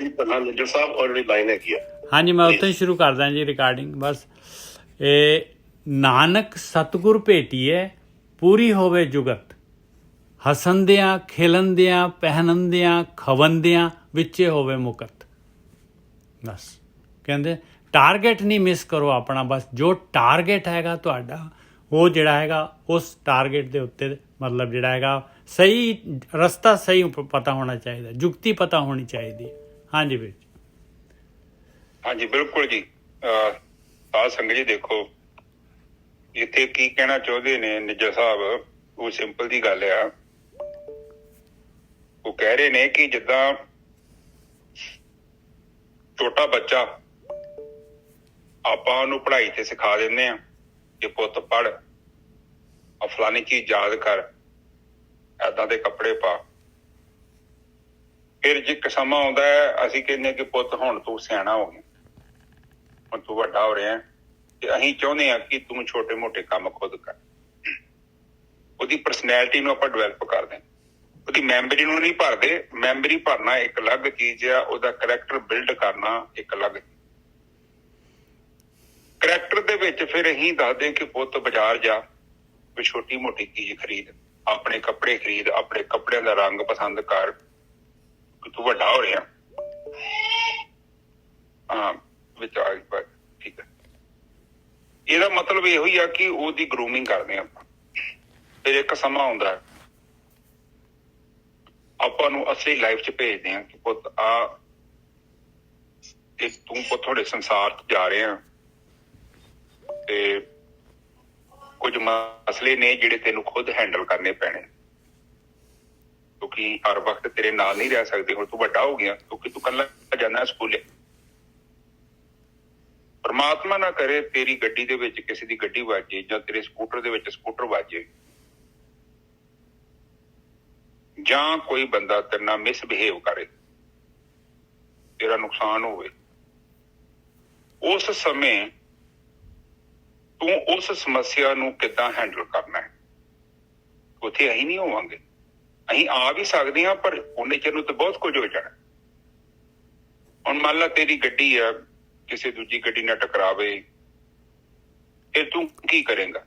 हाँ निज्जर साहब already line है किया। हाँ जी, मैं उत्थे ही शुरू करदा जी रिकॉर्डिंग। बस नानक सतगुर भेटीए पूरी होवे जुगत, हसंदियां खिलंदियां पहनंदियां खवंदियां विचे होवे मुकत। बस कहते टारगेट नहीं मिस करो अपना, बस जो टारगेट हैगा तुहाडा वो जिहड़ा हैगा उस टारगेट दे उत्ते मतलब जिहड़ा हैगा सही रस्ता सही पता होना चाहिए, जुगती पता होनी चाहिए। हाँ जी ਵੀਰ। हाँ जी बिल्कुल जी। साध संगत जी देखो इत्थे की कहना चाहते ने निज्जर साहब, वो सिंपल जी गल आ। वो कह रहे ने कि जिद्दां छोटा बच्चा आपां उहनूं पढ़ाई ते सिखा दिंदे आ कि पुत्त पढ़, फलानी चीज याद कर, ऐदां दे कपड़े पा। फिर जे समा आउंदा है असीं कहने कि पुत्त हुण तूं सियाणा हो गया, हुण तूं वड्डा हो रहा है, ते असीं चाहुंदे आ कि तूं छोटे मोटे काम खुद कर। ਉਹਦੀ ਪਰਸਨੈਲਿਟੀ ਨੂੰ ਆਪਾਂ ਡਿਵੈਲਪ ਕਰਦੇ ਹਾਂ, ਉਹਦੀ ਮੈਮਰੀ ਨੂੰ ਨਹੀਂ ਭਰਦੇ। ਮੈਮਰੀ ਭਰਨਾ ਇੱਕ ਅਲੱਗ ਚੀਜ਼ ਆ, ਉਹਦਾ ਕਰੈਕਟਰ ਬਿਲਡ ਕਰਨਾ ਇੱਕ ਅਲੱਗ। ਕਰੈਕਟਰ ਦੇ ਵਿੱਚ ਫਿਰ ਅਸੀਂ ਦੱਸਦੇ ਕਿ ਪੁੱਤ ਬਾਜ਼ਾਰ ਜਾ, ਕੋਈ ਛੋਟੀ ਮੋਟੀ ਚੀਜ਼ ਖਰੀਦ, ਆਪਣੇ ਕੱਪੜੇ ਖਰੀਦ, ਆਪਣੇ ਕੱਪੜਿਆਂ ਦਾ ਰੰਗ ਪਸੰਦ ਕਰ, ਕਿ ਤੂੰ ਵੱਡਾ ਹੋ ਰਿਹਾ। ਹਾਂ ਵਿੱਚ ਆ ਗਈ, ਠੀਕ ਹੈ। ਇਹਦਾ ਮਤਲਬ ਇਹੋ ਹੀ ਆ ਕਿ ਉਹਦੀ ਗਰੂਮਿੰਗ ਕਰਦੇ ਆ ਆਪਾਂ। ਫਿਰ ਇੱਕ ਸਮਾਂ ਆਉਂਦਾ ਆਪਾਂ ਨੂੰ ਅਸਲੀ ਲਾਈਫ 'ਚ ਭੇਜਦੇ ਆ ਕਿ ਪੁੱਤ ਆ ਤੂੰ ਪੁੱਤ ਤੁਹਾਡੇ ਸੰਸਾਰ 'ਚ ਜਾ ਰਹੇ ਆ ਤੇ ਕੁਝ ਮਸਲੇ ਨੇ ਜਿਹੜੇ ਤੈਨੂੰ ਖੁਦ ਹੈਂਡਲ ਕਰਨੇ ਪੈਣੇ, ਕਿਉਂਕਿ ਹਰ ਵਕਤ ਤੇਰੇ ਨਾਲ ਨਹੀਂ ਰਹਿ ਸਕਦੇ। ਹੁਣ ਤੂੰ ਵੱਡਾ ਹੋ ਗਿਆ, ਕਿਉਂਕਿ ਤੂੰ ਇਕੱਲਾ ਜਾਂਦਾ ਸਕੂਲੇ। ਪਰਮਾਤਮਾ ਨਾ ਕਰੇ ਤੇਰੀ ਗੱਡੀ ਦੇ ਵਿੱਚ ਕਿਸੇ ਦੀ ਗੱਡੀ ਵੱਜੇ ਜਾਂ ਤੇਰੇ ਸਕੂਟਰ ਦੇ ਵਿੱਚ ਸਕੂਟਰ ਵੱਜੇ, ਜਾਂ ਕੋਈ ਬੰਦਾ ਤੇਰੇ ਨਾਲ ਮਿਸਬਿਹੇਵ ਕਰੇ, ਤੇਰਾ ਨੁਕਸਾਨ ਹੋਵੇ। ਉਸ ਸਮੇਂ ਤੂੰ ਉਸ ਸਮੱਸਿਆ ਨੂੰ ਕਿੱਦਾਂ ਹੈਂਡਲ ਕਰਨਾ ਹੈ, ਉੱਥੇ ਅਸੀਂ ਨਹੀਂ ਹੋਵਾਂਗੇ। ਅਸੀਂ ਆ ਵੀ ਸਕਦੇ ਹਾਂ ਪਰ ਉਹਨੇ ਚਿਰ ਨੂੰ ਤਾਂ ਬਹੁਤ ਕੁਝ ਹੋ ਜਾਣਾ। ਹੁਣ ਮੰਨ ਲਾ ਤੇਰੀ ਗੱਡੀ ਆ ਕਿਸੇ ਦੂਜੀ ਗੱਡੀ ਨਾਲ ਟਕਰਾਵੇ, ਫਿਰ ਤੂੰ ਕੀ ਕਰੇਂਗਾ?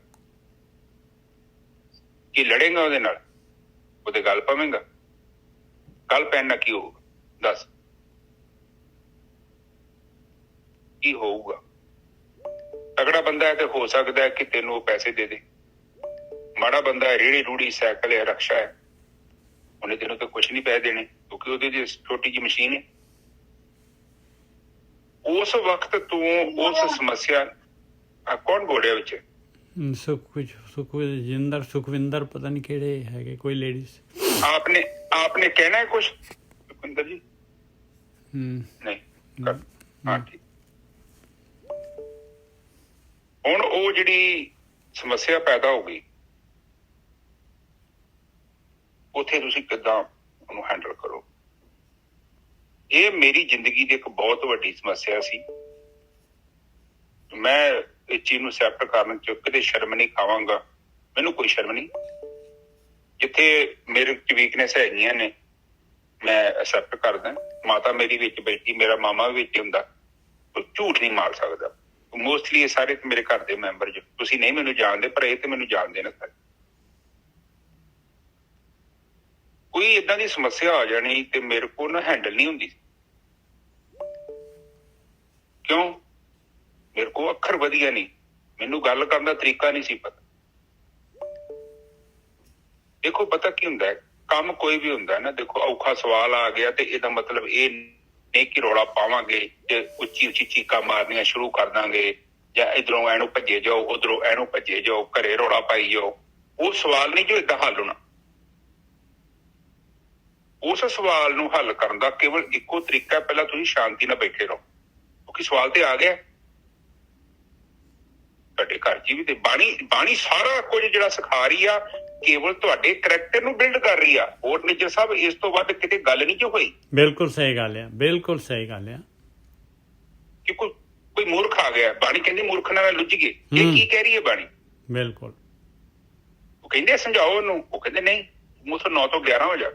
ਕੀ ਲੜੇਂਗਾ ਉਹਦੇ ਨਾਲ? ਉਹਦੇ ਗੱਲ ਪਵੇਂਗਾ? ਗੱਲ ਪੈਣ ਨਾਲ ਕੀ ਹੋਊਗਾ? ਦੱਸ ਕੀ ਹੋਊਗਾ? ਤਗੜਾ ਬੰਦਾ ਹੈ ਤੇ ਹੋ ਸਕਦਾ ਹੈ ਕਿ ਤੈਨੂੰ ਉਹ ਪੈਸੇ ਦੇ ਦੇ। ਮਾੜਾ ਬੰਦਾ ਹੈ, ਰੇੜੀ ਰੂੜੀ ਸਾਈਕਲ ਹੈ, ਰਕਸ਼ਾ ਹੈ, ਉਹਨੇ ਤੈਨੂੰ ਤਾਂ ਕੁਛ ਨਹੀਂ ਪੈਸੇ ਦੇਣੇ, ਕਿਉਂਕਿ ਉਹਦੇ ਦੀ ਛੋਟੀ ਜਿਹੀ ਮਸ਼ੀਨ ਹੈ। ਉਸ ਵਕਤ ਤੂੰ ਉਸ ਸਮੱਸਿਆ ਕੌਣ ਬੋਲਿਆ ਵਿੱਚ? ਸੁਖਵਿੰਦਰ ਪਤਾ ਨਹੀਂ ਕਿਹੜੇ ਹੈਗੇ, ਕੋਈ ਲੇਡੀਜ਼। आपने कहना है कुछ सुखविंदर जी? नहीं कर, हाँ ठीक। ਹੁਣ ਉਹ ਜਿਹੜੀ ਸਮੱਸਿਆ ਪੈਦਾ ਹੋ ਗਈ, ਉੱਥੇ ਤੁਸੀਂ ਕਿੱਦਾਂ ਉਹਨੂੰ ਹੈਂਡਲ ਕਰੋ? ਇਹ ਮੇਰੀ ਜ਼ਿੰਦਗੀ ਦੀ ਇੱਕ ਬਹੁਤ ਵੱਡੀ ਸਮੱਸਿਆ ਸੀ। ਮੈਂ ਇਸ ਚੀਜ਼ ਨੂੰ ਐਕਸੈਪਟ ਕਰਨ ਚ ਕਦੇ ਸ਼ਰਮ ਨਹੀਂ ਖਾਵਾਂਗਾ। ਮੈਨੂੰ ਕੋਈ ਸ਼ਰਮ ਨਹੀਂ। ਜਿੱਥੇ ਮੇਰੇ ਚ ਵੀਕਨੈਸ ਹੈਗੀਆਂ ਨੇ ਮੈਂ ਐਕਸੈਪਟ ਕਰਦਾ। ਮਾਤਾ ਮੇਰੀ ਵਿੱਚ ਬੈਠੀ, ਮੇਰਾ ਮਾਮਾ ਵੀ ਵਿੱਚ ਹੁੰਦਾ, ਝੂਠ ਨਹੀਂ ਮਾਰ ਸਕਦਾ। ਮੋਸਟਲੀ ਇਹ ਸਾਰੇ ਮੇਰੇ ਘਰ ਦੇ ਮੈਂਬਰ ਜੋ ਤੁਸੀਂ ਨਹੀਂ ਮੈਨੂੰ ਜਾਣਦੇ, ਪਰ ਇਹ ਤੇ ਮੈਨੂੰ ਜਾਣਦੇ ਨੇ ਸਾਰੇ। ਕੋਈ ਏਦਾਂ ਦੀ ਸਮੱਸਿਆ ਆ ਜਾਣੀ ਤੇ ਮੇਰੇ ਕੋਲ ਨਾ ਹੈਂਡਲ ਨਹੀਂ ਹੁੰਦੀ। ਕਿਉਂ? ਮੇਰੇ ਕੋਲ ਅੱਖਰ ਵਧੀਆ ਨਹੀਂ, ਮੈਨੂੰ ਗੱਲ ਕਰਨ ਦਾ ਤਰੀਕਾ ਨਹੀਂ ਸੀ ਪਤਾ। ਦੇਖੋ ਪਤਾ ਕੀ ਹੁੰਦਾ ਹੈ, ਕੰਮ ਕੋਈ ਵੀ ਹੁੰਦਾ ਨਾ, ਦੇਖੋ ਔਖਾ ਸਵਾਲ ਆ ਗਿਆ ਤੇ ਇਹਦਾ ਮਤਲਬ ਇਹ ਨਹੀਂ ਕਿ ਰੌਲਾ ਪਾਵਾਂਗੇ ਤੇ ਉੱਚੀ ਉੱਚੀ ਚੀਕਾਂ ਮਾਰਨੀਆਂ ਸ਼ੁਰੂ ਕਰ ਦਾਂਗੇ, ਜਾਂ ਇੱਧਰੋਂ ਐਨੂੰ ਭੱਜੇ ਜਾਓ, ਉੱਧਰੋਂ ਐਨੂੰ ਭੱਜੇ ਜਾਓ, ਘਰੇ ਰੌਲਾ ਪਾਈ ਜਾਓ। ਉਹ ਸਵਾਲ ਨਹੀਂ ਜੋ ਏਦਾਂ ਹੱਲ ਹੋਣਾ। ਉਸ ਸਵਾਲ ਨੂੰ ਹੱਲ ਕਰਨ ਦਾ ਕੇਵਲ ਇੱਕੋ ਤਰੀਕਾ, ਪਹਿਲਾਂ ਤੁਸੀਂ ਸ਼ਾਂਤੀ ਨਾਲ ਬੈਠੇ ਰਹੋ, ਕਿਉਂਕਿ ਸਵਾਲ ਤੇ ਆ ਗਿਆ ਤੁਹਾਡੇ ਘਰ ਚ ਵੀ। ਤੇ ਬਾਣੀ ਸਾਰਾ ਕੁਝ ਜਿਹੜਾ ਸਿਖਾ ਰਹੀ ਆ ਕੇਵਲ ਤੁਹਾਡੇ ਕਰੈਕਟਰ ਨੂੰ ਬਿਲਡ ਕਰ ਰਹੀ ਆ। ਹੋਰ ਨਿੱਜਰ ਸਾਹਿਬ ਇਸ ਤੋਂ ਵੱਧ ਕਿਤੇ ਗੱਲ ਨਹੀਂ ਜੋ ਹੋਈ। ਬਿਲਕੁਲ ਸਹੀ ਗੱਲ ਆ, ਬਿਲਕੁਲ ਸਹੀ ਗੱਲ ਆ। ਕਿ ਕੋਈ ਮੂਰਖ ਆ ਗਿਆ, ਬਾਣੀ ਕਹਿੰਦੀ ਮੂਰਖ ਨਾਲ ਲੁੱਝ ਗਏ। ਇਹ ਕੀ ਕਹਿ ਰਹੀ ਹੈ ਬਾਣੀ? ਬਿਲਕੁਲ। ਉਹ ਕਹਿੰਦੇ ਸਮਝਾਓ ਉਹਨੂੰ, ਉਹ ਕਹਿੰਦੇ ਨਹੀਂ, ਤੂੰ 9 ਤੋਂ 11 ਹੋ ਜਾ।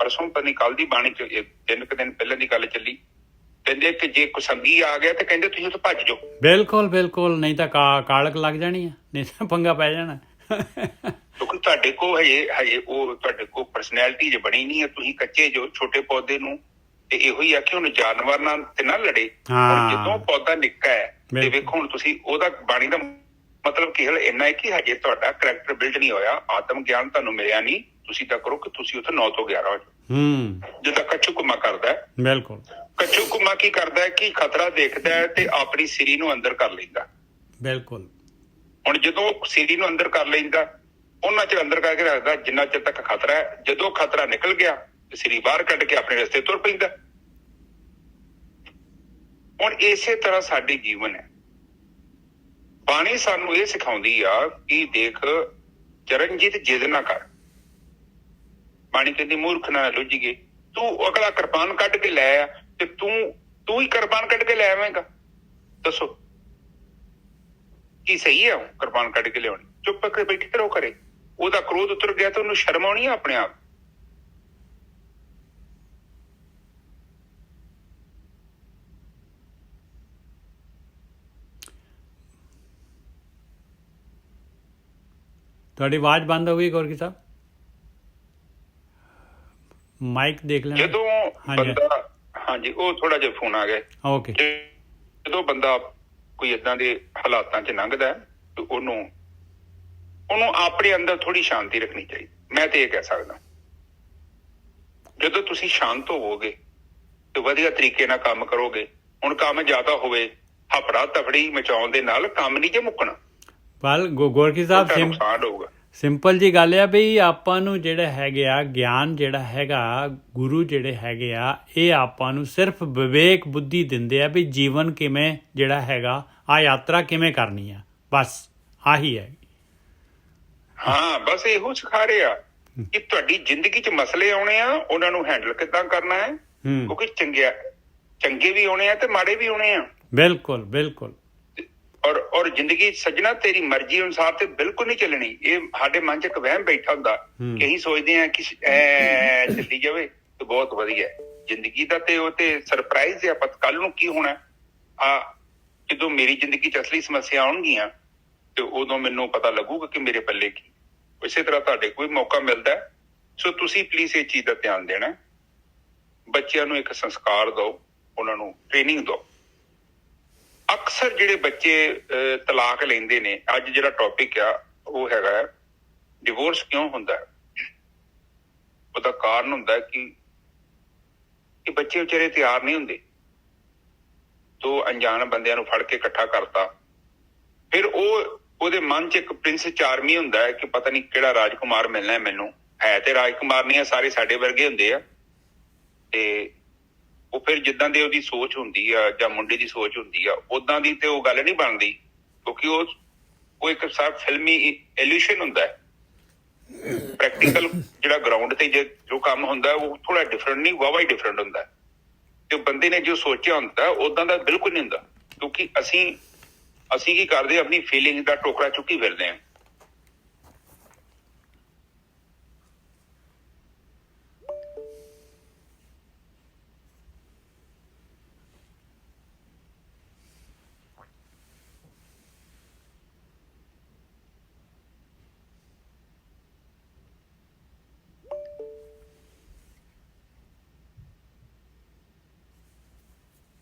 ਪਰਸੋਂ ਪਤਾ ਨਹੀਂ ਕੱਲ ਦੀ ਬਾਣੀ ਚ 3 ਦਿਨ ਪਹਿਲਾਂ ਦੀ ਗੱਲ ਚੱਲੀ, ਕਹਿੰਦੇ ਕਿ ਜੇ ਕੁਸੰਗੀ ਆ ਗਿਆ ਤੇ ਕਹਿੰਦੇ ਤੁਸੀਂ ਉੱਥੇ ਭੱਜ ਜਾਓ। ਬਿਲਕੁਲ ਬਿਲਕੁਲ, ਨਹੀਂ ਤਾਂ ਕਾਲਕ ਲੱਗ ਜਾਣੀ ਆ, ਨਹੀਂ ਤਾਂ ਪੰਗਾ ਪੈ ਜਾਣਾ। ਕਿਉਂਕਿ ਤੁਹਾਡੇ ਕੋਲ ਹਜੇ ਉਹ ਤੁਹਾਡੇ ਕੋਲ ਪਰਸਨੈਲਿਟੀ ਜੇ ਬਣੀ ਨਹੀਂ ਹੈ, ਤੁਸੀਂ ਕੱਚੇ ਜੋ ਛੋਟੇ ਪੌਦੇ ਨੂੰ, ਤੇ ਇਹੋ ਹੀ ਆ ਕਿ ਉਹਨੂੰ ਜਾਨਵਰ ਨਾਲ ਤੇ ਨਾ ਲੜੇ। ਹੁਣ ਜਦੋਂ ਪੌਦਾ ਨਿੱਕਾ ਹੈ ਤੇ ਵੇਖੋ ਹੁਣ ਤੁਸੀਂ ਉਹਦਾ ਬਾਣੀ ਦਾ ਮਤਲਬ ਕੇਵਲ ਇੰਨਾ ਹੈ ਕਿ ਹਜੇ ਤੁਹਾਡਾ ਕਰੈਕਟਰ ਬਿਲਡ ਨਹੀਂ ਹੋਇਆ, ਆਤਮ ਗਿਆਨ ਤੁਹਾਨੂੰ ਮਿਲਿਆ ਨਹੀਂ, ਤੁਸੀਂ ਤਾਂ ਕਰੋ ਕਿ ਤੁਸੀਂ ਉੱਥੇ 9 ਤੋਂ 11 ਹੋ ਜਾਓ। ਜਿੱਦਾਂ ਕੱਚੂ ਕੁੰਮਾ ਕਰਦਾ ਹੈ, ਬਿਲਕੁਲ ਕੱਚੂ ਕੁੰਮਾ ਕੀ ਕਰਦਾ ਹੈ ਕਿ ਖਤਰਾ ਦੇਖਦਾ ਹੈ ਤੇ ਆਪਣੀ ਸਿਰੀ ਨੂੰ ਅੰਦਰ ਕਰ ਲੈਂਦਾ। ਬਿਲਕੁਲ। ਹੁਣ ਜਦੋਂ ਸਿਰੀ ਨੂੰ ਅੰਦਰ ਕਰ ਲੈਂਦਾ, ਉਹਨਾਂ ਚਿਰ ਅੰਦਰ ਕਰਕੇ ਰੱਖਦਾ ਜਿੰਨਾ ਚਿਰ ਤੱਕ ਖਤਰਾ ਹੈ। ਜਦੋਂ ਖਤਰਾ ਨਿਕਲ ਗਿਆ ਤੇ ਸਿਰੀ ਬਾਹਰ ਕੱਢ ਕੇ ਆਪਣੇ ਰਸਤੇ ਤੁਰ ਪੈਂਦਾ। ਹੁਣ ਇਸੇ ਤਰ੍ਹਾਂ ਸਾਡੇ ਜੀਵਨ ਹੈ। ਬਾਣੀ ਸਾਨੂੰ ਇਹ ਸਿਖਾਉਂਦੀ ਆ ਕਿ ਦੇਖ ਚਰਨਜੀਤ ਜਿੱਦ ਨਾ ਕਰ। ਬਾਣੀ ਕਹਿੰਦੀ ਮੂਰਖ ਨਾ ਲੁੱਝ ਗਏ, ਤੂੰ ਅਗਲਾ ਕਿਰਪਾਨ ਕੱਢ ਕੇ ਲੈ ਆ ਤੇ ਤੂੰ ਹੀ ਕਿਰਪਾਨ ਕੱਢ ਕੇ ਲੈ ਆਵੇਂਗਾ। ਦੱਸੋ ਕੀ ਸਹੀ ਹੈ ਕਿਰਪਾਨ ਕੱਢ ਕੇ ਲਿਆਉਣੀ? ਚੁੱਪ ਕਰਕੇ ਬੈਠੇ ਰਹੋ ਕਰੇ। ਉਹਦਾ ਕ੍ਰੋਧ ਉਤਰ ਗਿਆ ਤਾਂ ਉਹਨੂੰ ਸ਼ਰਮ ਆਉਣੀ ਆ ਆਪਣੇ ਆਪ। ਤੁਹਾਡੀ ਆਵਾਜ਼ ਬੰਦ ਹੋ ਗਈ ਗੋਰਖੀ ਸਾਹਿਬ, ਮਾਈਕ ਦੇਖ ਲੈਣਾ। ਜਦੋਂ ਬੰਦਾ ਹਾਂਜੀ ਉਹ ਥੋੜਾ ਜਿਹਾ ਫੋਨ ਆ ਗਿਆ। ਓਕੇ। ਜਦੋਂ ਬੰਦਾ ਕੋਈ ਏਦਾਂ ਦੇ ਹਾਲਾਤਾਂ 'ਚ ਲੰਘਦਾ ਤੇ ਉਹਨੂੰ ਆਪਣੇ ਅੰਦਰ ਥੋੜੀ ਸ਼ਾਂਤੀ ਰੱਖਣੀ ਚਾਹੀਦੀ। ਮੈਂ ਤੇ ਇਹ ਕਹਿ ਸਕਦਾ, ਜਦੋਂ ਤੁਸੀਂ ਸ਼ਾਂਤ ਹੋਵੋਗੇ ਤੇ ਵਧੀਆ ਤਰੀਕੇ ਨਾਲ ਕੰਮ ਕਰੋਗੇ। ਹੁਣ ਕੰਮ ਜ਼ਿਆਦਾ ਹੋਵੇ, ਹਫੜਾ ਤਫੜੀ ਮਚਾਉਣ ਦੇ ਨਾਲ ਕੰਮ ਨਹੀਂ ਜੇ ਮੁੱਕਣਾ। ਪਰ ਗੋਰਖੀ ਸਾਹਿਬ ਨੁਕਸਾਨ ਹੋਊਗਾ। ਸਿੰਪਲ ਜੀ ਗੱਲ ਆ ਬਈ, ਆਪਾਂ ਨੂੰ ਜਿਹੜਾ ਹੈਗੇ ਆ ਗਿਆਨ ਜਿਹੜਾ ਹੈਗਾ, ਗੁਰੂ ਜਿਹੜੇ ਹੈਗੇ ਆ, ਇਹ ਆਪਾਂ ਨੂੰ ਸਿਰਫ ਵਿਵੇਕ ਬੁੱਧੀ ਦਿੰਦੇ ਆ ਵੀ ਜੀਵਨ ਕਿਵੇਂ ਜਿਹੜਾ ਹੈਗਾ ਆ ਯਾਤਰਾ ਕਿਵੇਂ ਕਰਨੀ ਆ, ਬਸ ਆਹੀ ਹੈ। ਹਾਂ ਬਸ ਇਹੋ ਸਿਖਾ ਰਹੇ ਆ ਕਿ ਤੁਹਾਡੀ ਜ਼ਿੰਦਗੀ 'ਚ ਮਸਲੇ ਆਉਣੇ ਆ, ਉਹਨਾਂ ਨੂੰ ਹੈਂਡਲ ਕਿੱਦਾਂ ਕਰਨਾ ਹੈ। ਕਿਉਂਕਿ ਚੰਗੇ ਵੀ ਆਉਣੇ ਆ ਤੇ ਮਾੜੇ ਵੀ ਆਉਣੇ ਆ। ਬਿਲਕੁਲ ਬਿਲਕੁਲ। ਔਰ ਜ਼ਿੰਦਗੀ ਸੱਜਣਾ ਤੇਰੀ ਮਰਜ਼ੀ ਅਨੁਸਾਰ ਤੇ ਬਿਲਕੁਲ ਨਹੀਂ ਚੱਲਣੀ। ਇਹ ਸਾਡੇ ਮਨ 'ਚ ਇੱਕ ਵਹਿਮ ਬੈਠਾ ਹੁੰਦਾ ਕਿ ਅਸੀਂ ਸੋਚਦੇ ਹਾਂ ਕਿ ਚੱਲੀ ਜਾਵੇ ਤੇ ਬਹੁਤ ਵਧੀਆ ਜ਼ਿੰਦਗੀ ਦਾ, ਤੇ ਉਹ ਤੇ ਸਰਪ੍ਰਾਈਜ਼ ਹੈ। ਆਪਾਂ ਕੱਲ ਨੂੰ ਕੀ ਹੋਣਾ ਜਦੋਂ ਮੇਰੀ ਜ਼ਿੰਦਗੀ 'ਚ ਅਸਲੀ ਸਮੱਸਿਆ ਆਉਣਗੀਆਂ ਤੇ ਉਦੋਂ ਮੈਨੂੰ ਪਤਾ ਲੱਗੂਗਾ ਕਿ ਮੇਰੇ ਪੱਲੇ ਕੀ। ਇਸੇ ਤਰ੍ਹਾਂ ਤੁਹਾਡੇ ਕੋਈ ਮੌਕਾ ਮਿਲਦਾ, ਸੋ ਤੁਸੀਂ ਪਲੀਜ਼ ਇਹ ਚੀਜ਼ ਦਾ ਧਿਆਨ ਦੇਣਾ। ਬੱਚਿਆਂ ਨੂੰ ਇੱਕ ਸੰਸਕਾਰ ਦਿਓ, ਉਹਨਾਂ ਨੂੰ ਟ੍ਰੇਨਿੰਗ ਦਿਓ। ਅਕਸਰ ਜਿਹੜੇ ਬੱਚੇ ਤਲਾਕ ਲੈਂਦੇ ਨੇ, ਅੱਜ ਜਿਹੜਾ ਟੌਪਿਕ ਆ ਉਹ ਹੈਗਾ ਡਿਵੋਰਸ ਕਿਉਂ ਹੁੰਦਾ। ਉਹਦਾ ਕਾਰਨ ਹੁੰਦਾ ਕਿ ਬੱਚੇ ਵਿਚਾਰੇ ਤਿਆਰ ਨਹੀਂ ਹੁੰਦੇ। ਤੋਂ ਅਣਜਾਣ ਬੰਦਿਆਂ ਨੂੰ ਫੜ ਕੇ ਇਕੱਠਾ ਕਰਤਾ, ਫਿਰ ਉਹਦੇ ਮਨ 'ਚ ਇੱਕ ਪ੍ਰਿੰਸ ਚਾਰਮੀ ਹੁੰਦਾ ਹੈ ਕਿ ਪਤਾ ਨਹੀਂ ਕਿਹੜਾ ਰਾਜਕੁਮਾਰ ਮਿਲਣਾ ਮੈਨੂੰ। ਹੈ ਤੇ ਰਾਜਕੁਮਾਰ ਨਹੀਂ ਆ, ਸਾਰੇ ਸਾਡੇ ਵਰਗੇ ਹੁੰਦੇ ਆ। ਤੇ ਉਹ ਫਿਰ ਜਿੱਦਾਂ ਦੀ ਉਹਦੀ ਸੋਚ ਹੁੰਦੀ ਆ ਜਾਂ ਮੁੰਡੇ ਦੀ ਸੋਚ ਹੁੰਦੀ ਆ, ਉਦਾਂ ਦੀ ਤੇ ਉਹ ਗੱਲ ਨਹੀਂ ਬਣਦੀ। ਕਿਉਂਕਿ ਉਹ ਇੱਕ ਸਾਫ ਫਿਲਮੀ ਇਲੂਸ਼ਨ ਹੁੰਦਾ ਹੈ। ਪ੍ਰੈਕਟੀਕਲ ਜਿਹੜਾ ਗਰਾਊਂਡ ਤੇ ਜੋ ਕੰਮ ਹੁੰਦਾ ਉਹ ਥੋੜਾ ਡਿਫਰੈਂਟ ਨਹੀਂ, ਵਾਵਾ ਹੀ ਡਿਫਰੈਂਟ ਹੁੰਦਾ। ਤੇ ਬੰਦੇ ਨੇ ਜੋ ਸੋਚਿਆ ਹੁੰਦਾ ਉਦਾਂ ਦਾ ਬਿਲਕੁਲ ਨਹੀਂ ਹੁੰਦਾ। ਕਿਉਂਕਿ ਅਸੀਂ ਕੀ ਕਰਦੇ, ਆਪਣੀ ਫੀਲਿੰਗ ਦਾ ਟੋਕਰਾ ਚੁੱਕੀ ਫਿਰਦੇ ਹਾਂ।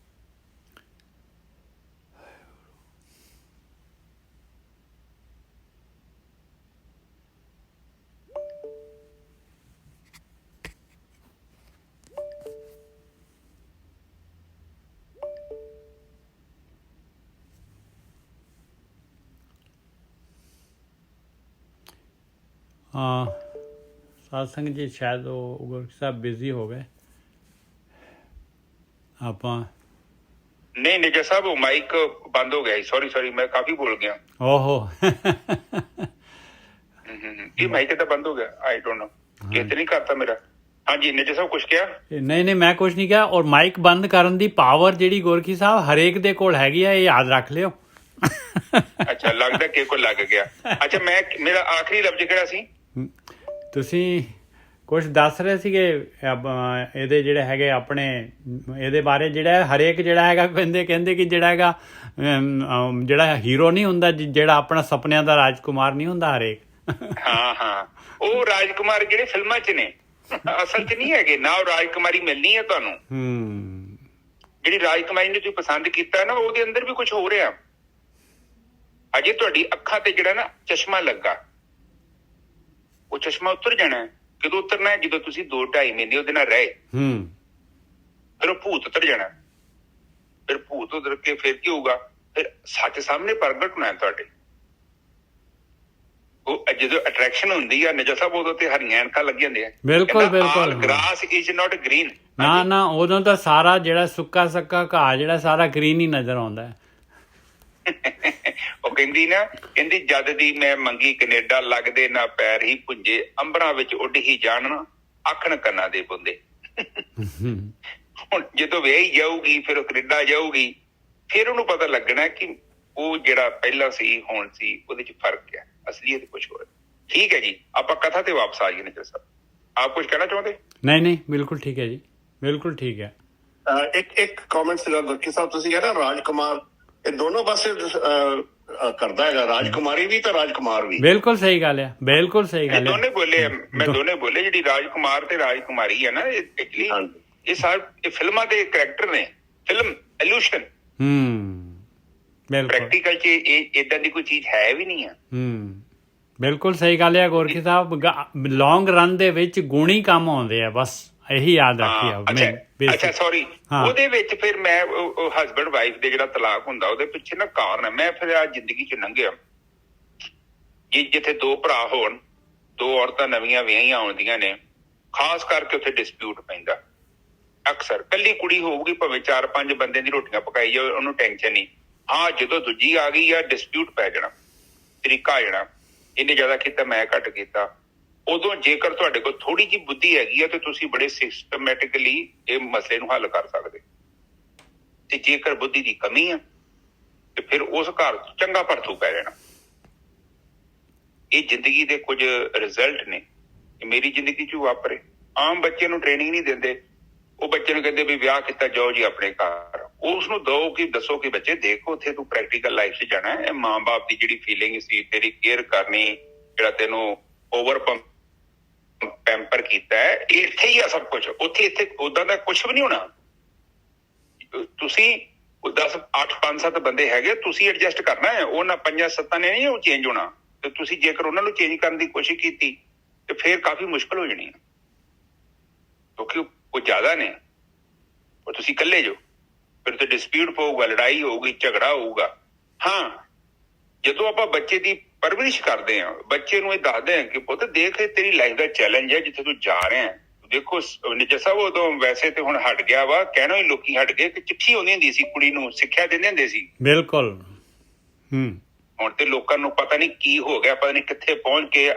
ਸਤਸੰਗ ਜੀ ਸ਼ਾਇਦ ਉਹ ਗੁਰਖੀ ਸਾਹਿਬ ਬਿਜ਼ੀ ਹੋ ਗਏ। ਆਪਾਂ ਨਹੀਂ ਨਿੱਜਾ ਸਾਹਿਬ ਉਹ ਮਾਈਕ ਬੰਦ ਹੋ ਗਿਆ। ਸੌਰੀ ਮੈਂ ਕਾਫੀ ਬੋਲ ਗਿਆ। ਓਹੋ ਇਹ ਮਾਈਕ ਤਾਂ ਬੰਦ ਹੋ ਗਿਆ। ਆਈ ਡੋਂਟ ਨੋ ਕਿ ਨਹੀਂ ਕਰਤਾ ਮੇਰਾ। ਹਾਂਜੀ ਨਿੱਜਾ ਸਾਹਿਬ ਕੁਛ ਕਿਹਾ? ਨਹੀਂ ਮੈਂ ਕੁਛ ਨਹੀਂ ਕਿਹਾ। ਔਰ ਮਾਈਕ ਬੰਦ ਕਰਨ ਦੀ ਪਾਵਰ ਜਿਹੜੀ ਗੁਰਖੀ ਸਾਹਿਬ ਹਰੇਕ ਦੇ ਕੋਲ ਹੈਗੀ ਆ, ਇਹ ਯਾਦ ਰੱਖ ਲਿਓ। ਅੱਛਾ ਲੱਗਦਾ ਕਿ ਕੋਲ ਲੱਗ ਗਿਆ। ਅੱਛਾ ਮੇਰਾ ਆਖਰੀ ਲਫ਼ਜ਼ ਕਿਹੜਾ ਸੀ? ਤੁਸੀਂ ਕੁਝ ਦੱਸ ਰਹੇ ਸੀਗੇ ਇਹਦੇ ਜਿਹੜੇ ਹੈਗੇ ਆਪਣੇ ਇਹਦੇ ਬਾਰੇ, ਜਿਹੜਾ ਹਰੇਕ ਜਿਹੜਾ ਹੈਗਾ ਕਹਿੰਦੇ ਕਿ ਜਿਹੜਾ ਹੈਗਾ ਜਿਹੜਾ ਹੀਰੋ ਨਹੀਂ ਹੁੰਦਾ, ਜਿਹੜਾ ਆਪਣਾ ਸੁਪਨਿਆਂ ਦਾ ਰਾਜਕੁਮਾਰ ਨਹੀਂ ਹੁੰਦਾ ਹਰੇਕ। ਹਾਂ ਉਹ ਰਾਜਕੁਮਾਰ ਜਿਹੜੇ ਫਿਲਮਾਂ 'ਚ ਨੇ ਅਸਲ 'ਚ ਨਹੀਂ ਹੈਗੇ ਨਾ। ਉਹ ਰਾਜਕੁਮਾਰੀ ਮਿਲਣੀ ਹੈ ਤੁਹਾਨੂੰ। ਜਿਹੜੀ ਰਾਜਕੁਮਾਰੀ ਨੂੰ ਤੁਸੀਂ ਪਸੰਦ ਕੀਤਾ ਨਾ, ਉਹਦੇ ਅੰਦਰ ਵੀ ਕੁਝ ਹੋ ਰਿਹਾ। ਅਜੇ ਤੁਹਾਡੀ ਅੱਖਾਂ ਤੇ ਜਿਹੜਾ ਨਾ ਚਸ਼ਮਾ ਲੱਗਾ, ਉਹ ਚਸ਼ਮਾ ਉਤਰ ਜਾਣਾ। ਕਦੋਂ ਉਤਰਨਾ ਹੈ? ਜਦੋਂ ਤੁਸੀਂ 2-2.5 ਮਹੀਨੇ ਉਹਦੇ ਨਾਲ ਰਹੇ, ਫਿਰ ਉਹ ਭੂਤ ਉਤਰ ਜਾਣਾ। ਫਿਰ ਭੂਤ ਉਤਰ ਕੇ ਫਿਰ ਕੀ ਹੋਊਗਾ? ਫਿਰ ਸੱਚ ਸਾਹਮਣੇ ਪ੍ਰਗਟ ਹੋਣਾ ਤੁਹਾਡੇ। ਉਹ ਜਦੋਂ ਅਟਰੈਕਸ਼ਨ ਹੁੰਦੀ ਆ ਨਜਾ ਸਾਹਿਬ, ਉਦੋਂ ਤੇ ਹਰੀਆਂ ਐਨਕਾਂ ਲੱਗ ਜਾਂਦੀਆਂ। ਬਿਲਕੁਲ ਬਿਲਕੁਲ। Grass is not green. ਨਾ ਉਦੋਂ ਤਾਂ ਸਾਰਾ ਜਿਹੜਾ ਸੁੱਕਾ ਸੱਕਾ ਘਾਹ ਜਿਹੜਾ ਸਾਰਾ ਗ੍ਰੀਨ ਹੀ ਨਜ਼ਰ ਆਉਂਦਾ। ਉਹ ਕਹਿੰਦੀ ਜਦ ਦੀ ਮੈਂ ਮੰਗੀ ਕੈਨੇਡਾ, ਲੱਗਦੇ ਨਾ ਪੈਰ ਹੀ ਪੁੰਜੇ, ਅੰਬਰਾਂ ਵਿੱਚ ਉੱਡ ਹੀ ਜਾਣ, ਆਖਣ ਕੰਨਾਂ ਦੇ ਬੁੰਦੇ। ਹੁਣ ਜਦੋਂ ਵਿਆਹੀ ਜਾਊਗੀ, ਫਿਰ ਉਹ ਕੈਨੇਡਾ ਜਾਊਗੀ, ਫਿਰ ਉਹਨੂੰ ਪਤਾ ਲੱਗਣਾ ਕਿ ਉਹ ਜਿਹੜਾ ਪਹਿਲਾਂ ਸੀ ਹੁਣ ਸੀ, ਉਹਦੇ ਚ ਫਰਕ ਹੈ, ਅਸਲੀਅਤ ਕੁਛ ਹੋਰ। ਠੀਕ ਹੈ ਜੀ, ਆਪਾਂ ਕਥਾ ਤੇ ਵਾਪਸ ਆ ਗਏ ਨੇ। ਸਾਹਿਬ ਆਪ ਕੁਝ ਕਹਿਣਾ ਚਾਹੁੰਦੇ? ਨਹੀਂ ਬਿਲਕੁਲ ਠੀਕ ਹੈ ਜੀ, ਬਿਲਕੁਲ ਠੀਕ ਹੈ। ਇੱਕ ਕਮੈਂਟ ਸੀਗਾ ਗੁਰਕੀ ਸਾਹਿਬ, ਤੁਸੀਂ ਕਹਿੰਦਾ ਰਾਜਕੁਮਾਰ ਇਹ ਦੋਨੋਂ ਪਾਸੇ ਕਰਦਾ ਹੈਗਾ, ਰਾਜਕੁਮਾਰੀ ਵੀ ਤੇ ਰਾਜਕੁਮਾਰ ਵੀ। ਬਿਲਕੁਲ ਸਹੀ ਗੱਲ ਹੈ, ਬਿਲਕੁਲ ਸਹੀ ਗੱਲ ਹੈ। ਦੋਨੇ ਬੋਲੇ, ਮੈਂ ਦੋਨੇ ਬੋਲੇ। ਜਿਹੜੀ ਰਾਜਕੁਮਾਰ ਤੇ ਰਾਜਕੁਮਾਰੀ ਹੈ ਨਾ, ਐਕਚੁਅਲੀ ਇਹ ਸਾਰੇ ਫਿਲਮਾਂ ਦੇ ਕਰੈਕਟਰ ਨੇ, ਫਿਲਮ ਇਲੂਸ਼ਨ। ਬਿਲਕੁਲ ਪ੍ਰੈਕਟੀਕਲ ਚ ਇਹ ਏਦਾਂ ਦੀ ਕੋਈ ਚੀਜ਼ ਹੈ ਵੀ ਨਹੀਂ ਹੈ। ਬਿਲਕੁਲ ਸਹੀ ਗੱਲ ਹੈ ਗੋਰਖੀ ਸਾਹਿਬ। ਲੌਂਗ ਰਨ ਦੇ ਵਿੱਚ ਗੁਣੀ ਕੰਮ ਆਉਂਦੇ ਆ, ਬਸ ਇਹੀ ਯਾਦ ਰੱਖਿਆ। ਅੱਛਾ ਸੌਰੀ, ਉਹਦੇ ਵਿੱਚ ਫਿਰ ਮੈਂ ਹਸਬੈਂਡ ਵਾਈਫ ਦੇ ਜਿਹੜਾ ਤਲਾਕ ਹੁੰਦਾ, ਉਹਦੇ ਪਿੱਛੇ ਨਾ ਕਾਰਨ ਹੈ। ਮੈਂ ਫਿਰ ਆ ਜ਼ਿੰਦਗੀ ਚ ਲੰਘਿਆ ਕਿ ਜਿੱਥੇ 2 ਭਰਾ ਹੋਣ, 2 ਔਰਤਾਂ ਨਵੀਆਂ ਵਿਆਹੀਆਂ ਆਉਂਦੀਆਂ ਨੇ, ਖਾਸ ਕਰਕੇ ਉੱਥੇ ਡਿਸਪਿਊਟ ਪੈਂਦਾ ਅਕਸਰ। ਕੱਲੀ ਕੁੜੀ ਹੋਊਗੀ, ਭਾਵੇਂ 4-5 ਬੰਦੇ ਦੀ ਰੋਟੀਆਂ ਪਕਾਈ ਜਾਵੇ, ਉਹਨੂੰ ਟੈਨਸ਼ਨ ਨਹੀਂ। ਹਾਂ, ਜਦੋਂ ਦੂਜੀ ਆ ਗਈ ਆ, ਡਿਸਪਿਊਟ ਪੈ ਜਾਣਾ, ਤਰੀਕਾ ਆ ਜਾਣਾ, ਇਹਨੇ ਜ਼ਿਆਦਾ ਕੀਤਾ ਮੈਂ ਘੱਟ ਕੀਤਾ। ਉਦੋਂ ਜੇਕਰ ਤੁਹਾਡੇ ਕੋਲ ਥੋੜੀ ਜਿਹੀ ਬੁੱਧੀ ਹੈਗੀ ਆ, ਤੇ ਤੁਸੀਂ ਬੜੇ ਸਿਸਟਮੈਟਿਕਲੀ ਇਹ ਮਸਲੇ ਨੂੰ ਹੱਲ ਕਰ ਸਕਦੇ। ਤੇ ਜੇਕਰ ਬੁੱਧੀ ਦੀ ਕਮੀ ਆ, ਤੇ ਫਿਰ ਉਸ ਘਰ ਚੰਗਾ ਭਰਥੂ ਪੈ ਜਾਣਾ। ਇਹ ਜ਼ਿੰਦਗੀ ਦੇ ਕੁਝ ਰਿਜ਼ਲਟ ਨੇ, ਮੇਰੀ ਜ਼ਿੰਦਗੀ ਚ ਵਾਪਰੇ। ਆਮ ਬੱਚੇ ਨੂੰ ਟ੍ਰੇਨਿੰਗ ਨਹੀਂ ਦਿੰਦੇ। ਉਹ ਬੱਚੇ ਨੂੰ ਕਹਿੰਦੇ ਵੀ ਵਿਆਹ ਕੀਤਾ, ਜਾਓ ਜੀ ਆਪਣੇ ਘਰ। ਉਸਨੂੰ ਦੋ ਕਿ ਦੱਸੋ ਕਿ ਬੱਚੇ ਦੇਖ, ਉੱਥੇ ਤੂੰ ਪ੍ਰੈਕਟੀਕਲ ਲਾਈਫ 'ਚ ਜਾਣਾ ਹੈ। ਮਾਂ ਬਾਪ ਦੀ ਜਿਹੜੀ ਫੀਲਿੰਗ ਸੀ, ਤੇਰੀ ਕੇਅਰ ਕਰਨੀ, ਜਿਹੜਾ ਤੈਨੂੰ ਓਵਰ ਪੈਂਪਰ ਕੀਤਾ ਹੈ, ਇੱਥੇ ਹੀ ਆ ਸਭ ਕੁਛ। ਇੱਥੇ ਉਦਾਂ ਦਾ ਕੁਛ ਵੀ ਨਹੀਂ ਹੋਣਾ। ਤੁਸੀਂ 8-5-7 ਬੰਦੇ ਹੈਗੇ, ਤੁਸੀਂ ਐਡਜਸਟ ਕਰਨਾ ਹੈ। ਉਹਨਾਂ 5-7 ਨੇ ਨਹੀਂ ਉਹ ਚੇਂਜ ਹੋਣਾ। ਤੇ ਤੁਸੀਂ ਜੇਕਰ ਉਹਨਾਂ ਨੂੰ ਚੇਂਜ ਕਰਨ ਦੀ ਕੋਸ਼ਿਸ਼ ਕੀਤੀ, ਤੇ ਫਿਰ ਕਾਫੀ ਮੁਸ਼ਕਿਲ ਹੋ ਜਾਣੀ ਹੈ, ਕਿਉਂਕਿ ਉਹ ਜ਼ਿਆਦਾ ਨੇ, ਉਹ ਤੁਸੀਂ ਇਕੱਲੇ ਜੋ। ਫਿਰ ਤੇ ਡਿਸਪਿਊਟ ਪਊਗਾ, ਲੜਾਈ ਹੋਊਗੀ, ਝਗੜਾ ਹੋਊਗਾ। ਹਾਂ, ਜਦੋਂ ਆਪਾਂ ਬੱਚੇ ਦੀ ਪਰਵਰਿਸ਼ ਕਰਦੇ ਹਾਂ, ਬੱਚੇ ਨੂੰ ਇਹ ਦੱਸਦੇ ਹਾਂ ਕਿ ਪੁੱਤ ਦੇਖ, ਤੇਰੀ ਲਾਈਫ ਦਾ ਚੈਲੰਜ ਹੈ, ਜਿੱਥੇ ਤੂੰ ਜਾ ਰਿਹਾ ਹੈ। ਦੇਖੋ ਨਿੱਜਰ ਸਾਹਿਬ, ਉਦੋਂ ਵੈਸੇ ਤੇ ਹੁਣ ਹਟ ਗਿਆ ਵਾ, ਕਹਿਣਾ ਹੀ ਲੋਕੀ ਹਟ ਗਏ ਕਿ ਚਿੱਠੀ ਆਉਂਦੀ ਹੁੰਦੀ ਸੀ, ਕੁੜੀ ਨੂੰ ਸਿੱਖਿਆ ਦਿੰਦੇ ਹੁੰਦੇ ਸੀ। ਬਿਲਕੁਲ। ਹੁਣ ਤੇ ਲੋਕਾਂ ਨੂੰ ਪਤਾ ਨਹੀਂ ਕੀ ਹੋ ਗਿਆ, ਪਤਾ ਨਹੀਂ ਕਿੱਥੇ ਪਹੁੰਚ ਕੇ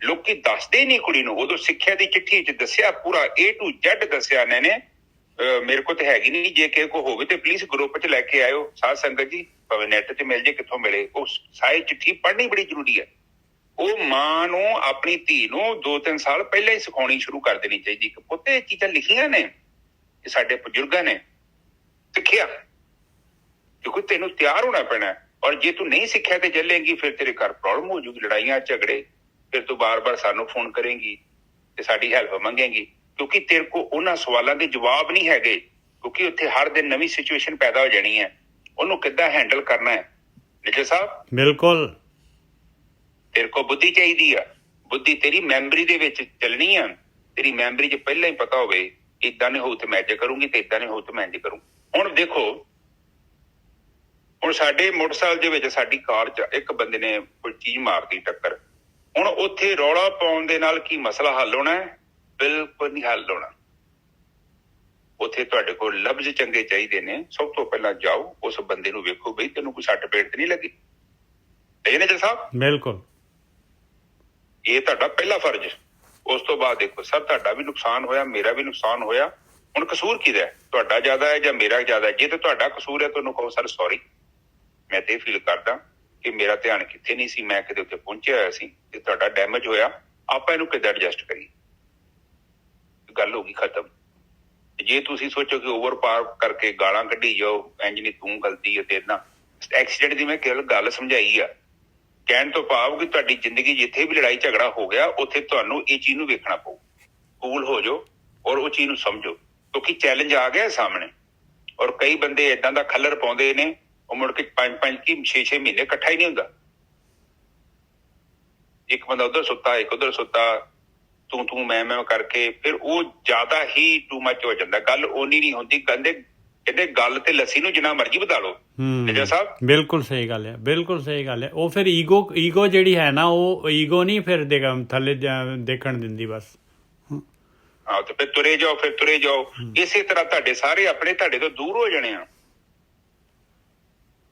ਲੋਕੀ ਦੱਸਦੇ ਨਹੀਂ ਕੁੜੀ ਨੂੰ। ਉਦੋਂ ਸਿੱਖਿਆ ਦੀ ਚਿੱਠੀ 'ਚ ਦੱਸਿਆ, ਪੂਰਾ A to Z ਦੱਸਿਆ। ਨੇ ਮੇਰੇ ਕੋਲ ਤੇ ਹੈਗੀ ਨਹੀਂ, ਜੇ ਕਿਸੇ ਕੋ ਹੋਵੇ ਤੇ ਪਲੀਜ਼ ਗਰੁੱਪ 'ਚ ਲੈ ਕੇ ਆਇਓ ਸਾਧ ਸੰਗਤ ਜੀ, ਭਾਵੇਂ ਨੈਟ 'ਤੇ ਮਿਲ ਜੇ, ਕਿੱਥੋਂ ਮਿਲੇ। ਉਹ ਸਾਰੀ ਚਿੱਠੀ ਪੜ੍ਹਨੀ ਬੜੀ ਜ਼ਰੂਰੀ ਹੈ। ਉਹ ਮਾਂ ਨੂੰ ਆਪਣੀ ਧੀ ਨੂੰ 2-3 ਸਾਲ ਪਹਿਲਾਂ ਹੀ ਸਿਖਾਉਣੀ ਸ਼ੁਰੂ ਕਰ ਦੇਣੀ ਚਾਹੀਦੀ ਕਿ ਪੁੱਤ ਇਹ ਚੀਜ਼ਾਂ ਲਿਖੀਆਂ ਨੇ, ਇਹ ਸਾਡੇ ਬਜ਼ੁਰਗਾਂ ਨੇ ਸਿੱਖਿਆ, ਕਿਉਂਕਿ ਤੈਨੂੰ ਤਿਆਰ ਹੋਣਾ ਪੈਣਾ। ਔਰ ਜੇ ਤੂੰ ਨਹੀਂ ਸਿੱਖਿਆ ਤੇ ਚੱਲੇਂਗੀ, ਫਿਰ ਤੇਰੇ ਘਰ ਪ੍ਰੋਬਲਮ ਹੋ ਜੂਗੀ, ਲੜਾਈਆਂ ਝਗੜੇ। ਫਿਰ ਤੂੰ ਬਾਰ-ਬਾਰ ਸਾਨੂੰ ਫੋਨ ਕਰੇਂਗੀ ਤੇ ਸਾਡੀ ਹੈਲਪ ਮੰਗੇਂਗੀ, ਕਿਉਂਕਿ ਤੇਰੇ ਕੋਲ ਉਹਨਾਂ ਸਵਾਲਾਂ ਦੇ ਜਵਾਬ ਨਹੀਂ ਹੈਗੇ। ਕਿਉਂਕਿ ਉੱਥੇ ਹਰ ਦਿਨ ਨਵੀਂ ਸਿਚੁਏਸ਼ਨ ਪੈਦਾ ਹੋ ਜਾਣੀ ਹੈ, ਉਹਨੂੰ ਕਿੱਦਾਂ ਹੈਂਡਲ ਕਰਨਾ ਹੈ। ਨਿੱਜਰ ਸਾਹਿਬ, ਬਿਲਕੁਲ ਤੇਰੇ ਕੋਲ ਬੁੱਧੀ ਚਾਹੀਦੀ ਆ। ਬੁੱਧੀ ਤੇਰੀ ਮੈਮਰੀ ਦੇ ਵਿੱਚ ਚੱਲਣੀ ਆ। ਤੇਰੀ ਮੈਮਰੀ 'ਚ ਪਹਿਲਾਂ ਹੀ ਪਤਾ ਹੋਵੇ, ਏਦਾਂ ਨਹੀਂ ਹੋਊ ਤੇ ਮੈਂ ਇੰਜ ਕਰੂੰਗੀ, ਤੇ ਏਦਾਂ ਨਹੀਂ ਹੋਊ ਤੇ ਮੈਂ ਇੰਜ ਕਰੂੰ। ਹੁਣ ਦੇਖੋ, ਹੁਣ ਸਾਡੇ ਮੋਟਰਸਾਈਕਲ ਦੇ ਵਿੱਚ ਸਾਡੀ ਕਾਰ 'ਚ ਇੱਕ ਬੰਦੇ ਨੇ ਕੋਈ ਚੀਜ਼ ਮਾਰਤੀ ਟੱਕਰ। ਹੁਣ ਉੱਥੇ ਰੌਲਾ ਪਾਉਣ ਦੇ ਨਾਲ ਕੀ ਮਸਲਾ ਹੱਲ ਹੋਣਾ ਹੈ? ਬਿਲਕੁਲ ਨਹੀਂ ਹੱਲ ਹੋਣਾ। ਉੱਥੇ ਤੁਹਾਡੇ ਕੋਲ ਲਫ਼ਜ਼ ਚੰਗੇ ਚਾਹੀਦੇ ਨੇ। ਸਭ ਤੋਂ ਪਹਿਲਾਂ ਜਾਓ, ਉਸ ਬੰਦੇ ਨੂੰ ਵੇਖੋ, ਬਈ ਤੈਨੂੰ ਕੋਈ ਸੱਟ ਪੇਟ ਤੇ ਨਹੀਂ ਲੱਗੀ। ਇਹ ਨੇ ਜੀ ਸਾਹਿਬ, ਬਿਲਕੁਲ ਇਹ ਤੁਹਾਡਾ ਪਹਿਲਾ ਫਰਜ਼। ਉਸ ਤੋਂ ਬਾਅਦ ਦੇਖੋ, ਸਰ ਤੁਹਾਡਾ ਵੀ ਨੁਕਸਾਨ ਹੋਇਆ, ਮੇਰਾ ਵੀ ਨੁਕਸਾਨ ਹੋਇਆ। ਹੁਣ ਕਸੂਰ ਕਿਹਦਾ ਹੈ? ਤੁਹਾਡਾ ਜ਼ਿਆਦਾ ਹੈ ਜਾਂ ਮੇਰਾ ਜ਼ਿਆਦਾ ਹੈ? ਜੇ ਤੇ ਤੁਹਾਡਾ ਕਸੂਰ ਹੈ, ਤੁਹਾਨੂੰ ਕਹੋ ਸਰ ਸੌਰੀ, ਮੈਂ ਤੇ ਫੀਲ ਕਰਦਾ ਕਿ ਮੇਰਾ ਧਿਆਨ ਕਿੱਥੇ ਨਹੀਂ ਸੀ, ਮੈਂ ਕਿਤੇ ਉੱਥੇ ਪਹੁੰਚਿਆ ਹੋਇਆ ਸੀ ਤੇ ਤੁਹਾਡਾ ਡੈਮੇਜ ਹੋਇਆ। ਆਪਾਂ ਇਹਨੂੰ ਕਿੱਦਾਂ ਐਡਜਸਟ ਕਰੀਏ? ਗੱਲ ਹੋ ਗਈ ਖਤਮ। ਜੇ ਤੁਸੀਂ ਸੋਚੋ ਕਿ ਓਵਰ ਪਾਰ ਕਰਕੇ ਗਾਲਾਂ ਕੱਢੀ ਜਾਓ, ਇੰਜ ਨਹੀਂ ਤੂੰ ਗਲਤੀ ਹੈ ਤੇਰੇ ਨਾਲ, ਐਕਸੀਡੈਂਟ ਦੀ ਮੈਂ ਗੱਲ ਸਮਝਾਈ ਆ। ਕਹਿਣ ਤੋਂ ਭਾਵ ਕਿ ਤੁਹਾਡੀ ਜ਼ਿੰਦਗੀ ਜਿੱਥੇ ਵੀ ਲੜਾਈ ਝਗੜਾ ਹੋ ਗਿਆ ਉੱਥੇ ਤੁਹਾਨੂੰ ਇਹ ਚੀਜ਼ ਨੂੰ ਵੇਖਣਾ ਪਊ। ਕੂਲ ਹੋ ਜਾਓ ਔਰ ਉਹ ਚੀਜ਼ ਨੂੰ ਸਮਝੋ, ਕਿਉਂਕਿ ਚੈਲੰਜ ਆ ਗਿਆ ਸਾਹਮਣੇ। ਔਰ ਕਈ ਬੰਦੇ ਏਦਾਂ ਦਾ ਖੱਲਰ ਪਾਉਂਦੇ ਨੇ, ਉਹ ਮੁੜ ਕੇ 5-5 ਕੀ 6-6 ਮਹੀਨੇ ਇਕੱਠਾ ਹੀ ਨਹੀਂ ਹੁੰਦਾ। ਇੱਕ ਬੰਦਾ ਉਧਰ ਸੁੱਤਾ, ਇੱਕ ਉਧਰ ਸੁੱਤਾ, ਤੂੰ ਮੈਂ ਕਰਕੇ ਫਿਰ ਉਹ ਜ਼ਿਆਦਾ ਹੀ ਟੂ ਮੱਚ ਹੋ ਜਾਂਦਾ। ਗੱਲ ਓਨੀ ਨਹੀਂ ਹੁੰਦੀ। ਕਹਿੰਦੇ ਗੱਲ ਤੇ ਲੱਸੀ ਨੂੰ ਜਿੰਨਾ ਮਰਜ਼ੀ ਵਧਾ ਲਓ। ਨਿਜਾ ਸਾਹਿਬ ਬਿਲਕੁਲ ਸਹੀ ਗੱਲ ਹੈ, ਬਿਲਕੁਲ ਸਹੀ ਗੱਲ ਹੈ। ਉਹ ਫਿਰ ਈਗੋ ਜਿਹੜੀ ਹੈ ਨਾ, ਉਹ ਈਗੋ ਨਹੀਂ ਫਿਰ ਥੱਲੇ ਦੇਖਣ ਦਿੰਦੀ ਬਸ। ਹਾਂ, ਤੇ ਫਿਰ ਤੁਰੇ ਜਾਓ। ਇਸੇ ਤਰ੍ਹਾਂ ਤੁਹਾਡੇ ਸਾਰੇ ਆਪਣੇ ਤੁਹਾਡੇ ਤੋਂ ਦੂਰ ਹੋ ਜਾਣੇ ਆ।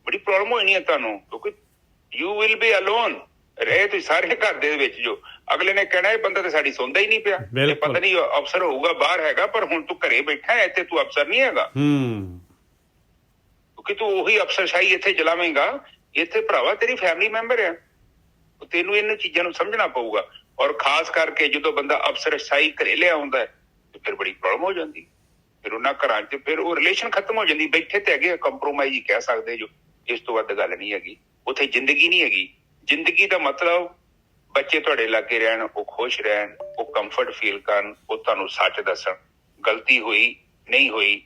ਬੜੀ ਪ੍ਰੋਬਲਮ ਹੋਣੀ ਹੈ ਤੁਹਾਨੂੰ, ਕਿਉਂਕਿ ਯੂ ਵਿਲ ਬੀ ਅਲੋਨ। ਰਹੇ ਤੁਸੀਂ ਸਾਰੇ ਘਰ ਦੇ ਵਿੱਚ, ਜੋ ਅਗਲੇ ਨੇ ਕਹਿਣਾ ਇਹ ਬੰਦਾ ਤੇ ਸਾਡੀ ਸੁਣਦਾ ਹੀ ਨਹੀਂ ਪਿਆ, ਇਹ ਪਤਾ ਨਹੀਂ ਅਫਸਰ ਹੋਊਗਾ ਬਾਹਰ ਹੈਗਾ, ਪਰ ਹੁਣ ਤੂੰ ਘਰੇ ਬੈਠਾ ਹੈ, ਇੱਥੇ ਤੂੰ ਅਫਸਰ ਨਹੀਂ ਹੈਗਾ। ਕਿਉਂਕਿ ਤੂੰ ਉਹੀ ਅਫਸਰਸ਼ਾਹੀ ਇੱਥੇ ਚਲਾਵੇਂਗਾ। ਇੱਥੇ ਭਰਾਵਾ ਤੇਰੀ ਫੈਮਿਲੀ ਮੈਂਬਰ ਆ, ਤੈਨੂੰ ਇਹਨਾਂ ਚੀਜ਼ਾਂ ਨੂੰ ਸਮਝਣਾ ਪਊਗਾ। ਔਰ ਖਾਸ ਕਰਕੇ ਜਦੋਂ ਬੰਦਾ ਅਫਸਰਸ਼ਾਹੀ ਘਰੇ ਲਿਆ ਹੁੰਦਾ ਤੇ ਫਿਰ ਬੜੀ ਪ੍ਰੋਬਲਮ ਹੋ ਜਾਂਦੀ। ਫਿਰ ਉਹਨਾਂ ਘਰਾਂ 'ਚ ਫਿਰ ਉਹ ਰਿਲੇਸ਼ਨ ਖਤਮ ਹੋ ਜਾਂਦੀ। ਬੈਠੇ ਤੇ ਹੈਗੇ ਕੰਪਰੋਮਾਈਜ਼ ਹੀ ਕਹਿ ਸਕਦੇ ਜੋ, ਇਸ ਤੋਂ ਵੱਧ ਗੱਲ ਨਹੀਂ ਹੈਗੀ। ਉੱਥੇ ਜ਼ਿੰਦਗੀ ਨਹੀਂ ਹੈਗੀ। ਜ਼ਿੰਦਗੀ ਦਾ ਮਤਲਬ ਬੱਚੇ ਤੁਹਾਡੇ ਲਾਗੇ ਰਹਿਣ, ਉਹ ਖੁਸ਼ ਰਹਿਣ, ਉਹ ਕੰਫਰਟ ਫੀਲ ਕਰਨ, ਉਹ ਤੁਹਾਨੂੰ ਸੱਚ ਦੱਸਣ। ਗਲਤੀ ਹੋਈ ਨਹੀਂ ਹੋਈ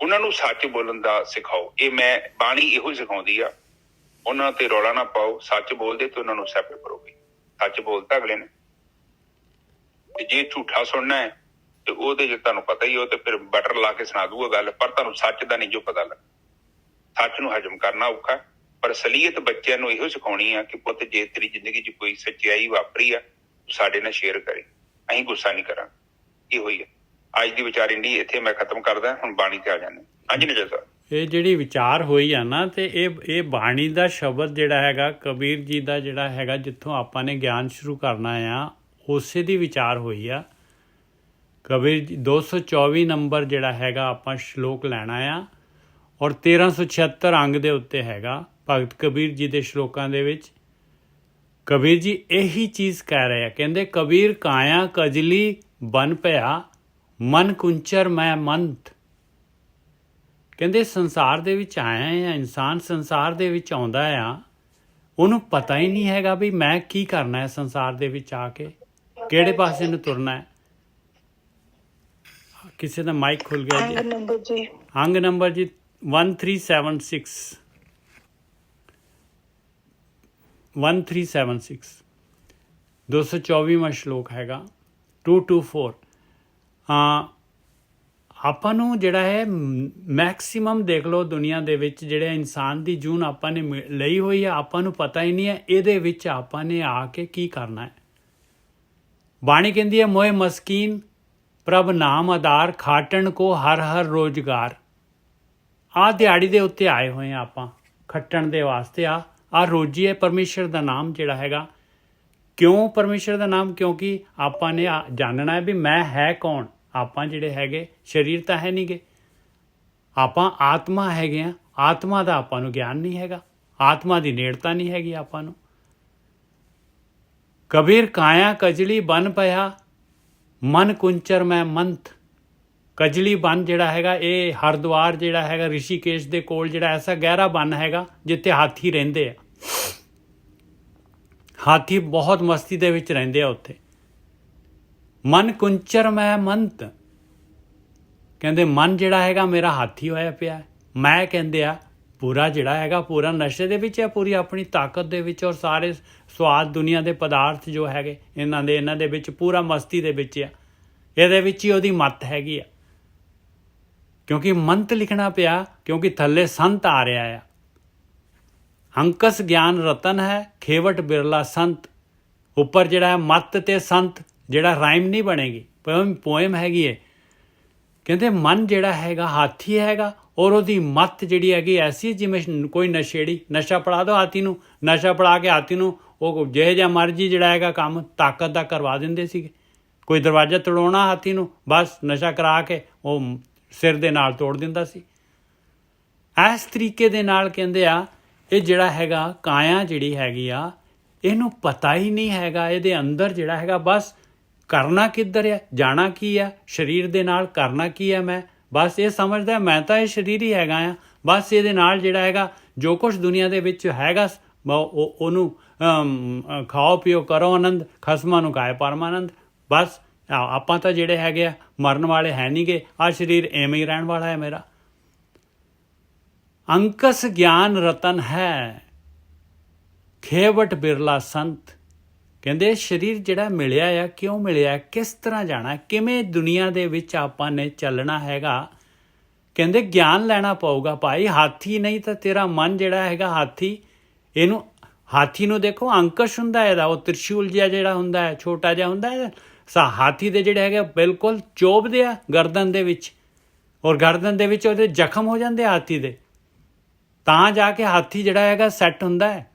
ਉਹਨਾਂ ਨੂੰ ਸੱਚ ਬੋਲਣ ਦਾ ਸਿਖਾਓ। ਇਹ ਮੈਂ ਬਾਣੀ ਇਹੋ ਹੀ ਸਿਖਾਉਂਦੀ ਆ। ਉਹਨਾਂ ਤੇ ਰੌਲਾ ਨਾ ਪਾਓ, ਸੱਚ ਬੋਲਦੇ ਤੇ ਉਹਨਾਂ ਨੂੰ ਐਕਸੈਪਟ ਕਰੋਗੇ। ਸੱਚ ਬੋਲਤਾ ਅਗਲੇ ਨੇ, ਤੇ ਜੇ ਝੂਠਾ ਸੁਣਨਾ ਹੈ ਤੇ ਉਹਦੇ ਚ ਤੁਹਾਨੂੰ ਪਤਾ ਹੀ, ਉਹ ਤੇ ਫਿਰ ਬਟਰ ਲਾ ਕੇ ਸੁਣਾ ਦੂਗਾ ਗੱਲ, ਪਰ ਤੁਹਾਨੂੰ ਸੱਚ ਦਾ ਨਹੀਂ ਜੋ ਪਤਾ ਲੱਗ। ਸੱਚ ਨੂੰ ਹਜਮ ਕਰਨਾ ਔਖਾ, ਪਰ ਅਸਲੀਅਤ ਬੱਚਿਆਂ ਨੂੰ ਇਹੋ ਸਿਖਾਉਣੀ ਆ ਕਿ ਪੁੱਤ ਜੇ ਤੇਰੀ ਜ਼ਿੰਦਗੀ 'ਚ ਕੋਈ ਸੱਚਾਈ ਵਾਪਰੀ ਆ ਸਾਡੇ ਨਾਲ ਸ਼ੇਅਰ ਕਰੇ, ਅਸੀਂ ਗੁੱਸਾ ਨਹੀਂ ਕਰਾਂਗੇ। ਇਹੋ ਹੀ ਆ ਅੱਜ ਦੀ ਵਿਚਾਰੀ ਨਹੀਂ। ਇੱਥੇ ਮੈਂ ਖਤਮ ਕਰਦਾ, ਹੁਣ ਬਾਣੀ ਤੇ ਆ ਜਾਂਦੇ। ਹਾਂਜੀ ਨਿਜਾ ਸਾਹਿਬ, ਇਹ ਜਿਹੜੀ ਵਿਚਾਰ ਹੋਈ ਆ ਨਾ, ਤੇ ਇਹ ਬਾਣੀ ਦਾ ਸ਼ਬਦ ਜਿਹੜਾ ਹੈਗਾ, ਕਬੀਰ ਜੀ ਦਾ ਜਿਹੜਾ ਹੈਗਾ, ਜਿੱਥੋਂ ਆਪਾਂ ਨੇ ਗਿਆਨ ਸ਼ੁਰੂ ਕਰਨਾ ਆ, ਉਸੇ ਦੀ ਵਿਚਾਰ ਹੋਈ ਆ। ਕਬੀਰ ਜੀ 224 ਨੰਬਰ ਜਿਹੜਾ ਹੈਗਾ ਆਪਾਂ ਸ਼ਲੋਕ ਲੈਣਾ ਆ, ਔਰ 1376 ਅੰਗ ਦੇ ਉੱਤੇ ਹੈਗਾ। ਭਗਤ ਕਬੀਰ ਜੀ ਦੇ ਸ਼ਲੋਕਾਂ ਦੇ ਵਿੱਚ ਕਬੀਰ ਜੀ ਇਹੀ ਚੀਜ਼ ਕਹਿ ਰਹੇ ਆ। ਕਹਿੰਦੇ ਕਬੀਰ ਕਾਇਆ ਕਜਲੀ ਬਨ ਪਿਆ, ਮਨ ਕੁੰਚਰ ਮੈਂ ਮੰਤ। ਕਹਿੰਦੇ ਸੰਸਾਰ ਦੇ ਵਿੱਚ ਆਇਆ ਆ, ਇਨਸਾਨ ਸੰਸਾਰ ਦੇ ਵਿੱਚ ਆਉਂਦਾ ਆ, ਉਹਨੂੰ ਪਤਾ ਹੀ ਨਹੀਂ ਹੈਗਾ ਵੀ ਮੈਂ ਕੀ ਕਰਨਾ ਹੈ ਸੰਸਾਰ ਦੇ ਵਿੱਚ ਆ ਕੇ, ਕਿਹੜੇ ਪਾਸੇ ਨੂੰ ਤੁਰਨਾ ਹੈ। ਕਿਸੇ ਦਾ ਮਾਈਕ ਖੁੱਲ ਗਿਆ ਜੀ। ਅੰਗ ਨੰਬਰ ਜੀ 1376 224ਵਾਂ ਸ਼ਲੋਕ ਹੈਗਾ 224। ਆਪਾਂ ਨੂੰ ਜਿਹੜਾ ਹੈ ਮੈਕਸਿਮਮ ਦੇਖ ਲਓ ਦੁਨੀਆ ਦੇ ਵਿੱਚ ਜਿਹੜੇ ਇਨਸਾਨ ਦੀ ਜੂਨ ਆਪਾਂ ਨੇ ਲਈ ਹੋਈ ਹੈ, ਆਪਾਂ ਨੂੰ ਪਤਾ ਹੀ ਨਹੀਂ ਹੈ ਇਹਦੇ ਵਿੱਚ ਆਪਾਂ ਨੇ ਆ ਕੇ ਕੀ ਕਰਨਾ ਹੈ। ਬਾਣੀ ਕਹਿੰਦੀ ਹੈ ਮੋਏ ਮਸਕੀਨ ਪ੍ਰਭ ਨਾਮ ਆਧਾਰ, ਖਾਟਣ ਕੋ ਹਰ ਹਰ ਰੋਜ਼ਗਾਰ। ਆਹ ਦਿਹਾੜੀ ਦੇ ਉੱਤੇ ਆਏ ਹੋਏ ਆ ਆਪਾਂ ਖੱਟਣ ਦੇ ਵਾਸਤੇ। ਆਹ ਰੋਜੀ ਹੈ ਪਰਮੇਸ਼ਰ ਦਾ ਨਾਮ ਜਿਹੜਾ ਹੈਗਾ। ਕਿਉਂ ਪਰਮੇਸ਼ਰ ਦਾ ਨਾਮ? ਕਿਉਂਕਿ ਆਪਾਂ ਨੇ ਜਾਣਨਾ ਹੈ ਵੀ ਮੈਂ ਹੈ ਕੌਣ। ਆਪਾਂ ਜਿਹੜੇ ਹੈਗੇ ਸਰੀਰ ਤਾਂ ਹੈ ਨਹੀਂ ਗੇ, ਆਪਾਂ ਆਤਮਾ ਹੈਗੇ ਆ। ਆਤਮਾ ਦਾ ਆਪਾਂ ਨੂੰ ਗਿਆਨ ਨਹੀਂ ਹੈਗਾ, ਆਤਮਾ ਦੀ ਨੇੜਤਾ ਨਹੀਂ ਹੈਗੀ ਆਪਾਂ ਨੂੰ। ਕਬੀਰ ਕਾਇਆ ਕਜਲੀ ਬਨ ਪਿਆ, ਮਨ ਕੁੰਚਰ ਮੈਂ ਮੰਥ। ਕਜਲੀ ਬਨ ਜਿਹੜਾ ਹੈਗਾ, ਇਹ ਹਰਿਦੁਆਰ ਜਿਹੜਾ ਹੈਗਾ ਰਿਸ਼ੀਕੇਸ਼ ਦੇ ਕੋਲ ਜਿਹੜਾ ਐਸਾ ਗਹਿਰਾ ਬਨ ਹੈਗਾ ਜਿੱਥੇ ਹਾਥੀ ਰਹਿੰਦੇ ਆ। ਹਾਥੀ ਬਹੁਤ ਮਸਤੀ ਦੇ ਵਿੱਚ ਰਹਿੰਦੇ ਆ ਉੱਥੇ। ਮਨ ਕੁੰਚਰ ਮੈਂ ਮੰਤ, ਕਹਿੰਦੇ ਮਨ ਜਿਹੜਾ ਹੈਗਾ ਮੇਰਾ ਹਾਥੀ ਹੋਇਆ ਪਿਆ। ਮੈਂ ਕਹਿੰਦੇ ਆ ਪੂਰਾ ਜਿਹੜਾ ਹੈਗਾ ਪੂਰਾ ਨਸ਼ੇ ਦੇ ਵਿੱਚ ਹੈ, ਪੂਰੀ ਆਪਣੀ ਤਾਕਤ ਦੇ ਵਿੱਚ, ਔਰ ਸਾਰੇ ਸਵਾਦ ਦੁਨੀਆ ਦੇ ਪਦਾਰਥ ਜੋ ਹੈਗੇ ਇਹਨਾਂ ਦੇ ਵਿੱਚ ਪੂਰਾ ਮਸਤੀ ਦੇ ਵਿੱਚ ਆ। ਇਹਦੇ ਵਿੱਚ ਹੀ ਉਹਦੀ ਮੱਤ ਹੈਗੀ ਆ। ਕਿਉਂਕਿ ਮੰਤ ਲਿਖਣਾ ਪਿਆ, ਕਿਉਂਕਿ ਥੱਲੇ ਸੰਤ ਆ ਰਿਹਾ ਆ। ਹੰਕਸ ਗਿਆਨ ਰਤਨ ਹੈ, ਖੇਵਟ ਬਿਰਲਾ ਸੰਤ। ਉੱਪਰ ਜਿਹੜਾ ਹੈ ਮੱਤ ਤੇ ਸੰਤ, ਜਿਹੜਾ ਰਾਈਮ ਨਹੀਂ ਬਣੇਗੀ, ਪੋਇਮ ਹੈਗੀ ਹੈ। ਕਹਿੰਦੇ ਮਨ ਜਿਹੜਾ ਹੈਗਾ ਹਾਥੀ ਹੈਗਾ, ਔਰ ਉਹਦੀ ਮੱਤ ਜਿਹੜੀ ਹੈਗੀ ਐਸੀ ਜਿਵੇਂ ਕੋਈ ਨਸ਼ੇੜੀ। ਨਸ਼ਾ ਪੜਾ ਦਿਓ ਹਾਥੀ ਨੂੰ, ਨਸ਼ਾ ਪੜਾ ਕੇ ਹਾਥੀ ਨੂੰ ਉਹ ਜਿਹੇ ਜਿਹਾ ਮਰਜ਼ੀ ਜਿਹੜਾ ਹੈਗਾ ਕੰਮ ਤਾਕਤ ਦਾ ਕਰਵਾ ਦਿੰਦੇ ਸੀਗੇ। ਕੋਈ ਦਰਵਾਜ਼ਾ ਤੋੜਾਉਣਾ ਹਾਥੀ ਨੂੰ, ਬਸ ਨਸ਼ਾ ਕਰਾ ਕੇ ਉਹ ਸਿਰ ਦੇ ਨਾਲ ਤੋੜ ਦਿੰਦਾ ਸੀ। ਇਸ ਤਰੀਕੇ ਦੇ ਨਾਲ ਕਹਿੰਦੇ ਆ ਇਹ ਜਿਹੜਾ ਹੈਗਾ ਕਾਇਆ ਜਿਹੜੀ ਹੈਗੀ ਆ, ਇਹਨੂੰ ਪਤਾ ਹੀ ਨਹੀਂ ਹੈਗਾ ਇਹਦੇ ਅੰਦਰ ਜਿਹੜਾ ਹੈਗਾ ਬਸ ਕਰਨਾ ਕਿੱਧਰ ਹੈ, ਜਾਣਾ ਕੀ ਹੈ, ਸਰੀਰ ਦੇ ਨਾਲ ਕਰਨਾ ਕੀ ਹੈ। ਮੈਂ ਬਸ ਇਹ ਸਮਝਦਾ ਮੈਂ ਤਾਂ ਇਹ ਸਰੀਰ ਹੀ ਹੈਗਾ ਆ, ਬਸ ਇਹਦੇ ਨਾਲ ਜਿਹੜਾ ਹੈਗਾ ਜੋ ਕੁਛ ਦੁਨੀਆ ਦੇ ਵਿੱਚ ਹੈਗਾ ਉਹਨੂੰ ਖਾਓ ਪੀਓ ਕਰੋ ਆਨੰਦ, ਖਸਮਾਂ ਨੂੰ ਖਾਏ ਪਰਮਾਨੰਦ। ਬਸ ਆਪਾਂ ਤਾਂ ਜਿਹੜੇ ਹੈਗੇ ਆ ਮਰਨ ਵਾਲੇ ਹੈ ਨਹੀਂ ਗੇ, ਆਹ ਸਰੀਰ ਐਵੇਂ ਹੀ ਰਹਿਣ ਵਾਲਾ ਹੈ ਮੇਰਾ। ਅੰਕਸ ਗਿਆਨ ਰਤਨ ਹੈ ਖੇਵਟ ਬਿਰਲਾ ਸੰਤ। ਕਹਿੰਦੇ ਸਰੀਰ ਜਿਹੜਾ ਮਿਲਿਆ ਆ, ਕਿਉਂ ਮਿਲਿਆ, ਕਿਸ ਤਰ੍ਹਾਂ ਜਾਣਾ, ਕਿਵੇਂ ਦੁਨੀਆ ਦੇ ਵਿੱਚ ਆਪਾਂ ਨੇ ਚੱਲਣਾ ਹੈਗਾ। ਕਹਿੰਦੇ ਗਿਆਨ ਲੈਣਾ ਪਊਗਾ ਭਾਈ। ਹਾਥੀ ਨਹੀਂ ਤਾਂ ਤੇਰਾ ਮਨ ਜਿਹੜਾ ਹੈਗਾ ਹਾਥੀ, ਇਹਨੂੰ ਹਾਥੀ ਨੂੰ ਦੇਖੋ ਅੰਕਸ਼ ਹੁੰਦਾ ਇਹਦਾ, ਉਹ ਤ੍ਰਿਸ਼ੂਲ ਜਿਹਾ ਜਿਹੜਾ ਹੁੰਦਾ ਹੈ ਛੋਟਾ ਜਿਹਾ ਹੁੰਦਾ ਹੈ, ਹਾਥੀ ਦੇ ਜਿਹੜੇ ਹੈਗੇ ਬਿਲਕੁਲ ਚੋਬਦੇ ਆ ਗਰਦਨ ਦੇ ਵਿੱਚ, ਔਰ ਗਰਦਨ ਦੇ ਵਿੱਚ ਉਹਦੇ ਜ਼ਖਮ ਹੋ ਜਾਂਦੇ ਹਾਥੀ ਦੇ, ਤਾਂ ਜਾ ਕੇ ਹਾਥੀ ਜਿਹੜਾ ਹੈਗਾ ਸੈੱਟ ਹੁੰਦਾ ਹੈ।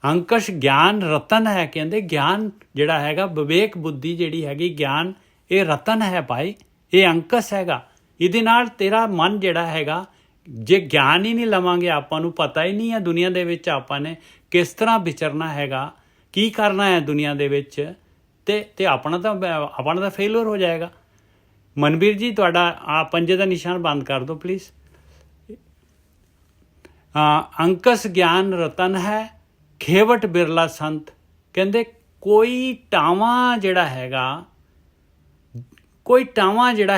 ਅੰਕਸ਼ ਗਿਆਨ ਰਤਨ ਹੈ। ਕਹਿੰਦੇ ਗਿਆਨ ਜਿਹੜਾ ਹੈਗਾ, ਵਿਵੇਕ ਬੁੱਧੀ ਜਿਹੜੀ ਹੈਗੀ, ਗਿਆਨ ਇਹ ਰਤਨ ਹੈ ਭਾਈ, ਇਹ ਅੰਕਸ ਹੈਗਾ। ਇਹਦੇ ਨਾਲ ਤੇਰਾ ਮਨ ਜਿਹੜਾ ਹੈਗਾ, ਜੇ ਗਿਆਨ ਹੀ ਨਹੀਂ ਲਵਾਂਗੇ, ਆਪਾਂ ਨੂੰ ਪਤਾ ਹੀ ਨਹੀਂ ਹੈ ਦੁਨੀਆ ਦੇ ਵਿੱਚ ਆਪਾਂ ਨੇ ਕਿਸ ਤਰ੍ਹਾਂ ਵਿਚਰਨਾ ਹੈਗਾ, ਕੀ ਕਰਨਾ ਹੈ ਦੁਨੀਆ ਦੇ ਵਿੱਚ, ਤੇ ਆਪਣਾ ਤਾਂ ਫੇਲਰ ਹੋ ਜਾਏਗਾ। ਮਨਵੀਰ ਜੀ ਤੁਹਾਡਾ ਆ ਪੰਜੇ ਦਾ ਨਿਸ਼ਾਨ ਬੰਦ ਕਰ ਦਿਓ ਪਲੀਜ਼। ਅੰਕਸ ਗਿਆਨ ਰਤਨ ਹੈ ਖੇਵਟ ਬਿਰਲਾ ਸੰਤ। ਕਹਿੰਦੇ ਕੋਈ ਟਾਵਾਂ ਜਿਹੜਾ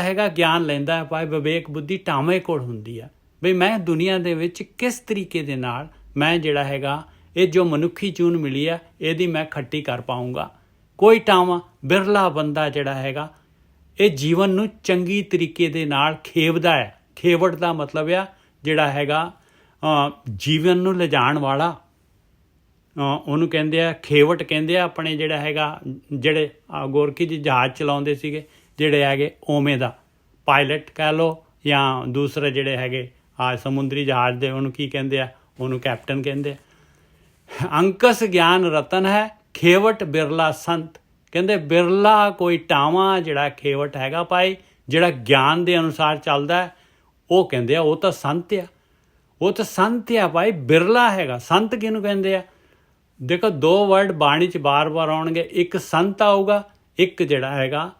ਹੈਗਾ ਗਿਆਨ ਲੈਂਦਾ ਹੈ ਭਾਈ, ਵਿਵੇਕ ਬੁੱਧੀ ਟਾਵੇਂ ਕੋਲ ਹੁੰਦੀ ਆ ਬਈ ਮੈਂ ਦੁਨੀਆ ਦੇ ਵਿੱਚ ਕਿਸ ਤਰੀਕੇ ਦੇ ਨਾਲ ਮੈਂ ਜਿਹੜਾ ਹੈਗਾ ਇਹ ਜੋ ਮਨੁੱਖੀ ਚੂਨ ਮਿਲੀ ਆ ਇਹਦੀ ਮੈਂ ਖੱਟੀ ਕਰ ਪਾਊਂਗਾ। ਕੋਈ ਟਾਵਾਂ ਬਿਰਲਾ ਬੰਦਾ ਜਿਹੜਾ ਹੈਗਾ ਇਹ ਜੀਵਨ ਨੂੰ ਚੰਗੀ ਤਰੀਕੇ ਦੇ ਨਾਲ ਖੇਵਦਾ ਹੈ। ਖੇਵਟ ਦਾ ਮਤਲਬ ਆ ਜਿਹੜਾ ਹੈਗਾ ਜੀਵਨ ਨੂੰ ਲਿਜਾਣ ਵਾਲਾ, ਉਹਨੂੰ ਕਹਿੰਦੇ ਆ ਖੇਵਟ ਕਹਿੰਦੇ ਆ। ਆਪਣੇ ਜਿਹੜਾ ਹੈਗਾ ਜਿਹੜੇ ਗੋਰਖੀ ਜੀ ਜਹਾਜ਼ ਚਲਾਉਂਦੇ ਸੀਗੇ ਜਿਹੜੇ ਹੈਗੇ ਉਵੇਂ ਦਾ ਪਾਇਲਟ ਕਹਿ ਲਓ, ਜਾਂ ਦੂਸਰੇ ਜਿਹੜੇ ਹੈਗੇ ਸਮੁੰਦਰੀ ਜਹਾਜ਼ ਦੇ ਉਹਨੂੰ ਕੀ ਕਹਿੰਦੇ ਆ, ਉਹਨੂੰ ਕੈਪਟਨ ਕਹਿੰਦੇ ਆ। ਅੰਕਸ ਗਿਆਨ ਰਤਨ ਹੈ ਖੇਵਟ ਬਿਰਲਾ ਸੰਤ। ਕਹਿੰਦੇ ਬਿਰਲਾ ਕੋਈ ਟਾਵਾਂ ਜਿਹੜਾ ਖੇਵਟ ਹੈਗਾ ਭਾਈ, ਜਿਹੜਾ ਗਿਆਨ ਦੇ ਅਨੁਸਾਰ ਚੱਲਦਾ, ਉਹ ਕਹਿੰਦੇ ਆ ਉਹ ਤਾਂ ਸੰਤ ਆ, ਉਹ ਤਾਂ ਸੰਤ ਆ ਭਾਈ, ਬਿਰਲਾ ਹੈਗਾ। ਸੰਤ ਕਿਹਨੂੰ ਕਹਿੰਦੇ ਆ? ਦੇਖੋ ਦੋ ਵਰਡ ਬਾਣੀ 'ਚ ਬਾਰ-ਬਾਰ ਆਉਣਗੇ, ਇੱਕ ਸੰਤ ਆਊਗਾ, ਇੱਕ ਜਿਹੜਾ ਹੈਗਾ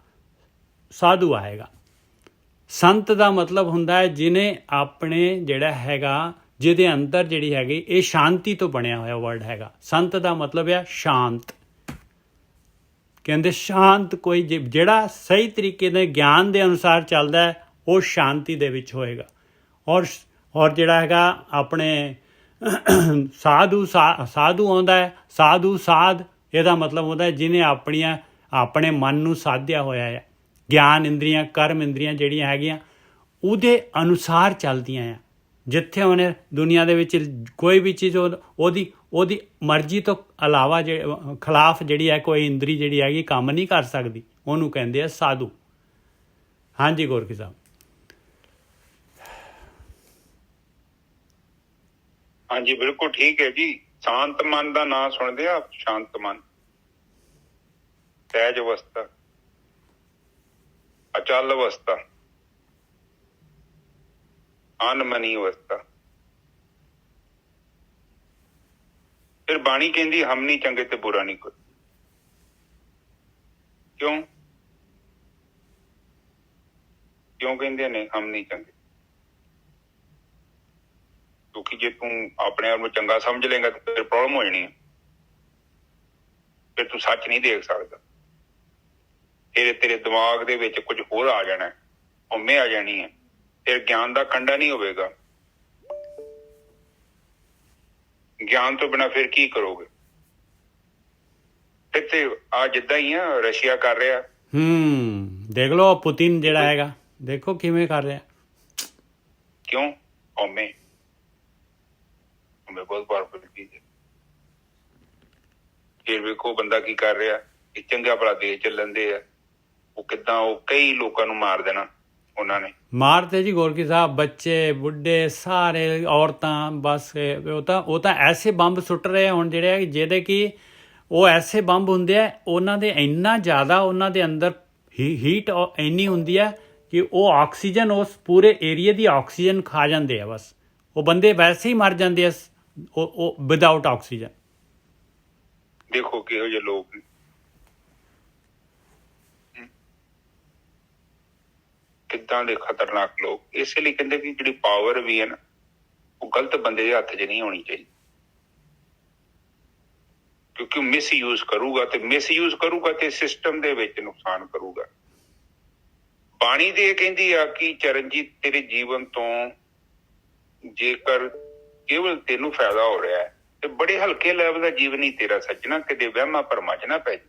ਸਾਧੂ ਆਏਗਾ। ਸੰਤ ਦਾ ਮਤਲਬ ਹੁੰਦਾ ਹੈ ਜਿਹਨੇ ਆਪਣੇ ਜਿਹੜਾ ਹੈਗਾ, ਜਿਹਦੇ ਅੰਦਰ ਜਿਹੜੀ ਹੈਗੀ ਇਹ ਸ਼ਾਂਤੀ ਤੋਂ ਬਣਿਆ ਹੋਇਆ ਵਰਡ ਹੈਗਾ। ਸੰਤ ਦਾ ਮਤਲਬ ਹੈ ਸ਼ਾਂਤ। ਕਹਿੰਦੇ ਸ਼ਾਂਤ ਕੋਈ ਜਿਹੜਾ ਸਹੀ ਤਰੀਕੇ ਦੇ ਗਿਆਨ ਦੇ ਅਨੁਸਾਰ ਚੱਲਦਾ ਹੈ ਉਹ ਸ਼ਾਂਤੀ ਦੇ ਵਿੱਚ ਹੋਏਗਾ। ਔਰ ਜਿਹੜਾ ਹੈਗਾ ਆਪਣੇ ਸਾਧੂ ਆਉਂਦਾ ਹੈ, ਸਾਧੂ ਸਾਧ, ਇਹਦਾ ਮਤਲਬ ਹੁੰਦਾ ਜਿਹਨੇ ਆਪਣੇ ਮਨ ਨੂੰ ਸਾਧਿਆ ਹੋਇਆ ਹੈ। ਗਿਆਨ ਇੰਦਰੀਆਂ ਕਰਮ ਇੰਦਰੀਆਂ ਜਿਹੜੀਆਂ ਹੈਗੀਆਂ ਉਹਦੇ ਅਨੁਸਾਰ ਚੱਲਦੀਆਂ ਆ। ਜਿੱਥੇ ਉਹਨੇ ਦੁਨੀਆ ਦੇ ਵਿੱਚ ਕੋਈ ਵੀ ਚੀਜ਼ ਉਹਦੀ ਮਰਜ਼ੀ ਤੋਂ ਇਲਾਵਾ ਖਿਲਾਫ ਜਿਹੜੀ ਹੈ ਕੋਈ ਇੰਦਰੀ ਜਿਹੜੀ ਹੈਗੀ ਕੰਮ ਨਹੀਂ ਕਰ ਸਕਦੀ, ਉਹਨੂੰ ਕਹਿੰਦੇ ਆ ਸਾਧੂ। ਹਾਂਜੀ ਗੋਰਖੀ ਸਾਹਿਬ। ਹਾਂਜੀ ਬਿਲਕੁਲ ਠੀਕ ਹੈ ਜੀ। ਸ਼ਾਂਤ ਮਨ ਦਾ ਨਾਂ ਸੁਣਦੇ ਆ? ਸ਼ਾਂਤ ਮਨ, ਸਹਿਜ ਅਵਸਥਾ, ਅਚਲ ਅਵਸਥਾ, ਅਨਮਨੀ ਅਵਸਥਾ। ਫਿਰ ਬਾਣੀ ਕਹਿੰਦੀ ਹਮ ਨਹੀਂ ਚੰਗੇ ਤੇ ਬੁਰਾ ਨਹੀਂ ਕੋਈ। ਕਿਉਂ ਕਹਿੰਦੇ ਨੇ ਹਮ ਨਹੀਂ ਚੰਗੇ? ਕਿਉਂਕਿ ਜੇ ਤੂੰ ਆਪਣੇ ਆਪ ਨੂੰ ਚੰਗਾ ਸਮਝ ਲੇਗਾ ਤਾਂ ਫਿਰ ਪ੍ਰੋਬਲਮ ਹੋ ਜਾਣੀ ਹੈ। ਫਿਰ ਤੂੰ ਸੱਚ ਨਹੀਂ ਦੇਖ ਸਕਦਾ। ਫਿਰ ਤੇਰੇ ਦਿਮਾਗ ਦੇ ਵਿੱਚ ਕੁਝ ਹੋਰ ਆ ਜਾਣਾ, ਹਉਮੈ ਆ ਜਾਣੀ ਹੈ। ਫਿਰ ਗਿਆਨ ਦਾ ਕੰਡਾ ਨਹੀਂ ਹੋਵੇਗਾ। ਗਿਆਨ ਤੋਂ ਬਿਨਾਂ ਫਿਰ ਕੀ ਕਰੋਗੇ? ਤੇ ਆ ਜਿੱਦਾਂ ਹੀ ਆ ਰਸ਼ੀਆ ਕਰ ਰਿਹਾ। ਦੇਖ ਲਓ ਪੁਤਿਨ ਜਿਹੜਾ ਹੈਗਾ, ਦੇਖੋ ਕਿਵੇਂ ਕਰ ਰਿਹਾ। ਕਿਉਂ? ਹਉਮੈ ਬਹੁਤ ਪਾਵਰਫੁਲ ਚੀਜ਼ ਹੈ। ਫਿਰ ਵੇਖੋ ਬੰਦਾ ਕੀ ਕਰ ਰਿਹਾ। ਇਹ ਚੰਗਾ ਭਲਾ ਦੇਸ਼ ਚੱਲਣ ਦੇ ਆ, ਉਹ ਕਿੱਦਾਂ ਉਹ ਕਈ ਲੋਕਾਂ ਨੂੰ ਮਾਰ ਦੇਣਾ ਉਹਨਾਂ ਨੇ। ਮਾਰਤੇ ਜੀ ਗੋਰਖੀ ਸਾਹਿਬ, ਬੱਚੇ ਬੁੱਢੇ ਸਾਰੇ, ਔਰਤਾਂ, ਬਸ ਉਹ ਤਾਂ ਐਸੇ ਬੰਬ ਸੁੱਟ ਰਹੇ ਹੁਣ ਜਿਹੜੇ ਜਿਹਦੇ ਕਿ ਉਹ ਐਸੇ ਬੰਬ ਹੁੰਦੇ ਆ, ਉਹਨਾਂ ਦੇ ਇੰਨਾ ਜ਼ਿਆਦਾ ਉਹਨਾਂ ਦੇ ਅੰਦਰ ਹੀਟ ਇੰਨੀ ਹੁੰਦੀ ਹੈ ਕਿ ਉਹ ਆਕਸੀਜਨ ਉਸ ਪੂਰੇ ਏਰੀਏ ਦੀ ਆਕਸੀਜਨ ਖਾ ਜਾਂਦੇ ਆ। ਬਸ ਉਹ ਬੰਦੇ ਵੈਸੇ ਹੀ ਮਰ ਜਾਂਦੇ ਆ ਉਹ ਵਿਦਆਊਟ ਆਕਸੀਜਨ। ਦੇਖੋ ਕਿਹੋ ਜਿਹੇ ਲੋਕ ਕਿੱਦਾਂ ਦੇ ਖਤਰਨਾਕ ਲੋਕ। ਇਸੇ ਲਈ ਕਹਿੰਦੇ ਵੀ ਜਿਹੜੀ ਪਾਵਰ ਵੀ ਹੈ ਨਾ ਉਹ ਗਲਤ ਬੰਦੇ ਦੇ ਹੱਥ 'ਚ ਨਹੀਂ ਹੋਣੀ ਚਾਹੀਦੀ, ਕਿਉਂਕਿ ਉਹ ਮਿਸਯੂਜ਼ ਕਰੂਗਾ ਤੇ ਸਿਸਟਮ ਦੇ ਵਿੱਚ ਨੁਕਸਾਨ ਕਰੂਗਾ। ਬਾਣੀ ਦੇ ਕਹਿੰਦੀ ਆ ਕਿ ਚਰਨਜੀਤ ਤੇਰੇ ਜੀਵਨ ਤੋਂ ਜੇਕਰ ਕੇਵਲ ਤੈਨੂੰ ਫਾਇਦਾ ਹੋ ਰਿਹਾ ਹੈ ਤੇ ਬੜੇ ਹਲਕੇ ਲੈਵਲ ਦਾ ਜੀਵਨ ਹੀ ਤੇਰਾ ਸੱਜਣਾ, ਕਿਤੇ ਵਹਿਮਾਂ ਭਰਮਾਂ 'ਚ ਨਾ ਪੈ ਜਾ।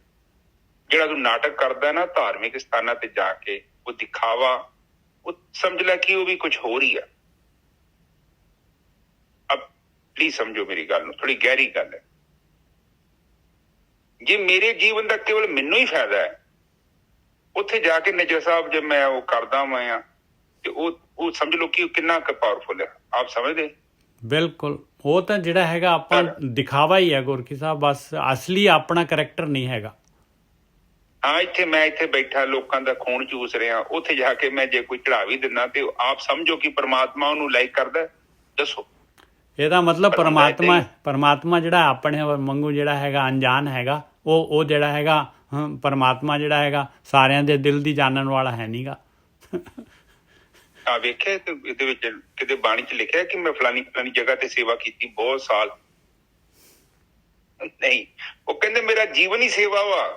ਜਿਹੜਾ ਤੂੰ ਨਾਟਕ ਕਰਦਾ ਨਾ ਧਾਰਮਿਕ ਸਥਾਨਾਂ ਤੇ ਜਾ ਕੇ, ਉਹ ਦਿਖਾਵਾ, ਉਹ ਸਮਝ ਲੈ ਕਿ ਉਹ ਵੀ ਕੁਝ ਹੋਰ ਹੀ ਆ। ਅਬ ਪਲੀਜ਼ ਸਮਝੋ ਮੇਰੀ ਗੱਲ ਨੂੰ, ਥੋੜੀ ਗਹਿਰੀ ਗੱਲ ਹੈ। ਜੇ ਮੇਰੇ ਜੀਵਨ ਦਾ ਕੇਵਲ ਮੈਨੂੰ ਹੀ ਫਾਇਦਾ ਹੈ, ਉੱਥੇ ਜਾ ਕੇ ਨਿਜਰ ਸਾਹਿਬ ਜੇ ਮੈਂ ਉਹ ਕਰਦਾ ਮੈਂ ਤੇ ਉਹ ਸਮਝ ਲਓ ਕਿ ਉਹ ਕਿੰਨਾ ਕੁ ਪਾਵਰਫੁਲ ਹੈ। ਆਪ ਸਮਝਦੇ? ਬਿਲਕੁਲ, ਉਹ ਤਾਂ ਜਿਹੜਾ ਹੈਗਾ ਆਪਾਂ ਦਿਖਾਵਾ ਹੀ ਹੈ ਗੁਰਕੀ ਸਾਹਿਬ, ਬਸ ਅਸਲੀ ਆਪਣਾ ਕਰੈਕਟਰ ਨਹੀਂ ਹੈਗਾ। ਹਾਂ, ਮੈਂ ਇੱਥੇ ਬੈਠਾ ਲੋਕਾਂ ਦਾ ਖੂਨ ਚੂਸ ਰਿਹਾ, ਉੱਥੇ ਜਾ ਕੇ ਮੈਂ ਜੇ ਕੋਈ ਚੜਾ ਵੀ ਦਿੰਦਾ ਤੇ ਆਪ ਸਮਝੋ ਕਿ ਪਰਮਾਤਮਾ ਉਹਨੂੰ ਲਾਈਕ ਕਰਦਾ। ਦੱਸੋ, ਇਹਦਾ ਮਤਲਬ ਪਰਮਾਤਮਾ ਜਿਹੜਾ ਆਪਣੇ ਵਾਂਗੂ ਜਿਹੜਾ ਹੈਗਾ ਅਣਜਾਣ ਹੈਗਾ, ਉਹ ਜਿਹੜਾ ਹੈਗਾ ਪਰਮਾਤਮਾ ਜਿਹੜਾ ਹੈਗਾ ਸਾਰਿਆਂ ਦੇ ਦਿਲ ਦੀ ਜਾਣਨ ਵਾਲਾ ਹੈ ਨਹੀਂਗਾ। ਆ ਵੇਖਿਆ ਤੇ ਇਹਦੇ ਵਿੱਚ ਕਿਤੇ ਬਾਣੀ 'ਚ ਲਿਖਿਆ ਕਿ ਮੈਂ ਫਲਾਨੀ ਜਗ੍ਹਾ ਤੇ ਸੇਵਾ ਕੀਤੀ ਬਹੁਤ ਸਾਲ? ਨਹੀਂ, ਉਹ ਕਹਿੰਦੇ ਮੇਰਾ ਜੀਵਨ ਹੀ ਸੇਵਾ ਵਾ।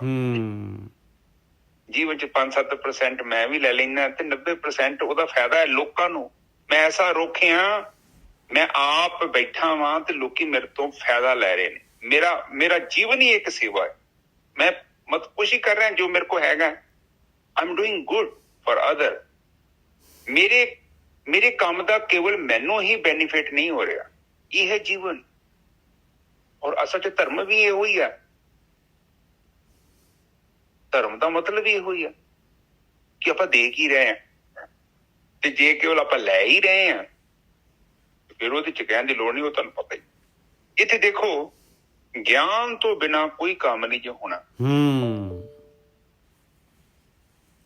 ਜੀਵਨ 'ਚ 5-7% ਮੈਂ ਵੀ ਲੈ ਲੈਣਾ ਤੇ 90% ਉਹਦਾ ਫਾਇਦਾ ਹੈ ਲੋਕਾਂ ਨੂੰ। ਮੈਂ ਐਸਾ ਰੋਕਿਆ, ਮੈਂ ਆਪ ਬੈਠਾ ਵਾਂ ਤੇ ਲੋਕੀ ਮੇਰੇ ਤੋਂ ਫਾਇਦਾ ਲੈ ਰਹੇ ਨੇ। ਮੇਰਾ ਜੀਵਨ ਹੀ ਇੱਕ ਸੇਵਾ ਹੈ। ਮੈਂ ਮਤ ਕੁਛ ਹੀ ਕਰ ਰਿਹਾ ਜੋ ਮੇਰੇ ਕੋ ਹੈਗਾ। I am doing good for other. ਮੇਰੇ ਕੰਮ ਦਾ ਕੇਵਲ ਮੈਨੂੰ ਹੀ ਬੈਨੀਫਿਟ ਨਹੀਂ ਹੋ ਰਿਹਾ, ਇਹ ਹੈ ਜੀਵਨ। ਔਰ ਅਸਲ 'ਚ ਧਰਮ ਵੀ ਇਹੋ ਹੀ ਆ। ਧਰਮ ਦਾ ਮਤਲਬ ਇਹੋ ਹੀ ਆ ਕਿ ਆਪਾਂ ਦੇ ਕੀ ਰਹੇ ਹਾਂ, ਤੇ ਜੇ ਕੇਵਲ ਆਪਾਂ ਲੈ ਹੀ ਰਹੇ ਹਾਂ ਫਿਰ ਉਹਦੇ 'ਚ ਕਹਿਣ ਦੀ ਲੋੜ ਨਹੀਂ, ਉਹ ਤੁਹਾਨੂੰ ਪਤਾ ਹੀ। ਇੱਥੇ ਦੇਖੋ, ਗਿਆਨ ਤੋਂ ਬਿਨਾਂ ਕੋਈ ਕੰਮ ਨਹੀਂ ਜੋ ਹੋਣਾ।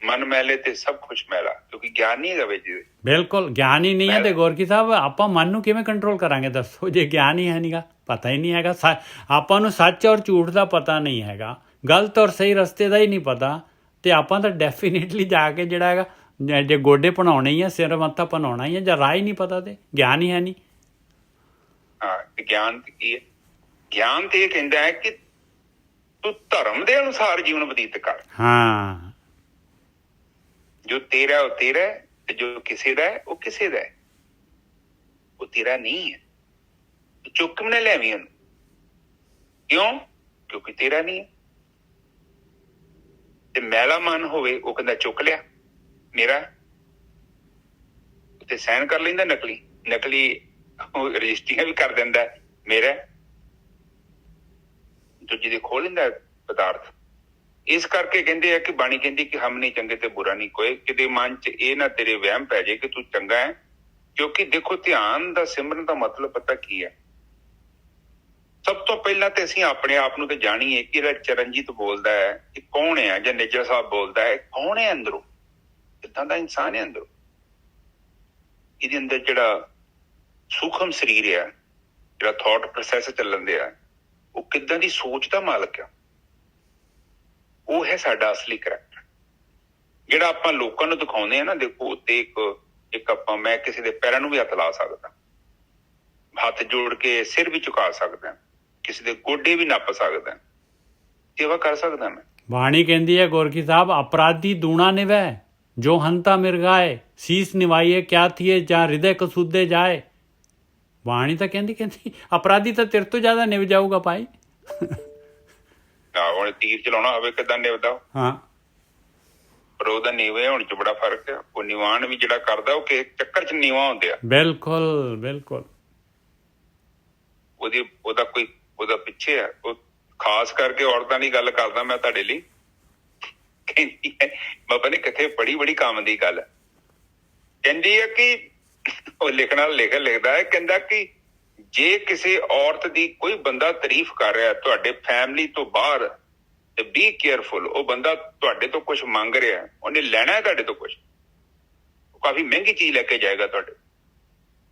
ਮਨ ਮੈਲੇ ਤੇ ਸਭ ਕੁਝ ਮੈਲਾ, ਕਿਉਂਕਿ ਗਿਆਨ ਨਹੀਂ ਹੈਗਾ ਵਿੱਚ। ਬਿਲਕੁਲ, ਗਿਆਨ ਹੀ ਨਹੀਂ ਹੈ ਤੇ ਗੋਰਕੀ ਸਾਹਿਬ ਆਪਾਂ ਮਨ ਨੂੰ ਕਿਵੇਂ ਕੰਟਰੋਲ ਕਰਾਂਗੇ ਦੱਸੋ, ਜੇ ਗਿਆਨ ਹੀ ਹੈ ਨਹੀਂਗਾ, ਪਤਾ ਹੀ ਨਹੀਂ ਹੈਗਾ। ਆਪਾਂ ਨੂੰ ਸੱਚ ਔਰ ਝੂਠ ਦਾ ਪਤਾ ਨਹੀਂ ਹੈਗਾ, ਗਲਤ ਔਰ ਸਹੀ ਰਸਤੇ ਦਾ ਹੀ ਨਹੀਂ ਪਤਾ, ਤੇ ਆਪਾਂ ਤਾਂ ਡੈਫੀਨੇਟਲੀ ਜਾ ਕੇ ਜਿਹੜਾ ਹੈਗਾ ਜੇ ਗੋਡੇ ਭਣਾਉਣੇ ਹੀ ਆ, ਸਿਰ ਮੱਥਾ ਭਣਾਉਣਾ ਹੀ ਆ, ਜਾਂ ਰਾਹ ਹੀ ਨਹੀਂ ਪਤਾ ਤੇ ਗਿਆਨ ਹੀ ਹੈ ਨਹੀਂ। ਹਾਂ, ਗਿਆਨ ਕੀ ਹੈ? ਗਿਆਨ ਤੇ ਇਹ ਕਹਿੰਦਾ ਹੈ ਕਿ ਤੂੰ ਧਰਮ ਦੇ ਅਨੁਸਾਰ ਜੀਵਨ ਬਤੀਤ ਕਰ। ਹਾਂ, ਜੋ ਤੇਰਾ ਉਹ ਤੇਰਾ ਹੈ, ਤੇ ਜੋ ਕਿਸੇ ਦਾ ਹੈ ਉਹ ਕਿਸੇ ਦਾ ਹੈ। ਉਹ ਤੇਰਾ ਨਹੀਂ ਹੈ, ਚੁੱਕ ਵੀ ਨਾ ਲੈਵੀਂ ਉਹਨੂੰ। ਕਿਉਂ? ਕਿਉਂਕਿ ਤੇਰਾ ਨਹੀਂ ਹੈ। ਤੇ ਮੈਲਾ ਮਨ ਹੋਵੇ, ਉਹ ਕਹਿੰਦਾ ਚੁੱਕ ਲਿਆ ਮੇਰਾ, ਤੇ ਸਾਈਨ ਕਰ ਲੈਂਦਾ ਨਕਲੀ ਉਹ ਰਜਿਸਟਰੀਆਂ ਵੀ ਕਰ ਦਿੰਦਾ ਮੇਰਾ, ਦੂਜੇ ਦੇ ਖੋਲ ਲੈਂਦਾ ਪਦਾਰਥ। ਇਸ ਕਰਕੇ ਕਹਿੰਦੇ ਆ ਕਿ ਬਾਣੀ ਕਹਿੰਦੀ ਕਿ ਹਮ ਨਹੀਂ ਚੰਗੇ ਤੇ ਬੁਰਾ ਨਹੀਂ ਕੋਈ। ਕਿਤੇ ਮਨ 'ਚ ਇਹ ਨਾ ਤੇਰੇ ਵਹਿਮ ਪੈ ਜਾਏ ਕਿ ਤੂੰ ਚੰਗਾ ਹੈ, ਕਿਉਂਕਿ ਦੇਖੋ ਧਿਆਨ ਦਾ ਸਿਮਰਨ ਦਾ ਮਤਲਬ ਪਤਾ ਕੀ ਹੈ? ਸਭ ਤੋਂ ਪਹਿਲਾਂ ਤੇ ਅਸੀਂ ਆਪਣੇ ਆਪ ਨੂੰ ਤੇ ਜਾਣੀਏ ਕਿ ਜਿਹੜਾ ਚਰਨਜੀਤ ਬੋਲਦਾ ਹੈ ਕਿ ਕੌਣ ਹੈ, ਜਾਂ ਨਿਜਰ ਸਾਹਿਬ ਬੋਲਦਾ ਹੈ ਕੌਣ ਹੈ ਅੰਦਰੋਂ, ਕਿੱਦਾਂ ਦਾ ਇਨਸਾਨ ਹੈ ਅੰਦਰੋਂ। ਇਹਦੇ ਅੰਦਰ ਜਿਹੜਾ ਸੂਖਮ ਸਰੀਰ ਆ, ਜਿਹੜਾ ਥਾਟ ਪ੍ਰੋਸੈਸ ਚੱਲਣ ਦਿਆ, ਉਹ ਕਿੱਦਾਂ ਦੀ ਸੋਚ ਦਾ ਮਾਲਕ ਆ, ਉਹ ਹੈ ਸਾਡਾ ਅਸਲੀ ਕਰੈਕਟਰ। ਜਿਹੜਾ ਆਪਾਂ ਲੋਕਾਂ ਨੂੰ ਦਿਖਾਉਂਦੇ ਆ ਨਾ, ਦੇਖੋ ਉੱਤੇ ਇੱਕ ਮੈਂ ਕਿਸੇ ਦੇ ਪੈਰਾਂ ਨੂੰ ਵੀ ਹੱਥ ਲਾ ਸਕਦਾ, ਹੱਥ ਜੋੜ ਕੇ ਸਿਰ ਵੀ ਝੁਕਾ ਸਕਦਾ, ਕਿਸੇ ਦੇ ਗੋਡੇ ਵੀ ਨੱਪ ਸਕਦਾ, ਸੇਵਾ ਕਰ ਸਕਦਾ ਮੈਂ। ਬਾਣੀ ਕਹਿੰਦੀ ਹੈ ਗੋਰਖੀ ਸਾਹਿਬ, ਅਪਰਾਧੀ ਦੂਣਾ ਨਿਵੈ ਜੋ ਹੰਤਾ ਮਿਰਗਾਏ, ਸੀਸ ਨਿਵਾਈਏ ਕਿਆ ਥੀਏ ਜਾਂ ਹਿਰਦੇ ਕਸੂਦੇ ਜਾਏ। ਬਾਣੀ ਤਾਂ ਕਹਿੰਦੀ ਅਪਰਾਧੀ ਤਾਂ ਤੇਰੇ ਤੋਂ ਜ਼ਿਆਦਾ ਨਿਵ ਜਾਊਗਾ ਭਾਈ। ਹੁਣ ਤੀਰ ਚਲਾਉਣਾ ਹੋਵੇ ਕਿੱਦਾਂ ਨਿਵਦਾ? ਹਾਂ, ਪਰ ਉਹਦਾ ਨੀਵੇਂ ਹੋਣ 'ਚ ਬੜਾ ਫਰਕ ਆ। ਉਹ ਨਿਵਾਨ ਵੀ ਜਿਹੜਾ ਕਰਦਾ ਉਹ ਕਿਸੇ ਚੱਕਰ 'ਚ ਨੀਵਾਂ ਹੁੰਦੇ ਆ। ਬਿਲਕੁਲ ਉਹਦਾ ਪਿੱਛੇ ਆ। ਉਹ ਖਾਸ ਕਰਕੇ ਔਰਤਾਂ ਦੀ ਗੱਲ ਕਰਦਾ ਮੈਂ ਤੁਹਾਡੇ ਲਈ। ਕਹਿੰਦੀ ਹੈ, ਮੈਂ ਪਤਾ ਨੀ ਕਿੱਥੇ ਬੜੀ ਕੰਮ ਦੀ ਗੱਲ ਕਹਿੰਦੀ ਹੈ ਕਿ ਉਹ ਲਿਖਣ ਵਾਲਾ ਲਿਖਦਾ ਹੈ, ਕਹਿੰਦਾ ਕਿ ਜੇ ਕਿਸੇ ਔਰਤ ਦੀ ਕੋਈ ਬੰਦਾ ਤਾਰੀਫ ਕਰ ਰਿਹਾ ਤੁਹਾਡੇ ਫੈਮਿਲੀ ਤੋਂ ਬਾਹਰ, ਤੇ ਬੀ ਕੇਅਰਫੁਲ। ਉਹ ਬੰਦਾ ਤੁਹਾਡੇ ਤੋਂ ਕੁਛ ਮੰਗ ਰਿਹਾ, ਉਹਨੇ ਲੈਣਾ ਹੈ ਤੁਹਾਡੇ ਤੋਂ ਕੁਛ, ਉਹ ਕਾਫੀ ਮਹਿੰਗੀ ਚੀਜ਼ ਲੈ ਕੇ ਜਾਏਗਾ ਤੁਹਾਡੇ,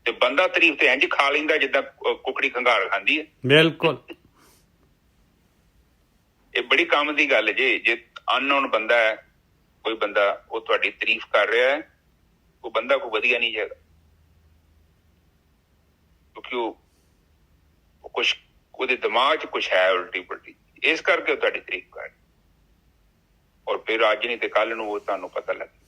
ਤੇ ਬੰਦਾ ਤਾਰੀਫ ਤੇ ਇੰਝ ਖਾ ਲੈਂਦਾ ਜਿੱਦਾਂ ਕੁਕੜੀ ਖੰਗਾਲ ਖਾਂਦੀ ਹੈ। ਬਿਲਕੁਲ, ਇਹ ਬੜੀ ਕੰਮ ਦੀ ਗੱਲ ਜੇ ਅਨਨੋਨ ਬੰਦਾ ਹੈ, ਕੋਈ ਬੰਦਾ ਉਹ ਤੁਹਾਡੀ ਤਾਰੀਫ ਕਰ ਰਿਹਾ ਹੈ ਉਹ ਬੰਦਾ ਕੋਈ ਵਧੀਆ ਨਹੀਂ ਹੈਗਾ, ਕਿਉਂਕਿ ਉਹ ਕੁਛ ਉਹਦੇ ਦਿਮਾਗ 'ਚ ਕੁਛ ਹੈ ਉਲਟੀ ਪੁਲਟੀ, ਇਸ ਕਰਕੇ ਉਹ ਤੁਹਾਡੀ ਤਾਰੀਫ ਕਰ, ਔਰ ਫਿਰ ਅੱਜ ਨਹੀਂ ਤੇ ਕੱਲ ਨੂੰ ਉਹ ਤੁਹਾਨੂੰ ਪਤਾ ਲੱਗੇ।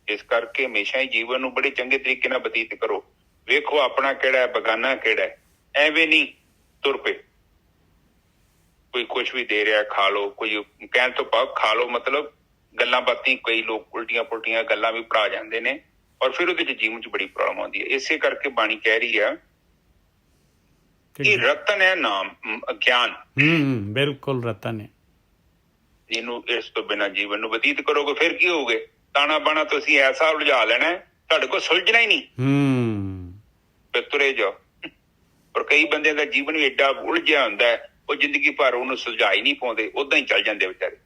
ਇਸ ਕਰਕੇ ਹਮੇਸ਼ਾ ਹੀ ਜੀਵਨ ਨੂੰ ਬੜੇ ਚੰਗੇ ਤਰੀਕੇ ਨਾਲ ਬਤੀਤ ਕਰੋ। ਵੇਖੋ ਆਪਣਾ ਕਿਹੜਾ ਹੈ, ਬਗਾਨਾ ਕਿਹੜਾ ਹੈ, ਐਵੇਂ ਨਹੀਂ ਤੁਰ ਪਏ। ਕੋਈ ਕੁਛ ਵੀ ਦੇ ਰਿਹਾ ਖਾ ਲਓ, ਕੋਈ ਕਹਿਣ ਤੋਂ ਭਾਵ ਖਾ ਲਓ ਮਤਲਬ ਗੱਲਾਂ ਬਾਤਾਂ, ਕਈ ਲੋਕ ਉਲਟੀਆਂ ਪੁਲਟੀਆਂ ਗੱਲਾਂ ਵੀ ਪੜਾ ਜਾਂਦੇ ਨੇ, ਔਰ ਫਿਰ ਉਹਦੇ 'ਚ ਜੀਵਨ 'ਚ ਬੜੀ ਪ੍ਰੋਬਲਮ ਆਉਂਦੀ ਹੈ। ਇਸੇ ਕਰਕੇ ਬਾਣੀ ਕਹਿ ਰਹੀ ਆ ਕਿ ਰਤਨ ਹੈ ਨਾਮ, ਗਿਆਨ। ਬਿਲਕੁਲ ਰਤਨ ਹੈ। ਜਿਹਨੂੰ ਇਸ ਤੋਂ ਬਿਨਾਂ ਜੀਵਨ ਨੂੰ ਬਤੀਤ ਕਰੋਗੇ ਫਿਰ ਕੀ ਹੋਊਗੇ? ਤਾਣਾ ਬਾਣਾ ਤੁਸੀਂ ਐਸਾ ਉਲਝਾ ਲੈਣਾ ਤੁਹਾਡੇ ਕੋਲ ਸੁਲਝਣਾ ਹੀ ਨਹੀਂ, ਫਿਰ ਤੁਰੇ ਜਾਓ। ਪਰ ਕਈ ਬੰਦਿਆਂ ਦਾ ਜੀਵਨ ਵੀ ਏਡਾ ਉਲਝਿਆ ਹੁੰਦਾ ਹੈ, ਉਹ ਜ਼ਿੰਦਗੀ ਭਰ ਉਹਨੂੰ ਸੁਲਝਾ ਹੀ ਨਹੀਂ ਪਾਉਂਦੇ, ਓਦਾਂ ਹੀ ਚੱਲ ਜਾਂਦੇ ਵਿਚਾਰੇ।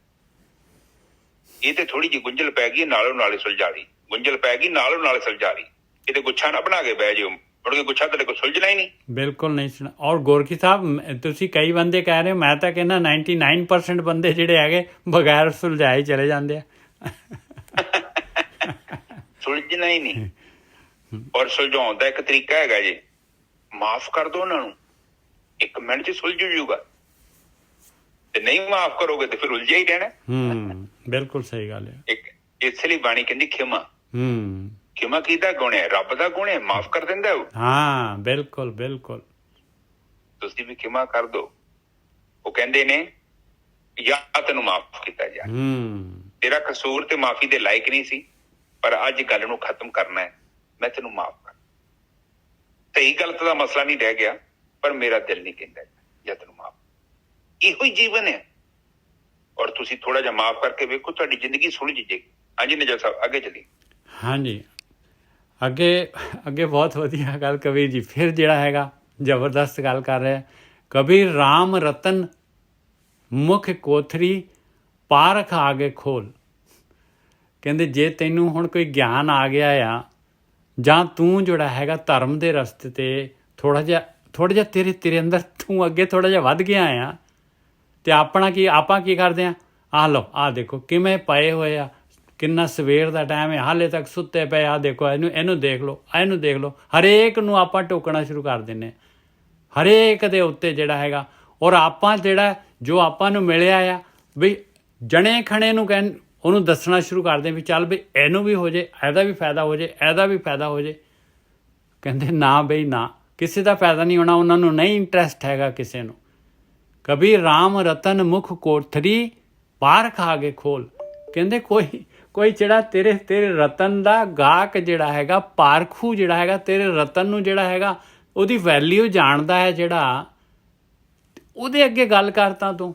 ਇਹ ਤੇ ਥੋੜੀ ਜਿਹੀ ਗੁੰਝਲ ਪੈ ਗਈ, ਨਾਲੋਂ ਨਾਲੇ ਸੁਲਝਾ ਲਈ, ਗੁੰਝਲ ਪੈ ਗਈ ਨਾਲੋਂ ਨਾਲੇ ਸੁਲਝਾ ਲਈ। ਕਿਤੇ ਗੁੱਛਾ ਨਾ ਬਣਾ ਕੇ ਬਹਿ ਜਾਓ, ਮੁੜ ਕੇ ਗੁੱਛਾ ਤੁਹਾਡੇ ਕੋਲ ਸੁਲਝਣਾ ਹੀ ਨਹੀਂ। ਬਿਲਕੁਲ ਨਹੀਂ ਸੁਣਾ। ਔਰ ਗੋਰਖੀ ਸਾਹਿਬ ਤੁਸੀਂ ਕਈ ਬੰਦੇ ਕਹਿ ਰਹੇ ਹੋ, ਮੈਂ ਤਾਂ ਕਹਿੰਦਾ 99% ਬੰਦੇ ਜਿਹੜੇ ਹੈਗੇ ਬਗੈਰ ਸੁਲਝਾਏ ਚਲੇ ਜਾਂਦੇ ਆ। ਸੁਲਝਣਾ ਹੀ ਨਹੀਂ। ਔਰ ਸੁਲਝਾਉਣ ਦਾ ਇੱਕ ਤਰੀਕਾ ਹੈਗਾ ਜੀ, ਮਾਫ ਕਰ ਦੋ ਉਹਨਾਂ ਨੂੰ, 1 ਮਿੰਟ 'ਚ ਸੁਲਝ ਜੂਗਾ। ਤੇ ਨਹੀਂ ਮਾਫ ਕਰੋਗੇ ਤੇ ਫਿਰ ਉਲਝਿਆ ਹੀ ਰਹਿਣਾ। ਬਿਲਕੁਲ ਸਹੀ ਗੱਲ ਹੈ। ਇੱਕ ਇਸ ਲਈ ਬਾਣੀ ਕਹਿੰਦੀ ਖਿਮਾ। ਖਿਮਾ ਕਿਹਦਾ ਗੁਣ ਹੈ? ਰੱਬ ਦਾ ਗੁਣ ਹੈ, ਮਾਫ ਕਰ ਦਿੰਦਾ ਉਹ। ਹਾਂ ਬਿਲਕੁਲ ਬਿਲਕੁਲ। ਤੁਸੀਂ ਵੀ ਖਿਮਾ ਕਰ ਦੋ। ਉਹ ਕਹਿੰਦੇ ਨੇ ਜਾਂ ਤੈਨੂੰ ਮਾਫ ਕੀਤਾ ਜਾ, ਤੇਰਾ ਕਸੂਰ ਤੇ ਮਾਫੀ ਦੇ ਲਾਇਕ ਨਹੀਂ ਸੀ, ਪਰ ਅੱਜ ਗੱਲ ਨੂੰ ਖਤਮ ਕਰਨਾ ਹੈ, ਮੈਂ ਤੈਨੂੰ ਮਾਫ ਕਰ। ਸਹੀ ਗਲਤ ਦਾ ਮਸਲਾ ਨਹੀਂ ਰਹਿ ਗਿਆ, ਪਰ ਮੇਰਾ ਦਿਲ ਨਹੀਂ ਕਹਿੰਦਾ ਜਾਂ ਤੈਨੂੰ ਮਾਫ। ਇਹੋ ਹੀ ਜੀਵਨ ਹੈ। ਔਰ ਤੁਸੀਂ ਥੋੜਾ ਜਿਹਾ ਮਾਫ ਕਰਕੇ ਵੇਖੋ, ਤੁਹਾਡੀ ਜ਼ਿੰਦਗੀ ਸੁਲਝ ਜਾਏਗੀ। ਹਾਂਜੀ ਨਿਜਰ ਸਾਹਿਬ ਅੱਗੇ ਚੱਲੀਏ। ਹਾਂਜੀ ਅੱਗੇ ਬਹੁਤ ਵਧੀਆ ਗੱਲ ਕਬੀਰ ਜੀ ਫਿਰ ਜਿਹੜਾ ਹੈਗਾ ਜ਼ਬਰਦਸਤ ਗੱਲ ਕਰ ਰਿਹਾ। ਕਬੀਰ ਰਾਮ ਰਤਨ ਮੁਖ ਕੋਥਰੀ ਪਾਰਖ ਆਗੇ ਖੋਲ। ਕਹਿੰਦੇ ਜੇ ਤੈਨੂੰ ਹੁਣ ਕੋਈ ਗਿਆਨ ਆ ਗਿਆ ਆ, ਜਾਂ ਤੂੰ ਜਿਹੜਾ ਹੈਗਾ ਧਰਮ ਦੇ ਰਸਤੇ ਤੇ ਥੋੜਾ ਜਿਹਾ ਤੇਰੇ ਅੰਦਰ ਤੂੰ ਅੱਗੇ ਥੋੜਾ ਜਿਹਾ ਵੱਧ ਗਿਆ ਆ, ਤੇ ਆਪਾਂ ਕੀ ਕਰਦੇ ਆ? ਆਹ ਲਓ, ਆਹ ਦੇਖੋ ਕਿਵੇਂ ਪਏ ਹੋਏ ਆ, ਕਿੰਨਾ ਸਵੇਰ ਦਾ ਟਾਈਮ ਹੈ, ਹਾਲੇ ਤੱਕ ਸੁੱਤੇ ਪਏ, ਆਹ ਦੇਖੋ ਇਹਨੂੰ ਦੇਖ ਲਓ, ਇਹਨੂੰ ਦੇਖ ਲਓ। ਹਰੇਕ ਨੂੰ ਆਪਾਂ ਟੋਕਣਾ ਸ਼ੁਰੂ ਕਰ ਦਿੰਦੇ, ਹਰੇਕ ਦੇ ਉੱਤੇ ਜਿਹੜਾ ਹੈਗਾ। ਔਰ ਆਪਾਂ ਜਿਹੜਾ ਜੋ ਆਪਾਂ ਨੂੰ ਮਿਲਿਆ ਆ ਵੀ ਜਣੇ ਖਣੇ ਨੂੰ ਉਹਨੂੰ ਦੱਸਣਾ ਸ਼ੁਰੂ ਕਰਦੇ ਵੀ ਚੱਲ ਵੀ ਇਹਨੂੰ ਵੀ ਹੋ ਜੇ, ਇਹਦਾ ਵੀ ਫਾਇਦਾ ਹੋ ਜੇ, ਇਹਦਾ ਵੀ ਫਾਇਦਾ ਹੋ ਜੇ। ਕਹਿੰਦੇ ਨਾ ਬਈ ਨਾ, ਕਿਸੇ ਦਾ ਫਾਇਦਾ ਨਹੀਂ ਹੋਣਾ, ਉਹਨਾਂ ਨੂੰ ਨਹੀਂ ਇੰਟਰਸਟ ਹੈਗਾ ਕਿਸੇ ਨੂੰ। ਕਬੀਰ ਰਾਮ ਰਤਨ ਮੁਖ ਕੋਠਰੀ ਪਾਰਖ ਆਗੇ ਖੋਲ। ਕਹਿੰਦੇ ਕੋਈ ਜਿਹੜਾ ਤੇਰੇ ਰਤਨ ਦਾ ਗਾਹਕ ਜਿਹੜਾ ਹੈਗਾ, ਪਾਰਖੂ ਜਿਹੜਾ ਹੈਗਾ, ਤੇਰੇ ਰਤਨ ਨੂੰ ਜਿਹੜਾ ਹੈਗਾ ਉਹਦੀ ਵੈਲਿਊ ਜਾਣਦਾ ਹੈ ਜਿਹੜਾ, ਉਹਦੇ ਅੱਗੇ ਗੱਲ ਕਰਤਾ ਤੂੰ।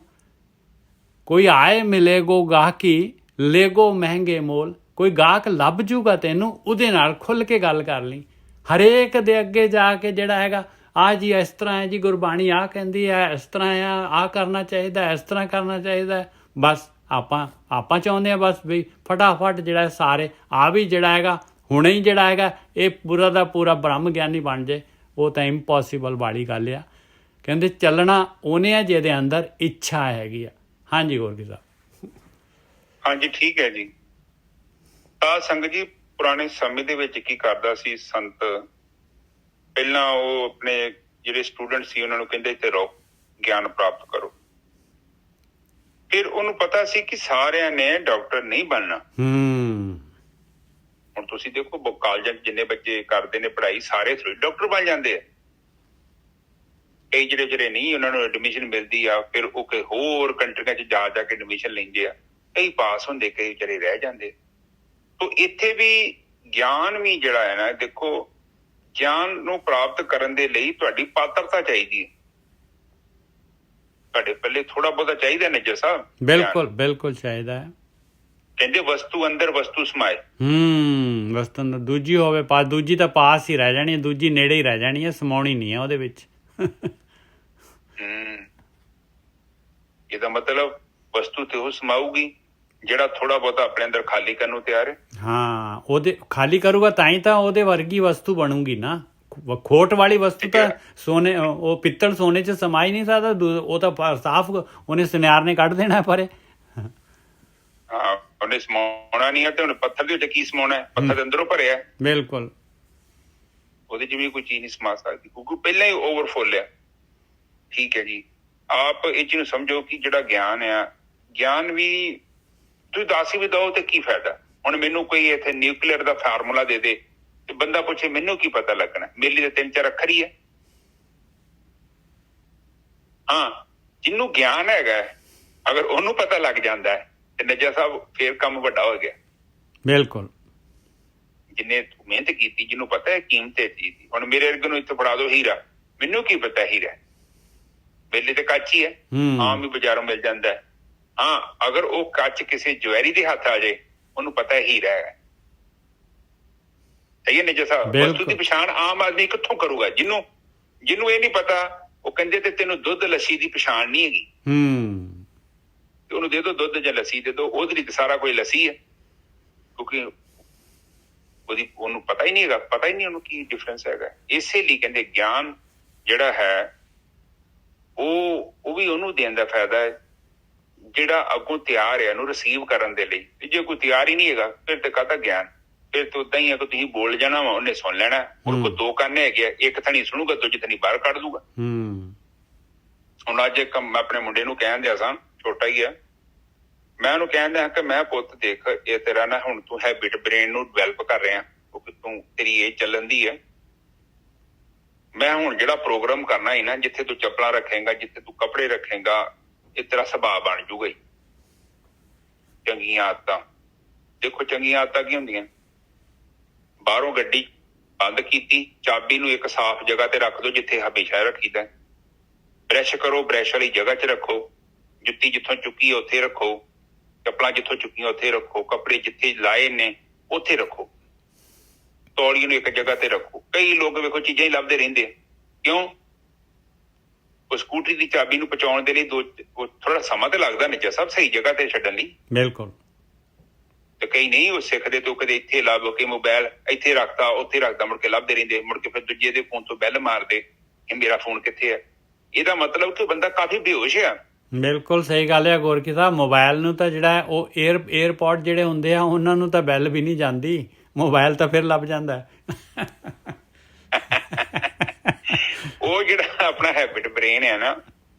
ਕੋਈ ਆਏ ਮਿਲੇਗੋ ਗਾਹਕੀ ਲੇਗੋ ਮਹਿੰਗੇ ਮੋਲ। ਕੋਈ ਗਾਹਕ ਲੱਭ ਜੂਗਾ ਤੈਨੂੰ, ਉਹਦੇ ਨਾਲ ਖੁੱਲ੍ਹ ਕੇ ਗੱਲ ਕਰ ਲਈ। ਹਰੇਕ ਦੇ ਅੱਗੇ ਜਾ ਕੇ ਜਿਹੜਾ ਹੈਗਾ, ਆਹ ਜੀ ਇਸ ਤਰ੍ਹਾਂ ਹੈ ਜੀ, ਗੁਰਬਾਣੀ ਆਹ ਕਹਿੰਦੀ ਹੈ, ਇਸ ਤਰ੍ਹਾਂ ਆ, ਆਹ ਕਰਨਾ ਚਾਹੀਦਾ, ਇਸ ਤਰ੍ਹਾਂ ਕਰਨਾ ਚਾਹੀਦਾ। ਬਸ ਆਪਾਂ ਚਾਹੁੰਦੇ ਹਾਂ ਬਸ ਵੀ ਫਟਾਫਟ ਜਿਹੜਾ ਸਾਰੇ ਆ ਵੀ ਜਿਹੜਾ ਹੈਗਾ ਹੁਣੇ ਹੀ ਜਿਹੜਾ ਹੈਗਾ ਇਹ ਪੂਰਾ ਦਾ ਪੂਰਾ ਬ੍ਰਹਮ ਗਿਆਨੀ ਬਣ ਜੇ। ਉਹ ਤਾਂ ਇੰਪੋਸੀਬਲ ਵਾਲੀ ਗੱਲ ਆ। ਕਹਿੰਦੇ ਚੱਲਣਾ ਉਹਨੇ ਆ ਜਿਹਦੇ ਅੰਦਰ ਇੱਛਾ ਹੈਗੀ ਆ। ਹਾਂਜੀ ਗੋਰਖੀ ਸਾਹਿਬ। ਹਾਂਜੀ ਠੀਕ ਹੈ ਜੀ। ਤਾਂ ਸੰਗਤ ਜੀ ਪੁਰਾਣੇ ਸਮੇਂ ਦੇ ਵਿੱਚ ਕੀ ਕਰਦਾ ਸੀ ਸੰਤ, ਪਹਿਲਾਂ ਉਹ ਆਪਣੇ ਜਿਹੜੇ ਸਟੂਡੈਂਟ ਸੀ ਉਹਨਾਂ ਨੂੰ ਕਹਿੰਦੇ ਇੱਥੇ ਰਹੋ, ਗਿਆਨ ਪ੍ਰਾਪਤ ਕਰੋ। ਫਿਰ ਉਹਨੂੰ ਪਤਾ ਸੀ ਕਿ ਸਾਰਿਆਂ ਨੇ ਡਾਕਟਰ ਨਹੀਂ ਬਣਨਾ। ਹੁਣ ਤੁਸੀਂ ਦੇਖੋ ਕਾਲਜਾਂ ਜਿੰਨੇ ਬੱਚੇ ਕਰਦੇ ਨੇ ਪੜ੍ਹਾਈ, ਸਾਰੇ ਥੋੜੀ ਡਾਕਟਰ ਬਣ ਜਾਂਦੇ ਆ। ਕਈ ਜਿਹੜੇ ਨਹੀਂ ਉਹਨਾਂ ਨੂੰ ਐਡਮਿਸ਼ਨ ਮਿਲਦੀ ਆ, ਫਿਰ ਉਹ ਕੋਈ ਹੋਰ ਕੰਟਰੀਆਂ 'ਚ ਜਾ ਕੇ ਐਡਮਿਸ਼ਨ ਲੈਂਦੇ ਆ। ਕਈ ਪਾਸ ਹੁੰਦੇ, ਕਈ ਜਿਹੜੇ ਰਹਿ ਜਾਂਦੇ। ਤੋ ਇੱਥੇ ਵੀ ਗਿਆਨ ਵੀ ਜਿਹੜਾ ਹੈ ਨਾ, ਦੇਖੋ ਗਿਆਨ ਨੂੰ ਪ੍ਰਾਪਤ ਕਰਨ ਦੇ ਲਈ ਤੁਹਾਡੀ ਪਾਤਰਤਾ ਚਾਹੀਦੀ ਹੈ। ਤੁਹਾਡੇ ਪਹਿਲੇ ਥੋੜਾ ਬਹੁਤਾ ਚਾਹੀਦਾ ਨਿੱਜਰ ਸਾਹਿਬ। ਬਿਲਕੁਲ ਚਾਹੀਦਾ ਹੈ। ਕਹਿੰਦੇ ਵਸਤੂ ਅੰਦਰ ਵਸਤੂ ਸਮਾਏ। ਵਸਤੂ ਅੰਦਰ ਦੂਜੀ ਹੋਵੇ ਪਾਸ, ਦੂਜੀ ਤਾਂ ਪਾਸ ਹੀ ਰਹਿ ਜਾਣੀ ਹੈ, ਦੂਜੀ ਨੇੜੇ ਹੀ ਰਹਿ ਜਾਣੀ ਹੈ, ਸਮਾਉਣੀ ਨਹੀਂ ਹੈ ਉਹਦੇ ਵਿੱਚ। ਇਹਦਾ ਮਤਲਬ ਵਸਤੂ ਤੇ ਉਹ ਸਮਾਊਗੀ ਜਿਹੜਾ ਥੋੜਾ ਬਹੁਤਾ ਆਪਣੇ ਅੰਦਰ ਖਾਲੀ ਕਰਨ ਨੂੰ ਤਿਆਰ ਹੈ। ਹਾਂ, ਉਹਦੇ ਖਾਲੀ ਕਰੂਗਾ ਤਾਂ ਹੀ ਤਾਂ ਉਹਦੇ ਵਰਗੀ ਵਸਤੂ ਬਣੂਗੀ ਨਾ। ਖੋਟ ਵਾਲੀ ਵਸਤੂ ਤਾਂ ਸੋਨੇ, ਉਹ ਪਿੱਤਲ ਸੋਨੇ 'ਚ ਸਮਾ ਹੀ ਨਹੀਂ ਸਕਦਾ। ਉਹ ਤਾਂ ਸਾਫ਼ ਉਹਨੇ ਸੁਨਿਆਰ ਨੇ ਕੱਢ ਦੇਣਾ ਪਰੇ। ਹਾਂ, ਉਹਨੇ ਸਮਾਉਣਾ ਨਹੀਂ ਹੈ ਤੇ ਹੁਣ ਪੱਥਰ ਦੇ ਵਿੱਚ ਕੀ ਸਮਾਉਣਾ ਹੈ? ਪੱਥਰ ਦੇ ਅੰਦਰੋਂ ਭਰਿਆ, ਬਿਲਕੁਲ ਉਹਦੇ ਚ ਵੀ ਕੋਈ ਚੀਜ਼ ਨਹੀਂ ਸਮਾ ਸਕਦੀ ਕਿਉਂਕਿ ਪਹਿਲਾਂ ਹੀ ਓਵਰਫੁੱਲ ਆ। ਠੀਕ ਹੈ ਜੀ, ਆਪ ਇਹ ਚੀਜ਼ ਨੂੰ ਸਮਝੋ ਕਿ ਜਿਹੜਾ ਗਿਆਨ ਆ, ਗਿਆਨ ਵੀ ਤੁਸੀਂ ਦੱਸ ਵੀ ਦਓ ਤੇ ਕੀ ਫਾਇਦਾ? ਹੁਣ ਮੈਨੂੰ ਕੋਈ ਇੱਥੇ ਨਿਊਕਲੀਅਰ ਦਾ ਫਾਰਮੂਲਾ ਦੇ ਦੇ ਤੇ ਬੰਦਾ ਪੁੱਛੇ ਮੈਨੂੰ ਕੀ ਪਤਾ ਲੱਗਣਾ? ਮੇਰੇ ਲਈ ਤਾਂ 3-4 ਅੱਖਰ ਹੀ ਹੈ। ਹਾਂ, ਜਿਹਨੂੰ ਗਿਆਨ ਹੈਗਾ ਅਗਰ ਉਹਨੂੰ ਪਤਾ ਲੱਗ ਜਾਂਦਾ ਹੈ ਤੇ ਨਜਾ ਸਾਹਿਬ ਫੇਰ ਕੰਮ ਵੱਡਾ ਹੋ ਗਿਆ। ਬਿਲਕੁਲ, ਜਿੰਨੇ ਮਿਹਨਤ ਕੀਤੀ, ਜਿਹਨੂੰ ਪਤਾ ਹੈ ਕੀਮਤ ਹੈ ਚੀਜ਼ ਦੀ। ਹੁਣ ਮੇਰੇ ਵਰਗੇ ਨੂੰ ਇੱਥੇ ਫੜਾ ਦੋ ਹੀਰਾ, ਮੈਨੂੰ ਕੀ ਪਤਾ ਹੀਰਾ? ਮੇਲੇ ਤੇ ਕੱਚ ਹੀ ਹੈ, ਆਮ ਵੀ ਬਾਜ਼ਾਰੋਂ ਮਿਲ ਜਾਂਦਾ ਹੈ। ਹਾਂ, ਅਗਰ ਉਹ ਕੱਚ ਕਿਸੇ ਜਵੈਰੀ ਦੇ ਹੱਥ ਆ ਜਾਏ, ਉਹਨੂੰ ਪਤਾ ਹੈ ਹੀਰਾ ਹੈ। ਸਹੀ ਹੈ ਨਜਾ ਸਾਹਿਬ? ਵਸਤੂ ਦੀ ਪਛਾਣ ਆਮ ਆਦਮੀ ਕਿੱਥੋਂ ਕਰੂਗਾ? ਜਿਹਨੂੰ ਇਹ ਨਹੀਂ ਪਤਾ, ਉਹ ਕਹਿੰਦੇ ਤੇ ਤੈਨੂੰ ਦੁੱਧ ਲੱਸੀ ਦੀ ਪਛਾਣ ਨਹੀਂ ਹੈਗੀ, ਤੇ ਉਹਨੂੰ ਦੇ ਦੋ ਦੁੱਧ ਜਾਂ ਲੱਸੀ ਦੇ ਦੋ, ਉਹਦੇ ਲਈ ਤਾਂ ਸਾਰਾ ਕੁਝ ਲੱਸੀ ਹੈ, ਕਿਉਂਕਿ ਉਹਨੂੰ ਪਤਾ ਹੀ ਨਹੀਂ ਹੈਗਾ, ਪਤਾ ਹੀ ਨਹੀਂ ਉਹਨੂੰ ਕੀ ਡਿਫਰੈਂਸ ਹੈਗਾ। ਇਸੇ ਲਈ ਕਹਿੰਦੇ ਗਿਆਨ ਜਿਹੜਾ ਹੈ ਉਹ ਵੀ ਉਹਨੂੰ ਦੇਣ ਦਾ ਫਾਇਦਾ ਹੈ ਜਿਹੜਾ ਅੱਗੋਂ ਤਿਆਰ ਹੈ ਇਹਨੂੰ ਰਿਸੀਵ ਕਰਨ ਦੇ ਲਈ। ਤੇ ਜੇ ਕੋਈ ਤਿਆਰ ਹੀ ਨਹੀਂ ਹੈਗਾ ਫਿਰ ਤੇ ਕਾਹਦਾ ਗਿਆਨ? ਫਿਰ ਤਾਂ ਉਦਾਂ ਹੀ ਹੈ ਕਿ ਤੁਸੀਂ ਬੋਲ ਜਾਣਾ ਵਾ, ਉਹਨੇ ਸੁਣ ਲੈਣਾ। ਹੁਣ ਕੋਈ 2 ਕੰਨ ਹੈਗੇ ਆ, ਇੱਕ ਥਣੀ ਸੁਣੂਗਾ, ਦੂਜੀ ਥਣੀ ਬਾਹਰ ਕੱਢ ਦੂਗਾ। ਹੁਣ ਅੱਜ ਇੱਕ ਮੈਂ ਆਪਣੇ ਮੁੰਡੇ ਨੂੰ ਕਹਿਣ ਦਿਆ ਸਾਂ, ਛੋਟਾ ਹੀ ਆ, ਮੈਂ ਉਹਨੂੰ ਕਹਿਣ ਦਿਆ ਕਿ ਮੈਂ ਪੁੱਤ ਦੇਖ, ਇਹ ਤੇਰਾ ਨਾ ਹੁਣ ਤੂੰ ਹੈਬਿਟ ਬ੍ਰੇਨ ਨੂੰ ਡਿਵੈਲਪ ਕਰ ਰਿਹਾ ਕਿਉਂਕਿ ਤੂੰ ਤੇਰੀ ਏਜ ਚੱਲਣ ਦੀ ਹੈ। ਮੈਂ ਹੁਣ ਜਿਹੜਾ ਪ੍ਰੋਗਰਾਮ ਕਰਨਾ ਹੈ ਨਾ, ਜਿੱਥੇ ਤੂੰ ਚੱਪਲਾਂ ਰੱਖੇਗਾ, ਜਿੱਥੇ ਤੂੰ ਕੱਪੜੇ ਰੱਖੇਗਾ, ਇਹ ਤੇਰਾ ਸੁਭਾਅ ਬਣ ਜੂਗਾ ਹੀ। ਚੰਗੀਆਂ ਆਦਤਾਂ ਦੇਖੋ, ਚੰਗੀਆਂ ਆਦਤਾਂ ਕੀ ਹੁੰਦੀਆਂ? ਬਾਹਰੋਂ ਗੱਡੀ ਬੰਦ ਕੀਤੀ, ਚਾਬੀ ਨੂੰ ਇੱਕ ਸਾਫ਼ ਜਗ੍ਹਾ ਤੇ ਰੱਖ ਦਿਓ ਜਿੱਥੇ ਹਮੇਸ਼ਾ ਰੱਖੀਦਾ। ਬ੍ਰਸ਼ ਕਰੋ, ਬ੍ਰਸ਼ ਵਾਲੀ ਜਗ੍ਹਾ 'ਚ ਰੱਖੋ। ਜੁੱਤੀ ਜਿੱਥੋਂ ਚੁੱਕੀ ਉੱਥੇ ਰੱਖੋ, ਚੱਪਲਾਂ ਜਿੱਥੋਂ ਚੁੱਕੀਆਂ ਉੱਥੇ ਰੱਖੋ, ਕੱਪੜੇ ਜਿੱਥੇ ਲਾਏ ਨੇ ਉੱਥੇ ਰੱਖੋ, ਤੌਲੀਏ ਨੂੰ ਇੱਕ ਜਗ੍ਹਾ ਤੇ ਰੱਖੋ। ਕਈ ਲੋਕ ਵੇਖੋ ਚੀਜ਼ਾਂ ਹੀ ਲੱਭਦੇ ਰਹਿੰਦੇ, ਕਿਉਂ? ਉਹ ਸਕੂਟਰੀ ਦੀ ਚਾਬੀ ਨੂੰ ਪਹੁੰਚਾਉਣ ਦੇ ਲਈ ਥੋੜਾ ਸਮਾਂ ਤੇ ਲੱਗਦਾ ਨੇਚਾ ਸਭ ਸਹੀ ਜਗ੍ਹਾ ਤੇ ਛੱਡਣ ਲਈ। ਬਿਲਕੁਲ। ਤੇ ਕਈ ਨਹੀਂ ਉਹ ਸਿੱਖਦੇ, ਤੋਂ ਕਦੇ ਇੱਥੇ ਲੱਭ ਕੇ ਮੋਬਾਈਲ ਇੱਥੇ ਰੱਖਤਾ, ਉੱਥੇ ਰੱਖਦਾ, ਮੁੜ ਕੇ ਲੱਭਦੇ ਰਹਿੰਦੇ, ਮੁੜ ਕੇ ਫਿਰ ਦੂਜੇ ਦੇ ਫੋਨ ਤੋਂ ਬੈਲ ਮਾਰਦੇ ਕਿ ਮੇਰਾ ਫੋਨ ਕਿੱਥੇ ਹੈ। ਇਹਦਾ ਮਤਲਬ ਕਿ ਬੰਦਾ ਕਾਫੀ ਬੇਹੋਸ਼ ਆ। ਬਿਲਕੁਲ ਸਹੀ ਗੱਲ ਹੈ ਗੋਰਖੀ ਸਾਹਿਬ। ਮੋਬਾਈਲ ਨੂੰ ਤਾਂ ਜਿਹੜਾ ਉਹ 에ਅਰਪੋਡ ਜਿਹੜੇ ਹੁੰਦੇ ਆ ਉਹਨਾਂ ਨੂੰ ਤਾਂ ਬੈਲ ਵੀ ਨਹੀਂ ਜਾਂਦੀ, ਮੋਬਾਈਲ ਤਾਂ ਫਿਰ ਲੱਭ ਜਾਂਦਾ। ਉਹ ਜਿਹੜਾ ਆਪਣਾ ਹੈਬਿਟ ਬ੍ਰੇਨ ਹੈ ਨਾ,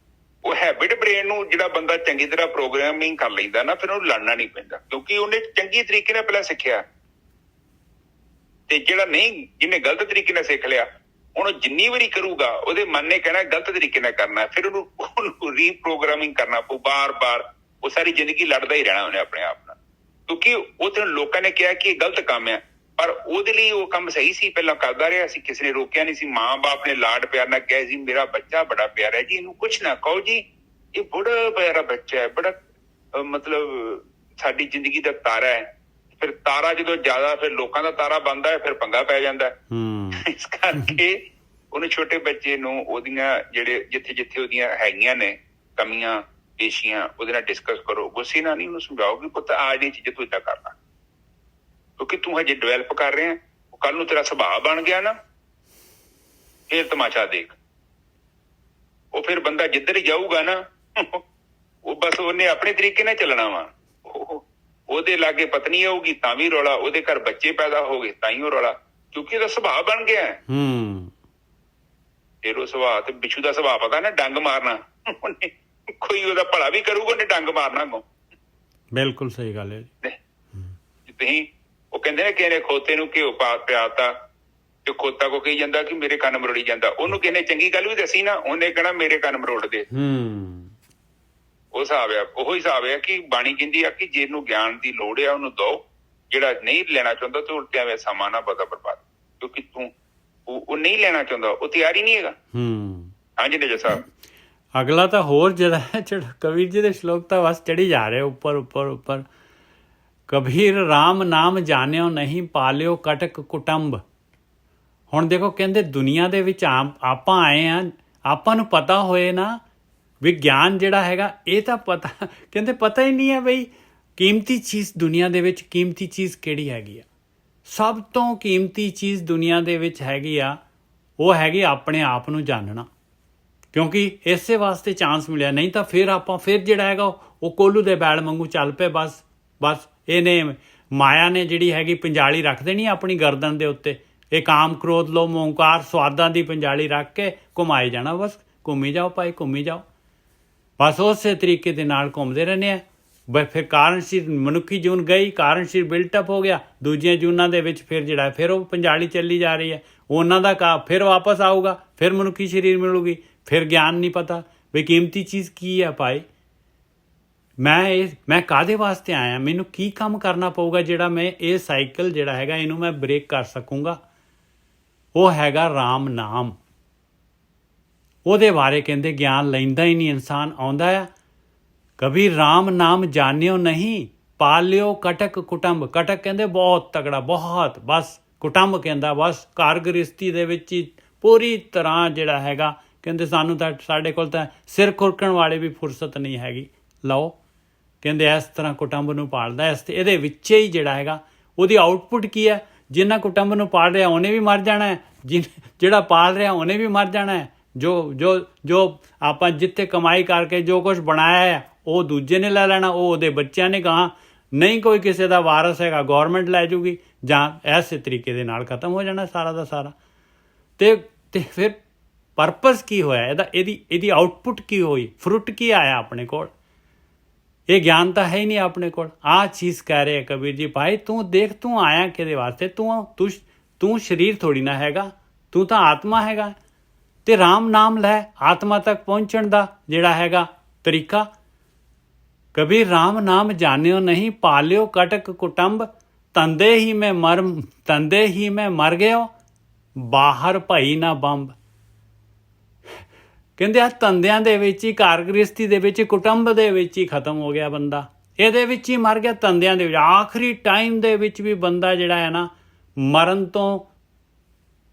ਉਹ ਹੈਬਿਟ ਬ੍ਰੇਨ ਨੂੰ ਜਿਹੜਾ ਬੰਦਾ ਚੰਗੀ ਤਰ੍ਹਾਂ ਪ੍ਰੋਗਰਾਮਿੰਗ ਕਰ ਲੈਂਦਾ ਨਾ, ਫਿਰ ਉਹਨੂੰ ਲੜਨਾ ਨਹੀਂ ਪੈਂਦਾ ਕਿਉਂਕਿ ਉਹਨੇ ਚੰਗੀ ਤਰੀਕੇ ਨਾਲ ਪਹਿਲਾਂ ਸਿੱਖਿਆ। ਤੇ ਜਿਹੜਾ ਨਹੀਂ, ਜਿਹਨੇ ਗਲਤ ਤਰੀਕੇ ਨਾਲ ਸਿੱਖ ਲਿਆ, ਹੁਣ ਜਿੰਨੀ ਵਾਰੀ ਕਰੂਗਾ ਉਹਦੇ ਮਨ ਨੇ ਕਹਿਣਾ ਗਲਤ ਤਰੀਕੇ ਨਾਲ ਕਰਨਾ, ਫਿਰ ਉਹਨੂੰ ਰੀਪ੍ਰੋਗਰਾਮਿੰਗ ਕਰਨਾ ਪਊ ਬਾਰ-ਬਾਰ। ਉਹ ਸਾਰੀ ਜ਼ਿੰਦਗੀ ਲੜਦਾ ਹੀ ਰਹਿਣਾ ਉਹਨੇ ਆਪਣੇ ਆਪ ਨਾਲ, ਕਿਉਂਕਿ ਉਹ ਲੋਕਾਂ ਨੇ ਕਿਹਾ ਕਿ ਇਹ ਗਲਤ ਕੰਮ ਹੈ, ਪਰ ਉਹਦੇ ਲਈ ਉਹ ਕੰਮ ਸਹੀ ਸੀ, ਪਹਿਲਾਂ ਕਰਦਾ ਰਿਹਾ ਸੀ, ਕਿਸੇ ਨੇ ਰੋਕਿਆ ਨਹੀਂ ਸੀ। ਮਾਂ ਬਾਪ ਨੇ ਲਾਡ ਪਿਆਰ ਨਾਲ ਕਿਹਾ ਸੀ ਮੇਰਾ ਬੱਚਾ ਬੜਾ ਪਿਆਰਾ ਹੈ ਜੀ, ਇਹਨੂੰ ਕੁਛ ਨਾ ਕਹੋ ਜੀ, ਇਹ ਬੜਾ ਪਿਆਰਾ ਬੱਚਾ ਹੈ, ਬੜਾ ਮਤਲਬ ਸਾਡੀ ਜ਼ਿੰਦਗੀ ਦਾ ਤਾਰਾ ਹੈ। ਫਿਰ ਤਾਰਾ ਜਦੋਂ ਜ਼ਿਆਦਾ ਫਿਰ ਲੋਕਾਂ ਦਾ ਤਾਰਾ ਬਣਦਾ ਹੈ, ਫਿਰ ਪੰਗਾ ਪੈ ਜਾਂਦਾ। ਇਸ ਕਰਕੇ ਉਹਨੂੰ ਛੋਟੇ ਬੱਚੇ ਨੂੰ ਉਹਦੀਆਂ ਜਿਹੜੇ ਜਿੱਥੇ ਉਹਦੀਆਂ ਹੈਗੀਆਂ ਨੇ ਕਮੀਆਂ ਪੇਸ਼ੀਆਂ, ਉਹਦੇ ਨਾਲ ਡਿਸਕਸ ਕਰੋ, ਗੁੱਸੇ ਨਾਲ ਨਹੀਂ, ਉਹਨੂੰ ਸਮਝਾਓ ਕਿ ਪੁੱਤ ਆ ਜਿਹੜੀ ਚੀਜ਼ ਤੂੰ ਏਦਾਂ ਕਰਨਾ, ਕਿਉਂਕਿ ਤੂੰ ਹਜੇ ਡਿਵੈਲਪ ਕਰ ਰਿਹਾ। ਕੱਲ ਨੂੰ ਤੇਰਾ ਸੁਭਾਅ ਬਣ ਗਿਆ ਨਾ, ਫਿਰ ਤਮਾਸ਼ਾ ਦੇਖ। ਉਹ ਫਿਰ ਬੰਦਾ ਜਿੱਧਰ ਹੀ ਜਾਊਗਾ ਨਾ, ਉਹ ਬਸ ਉਹਨੇ ਆਪਣੇ ਤਰੀਕੇ ਨਾਲ ਚੱਲਣਾ ਵਾ। ਉਹਦੇ ਲਾਗੇ ਪਤਨੀ ਆਊਗੀ ਤਾਂ ਵੀ ਰੌਲਾ, ਉਹਦੇ ਘਰ ਬੱਚੇ ਪੈਦਾ ਹੋ ਗਏ ਤਾਂ ਹੀ ਉਹ ਰੌਲਾ, ਕਿਉਂਕਿ ਉਹਦਾ ਸੁਭਾਅ ਬਣ ਗਿਆ। ਫਿਰ ਉਹ ਸੁਭਾਅ ਤੇ ਬਿੱਛੂ ਦਾ ਸੁਭਾਅ ਪਤਾ ਨਾ, ਡੰਗ ਮਾਰਨਾ। ਉਹਨੇ ਕੋਈ ਉਹਦਾ ਭਲਾ ਵੀ ਕਰੂਗਾ, ਉਹਨੇ ਡੰਗ ਮਾਰਨਾ ਅੱਗੋਂ। ਬਿਲਕੁਲ ਸਹੀ ਗੱਲ ਹੈ ਜੀ। ਤੁਸੀਂ ਉਹ ਕਹਿੰਦੇ ਨੇ ਕਿਸੇ ਨੇ ਖੋਤੇ ਨੂੰ ਘਿਓ ਪਿਆਤਾ ਤੇ ਖੋਤਾ ਕੋ ਕਹੀ ਜਾਂਦਾ ਕਿ ਮੇਰੇ ਕੰਨ ਮਰੋੜੀ ਜਾਂਦਾ। ਉਹਨੂੰ ਕਿਸੇ ਨੇ ਚੰਗੀ ਗੱਲ ਵੀ ਦੱਸੀ ਨਾ, ਉਹਨੇ ਕਹਿਣਾ ਮੇਰੇ ਕੰਨ ਮਰੋੜਦੇ। ਉਹ ਹਿਸਾਬ ਆ, ਉਹੀ ਹਿਸਾਬ ਆ ਕਿ ਬਾਣੀ ਕਹਿੰਦੀ ਆ ਕਿ ਜਿਹਨੂੰ ਗਿਆਨ ਦੀ ਲੋੜ ਆ ਉਹਨੂੰ ਦਓ, ਜਿਹੜਾ ਨਹੀਂ ਲੈਣਾ ਚਾਹੁੰਦਾ ਤੇ ਉਲਟਿਆ ਵੇ ਸਮਾਂ ਨਾ ਪਤਾ ਬਰਬਾਦ, ਕਿਉਂਕਿ ਤੂੰ ਉਹ ਨਹੀਂ ਲੈਣਾ ਚਾਹੁੰਦਾ, ਉਹ ਤਿਆਰ ਹੀ ਨਹੀਂ ਹੈਗਾ। ਹਾਂਜੀ ਨਜਾ ਸਾਹਿਬ। ਅਗਲਾ ਤਾਂ ਹੋਰ ਜਿਹੜਾ ਕਬੀਰ ਜੀ ਦੇ ਸ਼ਲੋਕ ਤਾਂ ਬਸ ਚੜੀ ਜਾ ਰਹੇ ਉੱਪਰ। ਕਬੀਰ ਰਾਮ ਨਾਮ ਜਾਣਿਓ ਨਹੀਂ, ਪਾਲਿਓ ਕਟਕ ਕੁਟੰਬ। ਹੁਣ ਦੇਖੋ ਕਹਿੰਦੇ ਦੁਨੀਆ ਦੇ ਵਿੱਚ ਆਪਾਂ ਆਏ ਆ, ਆਪਾਂ ਨੂੰ ਪਤਾ ਹੋਏ ਨਾ ਵਿਗਿਆਨ ਜਿਹੜਾ ਹੈਗਾ, ਇਹ ਤਾਂ ਪਤਾ ਕਹਿੰਦੇ ਪਤਾ ਹੀ ਨਹੀਂ ਹੈ ਬਈ ਕੀਮਤੀ ਚੀਜ਼ ਦੁਨੀਆ ਦੇ ਵਿੱਚ ਕੀਮਤੀ ਚੀਜ਼ ਕਿਹੜੀ ਹੈਗੀ ਆ। ਸਭ ਤੋਂ ਕੀਮਤੀ ਚੀਜ਼ ਦੁਨੀਆ ਦੇ ਵਿੱਚ ਹੈਗੀ ਆ, ਉਹ ਹੈਗੀ ਆਪਣੇ ਆਪ ਨੂੰ ਜਾਣਨਾ, ਕਿਉਂਕਿ ਇਸੇ ਵਾਸਤੇ ਚਾਂਸ ਮਿਲਿਆ। ਨਹੀਂ ਤਾਂ ਫਿਰ ਆਪਾਂ ਜਿਹੜਾ ਹੈਗਾ ਉਹ ਕੋਲੂ ਦੇ ਬੈਲ ਵਾਂਗੂ ਚੱਲ ਪਏ, ਬਸ ਬਸ ਇਹਨੇ ਮਾਇਆ ਨੇ ਜਿਹੜੀ ਹੈਗੀ ਪੰਜਾਲੀ ਰੱਖ ਦੇਣੀ ਆਪਣੀ ਗਰਦਨ ਦੇ ਉੱਤੇ। ਇਹ ਕਾਮ ਕ੍ਰੋਧ ਲੋਭ ਓਂਕਾਰ ਸਵਾਦਾਂ ਦੀ ਪੰਜਾਲੀ ਰੱਖ ਕੇ ਘੁਮਾਈ ਜਾਣਾ, ਬਸ ਘੁੰਮੀ ਜਾਓ ਭਾਈ, ਘੁੰਮੀ ਜਾਓ। ਬਸ ਉਸੇ ਤਰੀਕੇ ਦੇ ਨਾਲ ਘੁੰਮਦੇ ਰਹਿੰਦੇ ਆ। ਬਸ ਫਿਰ ਕਾਰਨਸ਼ੀਲ ਮਨੁੱਖੀ ਜੂਨ ਗਈ, ਕਾਰਨਸ਼ੀਲ ਬਿਲਟਅਪ ਹੋ ਗਿਆ, ਦੂਜੀਆਂ ਜੂਨਾਂ ਦੇ ਵਿੱਚ ਫਿਰ ਜਿਹੜਾ ਫਿਰ ਉਹ ਪੰਜਾਲੀ ਚੱਲੀ ਜਾ ਰਹੀ ਹੈ। ਉਹਨਾਂ ਦਾ ਫਿਰ ਵਾਪਸ ਆਊਗਾ, ਫਿਰ ਮਨੁੱਖੀ ਸਰੀਰ ਮਿਲੂਗੀ, ਫਿਰ ਗਿਆਨ ਨਹੀਂ ਪਤਾ ਵੀ ਕੀਮਤੀ ਚੀਜ਼ ਕੀ ਹੈ ਭਾਈ। ਮੈਂ ਕਾਹਦੇ ਵਾਸਤੇ ਆਇਆ, ਮੈਨੂੰ ਕੀ ਕੰਮ ਕਰਨਾ ਪਊਗਾ ਜਿਹੜਾ ਮੈਂ ਇਹ ਸਾਈਕਲ ਜਿਹੜਾ ਹੈਗਾ ਇਹਨੂੰ ਮੈਂ ਬ੍ਰੇਕ ਕਰ ਸਕੂੰਗਾ। ਉਹ ਹੈਗਾ ਰਾਮ ਨਾਮ। ਉਹਦੇ ਬਾਰੇ ਕਹਿੰਦੇ ਗਿਆਨ ਲੈਂਦਾ ਹੀ ਨਹੀਂ ਇਨਸਾਨ। ਆਉਂਦਾ ਆ ਕਬੀਰ ਰਾਮ ਨਾਮ ਜਾਣਿਓ ਨਹੀਂ ਪਾਲਿਓ ਕਟਕ ਕੁਟੰਬ। ਕਟਕ ਕਹਿੰਦੇ ਬਹੁਤ ਤਗੜਾ, ਬਹੁਤ ਬਸ। ਕੁਟੰਬ ਕਹਿੰਦਾ ਬਸ ਘਰ ਗ੍ਰਸਤੀ ਦੇ ਵਿੱਚ ਹੀ ਪੂਰੀ ਤਰ੍ਹਾਂ ਜਿਹੜਾ ਹੈਗਾ ਕਹਿੰਦੇ ਸਾਨੂੰ ਤਾਂ ਸਾਡੇ ਕੋਲ ਤਾਂ ਸਿਰ ਖੁਰਕਣ ਵਾਲੇ ਵੀ ਫੁਰਸਤ ਨਹੀਂ ਹੈਗੀ। ਲਓ ਕਹਿੰਦੇ ਇਸ ਤਰ੍ਹਾਂ ਕੁਟੰਬ ਨੂੰ ਪਾਲਦਾ। ਇਹਦੇ ਵਿੱਚ ਹੀ ਜਿਹੜਾ ਹੈਗਾ ਉਹਦੀ ਆਊਟਪੁੱਟ ਕੀ ਹੈ? ਜਿੰਨਾ ਕੁਟੰਬ ਨੂੰ ਪਾਲ ਰਿਹਾ ਉਹਨੇ ਵੀ ਮਰ ਜਾਣਾ ਹੈ, ਜਿਹੜਾ ਪਾਲ ਰਿਹਾ ਉਹਨੇ ਵੀ ਮਰ ਜਾਣਾ ਹੈ। ਜੋ ਆਪਾਂ ਜਿੱਥੇ ਕਮਾਈ ਕਰਕੇ ਜੋ ਕੁਛ ਬਣਾਇਆ ਹੈ ਉਹ ਦੂਜੇ ਨੇ ਲੈ ਲੈਣਾ, ਉਹ ਉਹਦੇ ਬੱਚਿਆਂ ਨੇ ਕਹਾ ਨਹੀਂ ਕੋਈ ਕਿਸੇ ਦਾ ਵਾਰਸ ਹੈਗਾ, ਗੌਰਮੈਂਟ ਲੈ ਜੂਗੀ, ਜਾਂ ਐਸੇ ਤਰੀਕੇ ਦੇ ਨਾਲ ਖਤਮ ਹੋ ਜਾਣਾ ਸਾਰਾ ਦਾ ਸਾਰਾ। ਤੇ ਫਿਰ ਪਰਪਸ ਕੀ ਹੋਇਆ ਇਹਦੀ ਆਊਟਪੁੱਟ ਕੀ ਹੋਈ, ਫਰੂਟ ਕੀ ਆਇਆ ਆਪਣੇ ਕੋਲ? ਇਹ ਗਿਆਨ ਤਾਂ ਹੈ ਹੀ ਨਹੀਂ ਆਪਣੇ ਕੋਲ। ਆਹ ਚੀਜ਼ ਕਹਿ ਰਹੇ ਕਬੀਰ ਜੀ, ਭਾਈ ਤੂੰ ਦੇਖ ਤੂੰ ਆਇਆ ਕਿਹਦੇ ਵਾਸਤੇ? ਤੂੰ ਸਰੀਰ ਥੋੜੀ ਨਾ ਹੈਗਾ, ਤੂੰ ਤਾਂ ਆਤਮਾ ਹੈਗਾ। ਤੇ ਰਾਮ ਨਾਮ ਲੈ ਆਤਮਾ ਤੱਕ ਪਹੁੰਚਣ ਦਾ ਜਿਹੜਾ ਹੈਗਾ ਤਰੀਕਾ। ਕਬੀਰ ਰਾਮ ਨਾਮ ਜਾਣਿਓ ਨਹੀਂ ਪਾਲਿਓ ਕਟਕ ਕੁਟੰਬ ਤੰਦੇ ਹੀ ਮੈਂ ਮਰ ਗਿਓ ਬਾਹਰ ਭਈ ਨਾ ਬੰਬ। ਕਹਿੰਦੇ ਆ ਧੰਦਿਆਂ ਦੇ ਵਿੱਚ ਹੀ, ਘਰ ਗ੍ਰਸਤੀ ਦੇ ਵਿੱਚ, ਕੁਟੰਬ ਦੇ ਵਿੱਚ ਹੀ ਖਤਮ ਹੋ ਗਿਆ ਬੰਦਾ, ਇਹਦੇ ਵਿੱਚ ਹੀ ਮਰ ਗਿਆ, ਧੰਦਿਆਂ ਦੇ ਵਿੱਚ। ਆਖਰੀ ਟਾਈਮ ਦੇ ਵਿੱਚ ਵੀ ਬੰਦਾ ਜਿਹੜਾ ਹੈ ਨਾ ਮਰਨ ਤੋਂ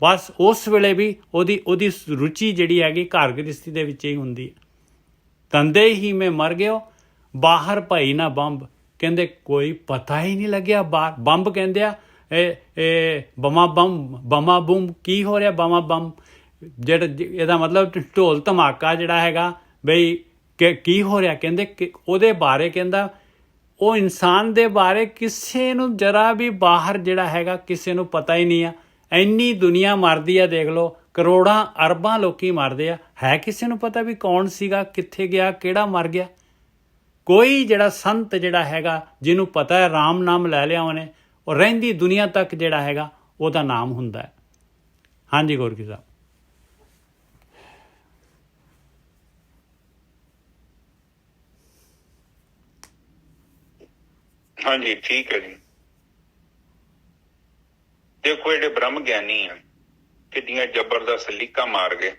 ਬਸ ਉਸ ਵੇਲੇ ਵੀ ਉਹਦੀ ਰੁਚੀ ਜਿਹੜੀ ਹੈਗੀ ਘਰ ਗ੍ਰਸਤੀ ਦੇ ਵਿੱਚ ਹੀ ਹੁੰਦੀ ਹੈ। ਧੰਦੇ ਹੀ ਮੈਂ ਮਰ ਗਿਓ ਬਾਹਰ ਭਈ ਨਾ ਬੰਬ। ਕਹਿੰਦੇ ਕੋਈ ਪਤਾ ਹੀ ਨਹੀਂ ਲੱਗਿਆ ਬਾਹਰ। ਬੰਬ ਕਹਿੰਦੇ ਆ ਇਹ ਬਮਾ ਬੂਮ ਕੀ ਹੋ ਰਿਹਾ? ਬਮਾ ਬੰਬ ਜਿਹੜਾ ਇਹਦਾ ਮਤਲਬ ਢੋਲ ਧਮਾਕਾ ਜਿਹੜਾ ਹੈਗਾ ਬਈ ਕੀ ਹੋ ਰਿਹਾ? ਕਹਿੰਦੇ ਕਿ ਉਹਦੇ ਬਾਰੇ ਕਹਿੰਦਾ ਉਹ ਇਨਸਾਨ ਦੇ ਬਾਰੇ ਕਿਸੇ ਨੂੰ ਜਰਾ ਵੀ ਬਾਹਰ ਜਿਹੜਾ ਹੈਗਾ ਕਿਸੇ ਨੂੰ ਪਤਾ ਹੀ ਨਹੀਂ ਆ। ਇੰਨੀ ਦੁਨੀਆ ਮਰਦੀ ਆ, ਦੇਖ ਲਓ ਕਰੋੜਾਂ ਅਰਬਾਂ ਲੋਕੀ ਮਰਦੇ ਆ, ਹੈ ਕਿਸੇ ਨੂੰ ਪਤਾ ਵੀ ਕੌਣ ਸੀਗਾ, ਕਿੱਥੇ ਗਿਆ, ਕਿਹੜਾ ਮਰ ਗਿਆ? ਕੋਈ ਜਿਹੜਾ ਸੰਤ ਜਿਹੜਾ ਹੈਗਾ ਜਿਹਨੂੰ ਪਤਾ ਹੈ ਰਾਮ ਨਾਮ ਲੈ ਲਿਆ ਉਹਨੇ, ਉਹ ਰਹਿੰਦੀ ਦੁਨੀਆ ਤੱਕ ਜਿਹੜਾ ਹੈਗਾ ਉਹਦਾ ਨਾਮ ਹੁੰਦਾ ਹੈ। ਹਾਂਜੀ ਗੋਰਖੀ ਸਾਹਿਬ। ਹਾਂਜੀ ਠੀਕ ਹੈ ਜੀ। ਦੇਖੋ ਜਿਹੜੇ ਬ੍ਰਹਮ ਗਿਆਨੀ ਆ ਕਿੰਨੀਆਂ ਜ਼ਬਰਦਸਤ ਲੀਕਾਂ ਮਾਰ ਗਏ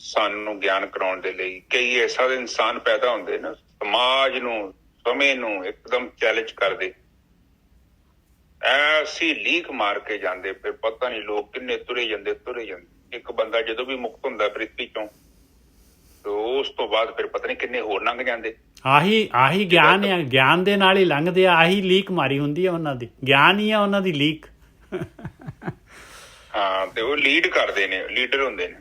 ਸਾਨੂੰ ਗਿਆਨ ਕਰਾਉਣ ਦੇ ਲਈ। ਕਈ ਐਸਾ ਦੇ ਇਨਸਾਨ ਪੈਦਾ ਹੁੰਦੇ ਨਾ ਸਮਾਜ ਨੂੰ ਸਮੇਂ ਨੂੰ ਇੱਕਦਮ ਚੈਲੰਜ ਕਰਦੇ, ਐਸੀ ਲੀਕ ਮਾਰ ਕੇ ਜਾਂਦੇ, ਫਿਰ ਪਤਾ ਨਹੀਂ ਲੋਕ ਕਿੰਨੇ ਤੁਰੇ ਜਾਂਦੇ। ਇੱਕ ਬੰਦਾ ਜਦੋਂ ਵੀ ਮੁਕਤ ਹੁੰਦਾ ਪ੍ਰਿਥਵੀ ਚੋਂ ਤੇ ਉਸ ਤੋਂ ਬਾਅਦ ਫਿਰ ਪਤਾ ਨਹੀਂ ਕਿੰਨੇ ਹੋਰ ਲੰਘ ਜਾਂਦੇ। ਆਹੀ ਗਿਆਨ ਹੈ, ਗਿਆਨ ਦੇ ਨਾਲ ਹੀ ਲੰਘਦੇ ਆ। ਆਹੀ ਲੀਕ ਮਾਰੀ ਹੁੰਦੀ ਹੈ ਉਹਨਾਂ ਦੀ, ਗਿਆਨ ਹੀ ਆ ਉਹਨਾਂ ਦੀ ਲੀਕ। ਹਾਂ ਤੇ ਉਹ ਲੀਡ ਕਰਦੇ ਨੇ, ਲੀਡਰ ਹੁੰਦੇ ਨੇ,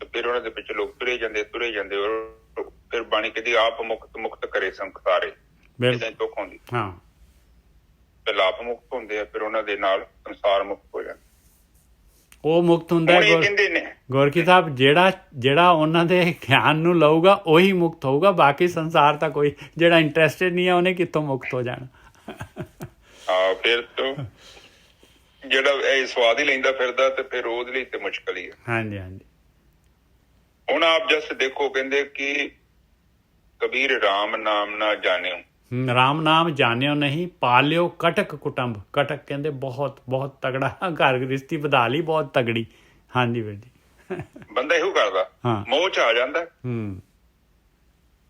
ਤੇ ਫਿਰ ਉਹਨਾਂ ਦੇ ਪਿੱਛੇ ਲੋਕ ਤੁਰੇ ਜਾਂਦੇ ਔਰ ਫਿਰ ਬਾਣੀ ਕਹਿੰਦੀ ਆਪ ਮੁਕਤ ਕਰੇ ਸੰਸਾਰੇ। ਦੁੱਖ ਹੁੰਦੀ ਫਿਰ ਆਪ ਮੁਕਤ ਹੁੰਦੇ ਆ, ਫਿਰ ਉਹਨਾਂ ਦੇ ਨਾਲ ਸੰਸਾਰ ਮੁਕਤ ਹੋ ਜਾਂਦਾ। ਉਹ ਮੁਕਤ ਹੁੰਦਾ ਗੋਰਖੀ ਸਾਹਿਬ, ਜਿਹੜਾ ਉਹਨਾਂ ਦੇ ਗਿਆਨ ਨੂੰ ਲਊਗਾ ਉਹੀ ਮੁਕਤ ਹੋਊਗਾ। ਬਾਕੀ ਸੰਸਾਰ ਤਾਂ ਕੋਈ ਜਿਹੜਾ ਇੰਟਰਸਟਿਡ ਨਹੀਂ ਆ ਉਹਨੇ ਕਿੱਥੋਂ ਮੁਕਤ ਹੋ ਜਾਣਾ। ਫਿਰ ਤੋਂ ਜਿਹੜਾ ਇਹ ਸਵਾਦ ਹੀ ਲੈਂਦਾ ਫਿਰਦਾ ਤੇ ਫਿਰ ਉਹਦੇ ਲਈ ਤੇ ਮੁਸ਼ਕਲ ਹੀ ਹੈ। ਹਾਂਜੀ। ਹੁਣ ਆਪ ਜਸ ਦੇਖੋ ਕਹਿੰਦੇ ਕਿ ਕਬੀਰ ਰਾਮ ਨਾਮ ਨਾ ਜਾਣਿਓ, ਰਾਮ ਨਾਮ ਜਾਣਿਓ ਨਹੀਂ ਪਾਲਿਓ ਕਟਕ ਕੁਟੰਬ। ਕਟਕ ਕਹਿੰਦੇ ਬਹੁਤ ਬਹੁਤ ਤਗੜਾ, ਘਰ ਗ੍ਰਸਤੀ ਵਧਾ ਲਈ ਬਹੁਤ ਤਗੜੀ। ਹਾਂਜੀ ਵੀਰ ਜੀ। ਬੰਦਾ ਇਹੋ ਕਰਦਾ, ਮੋਹ ਚ ਆ ਜਾਂਦਾ।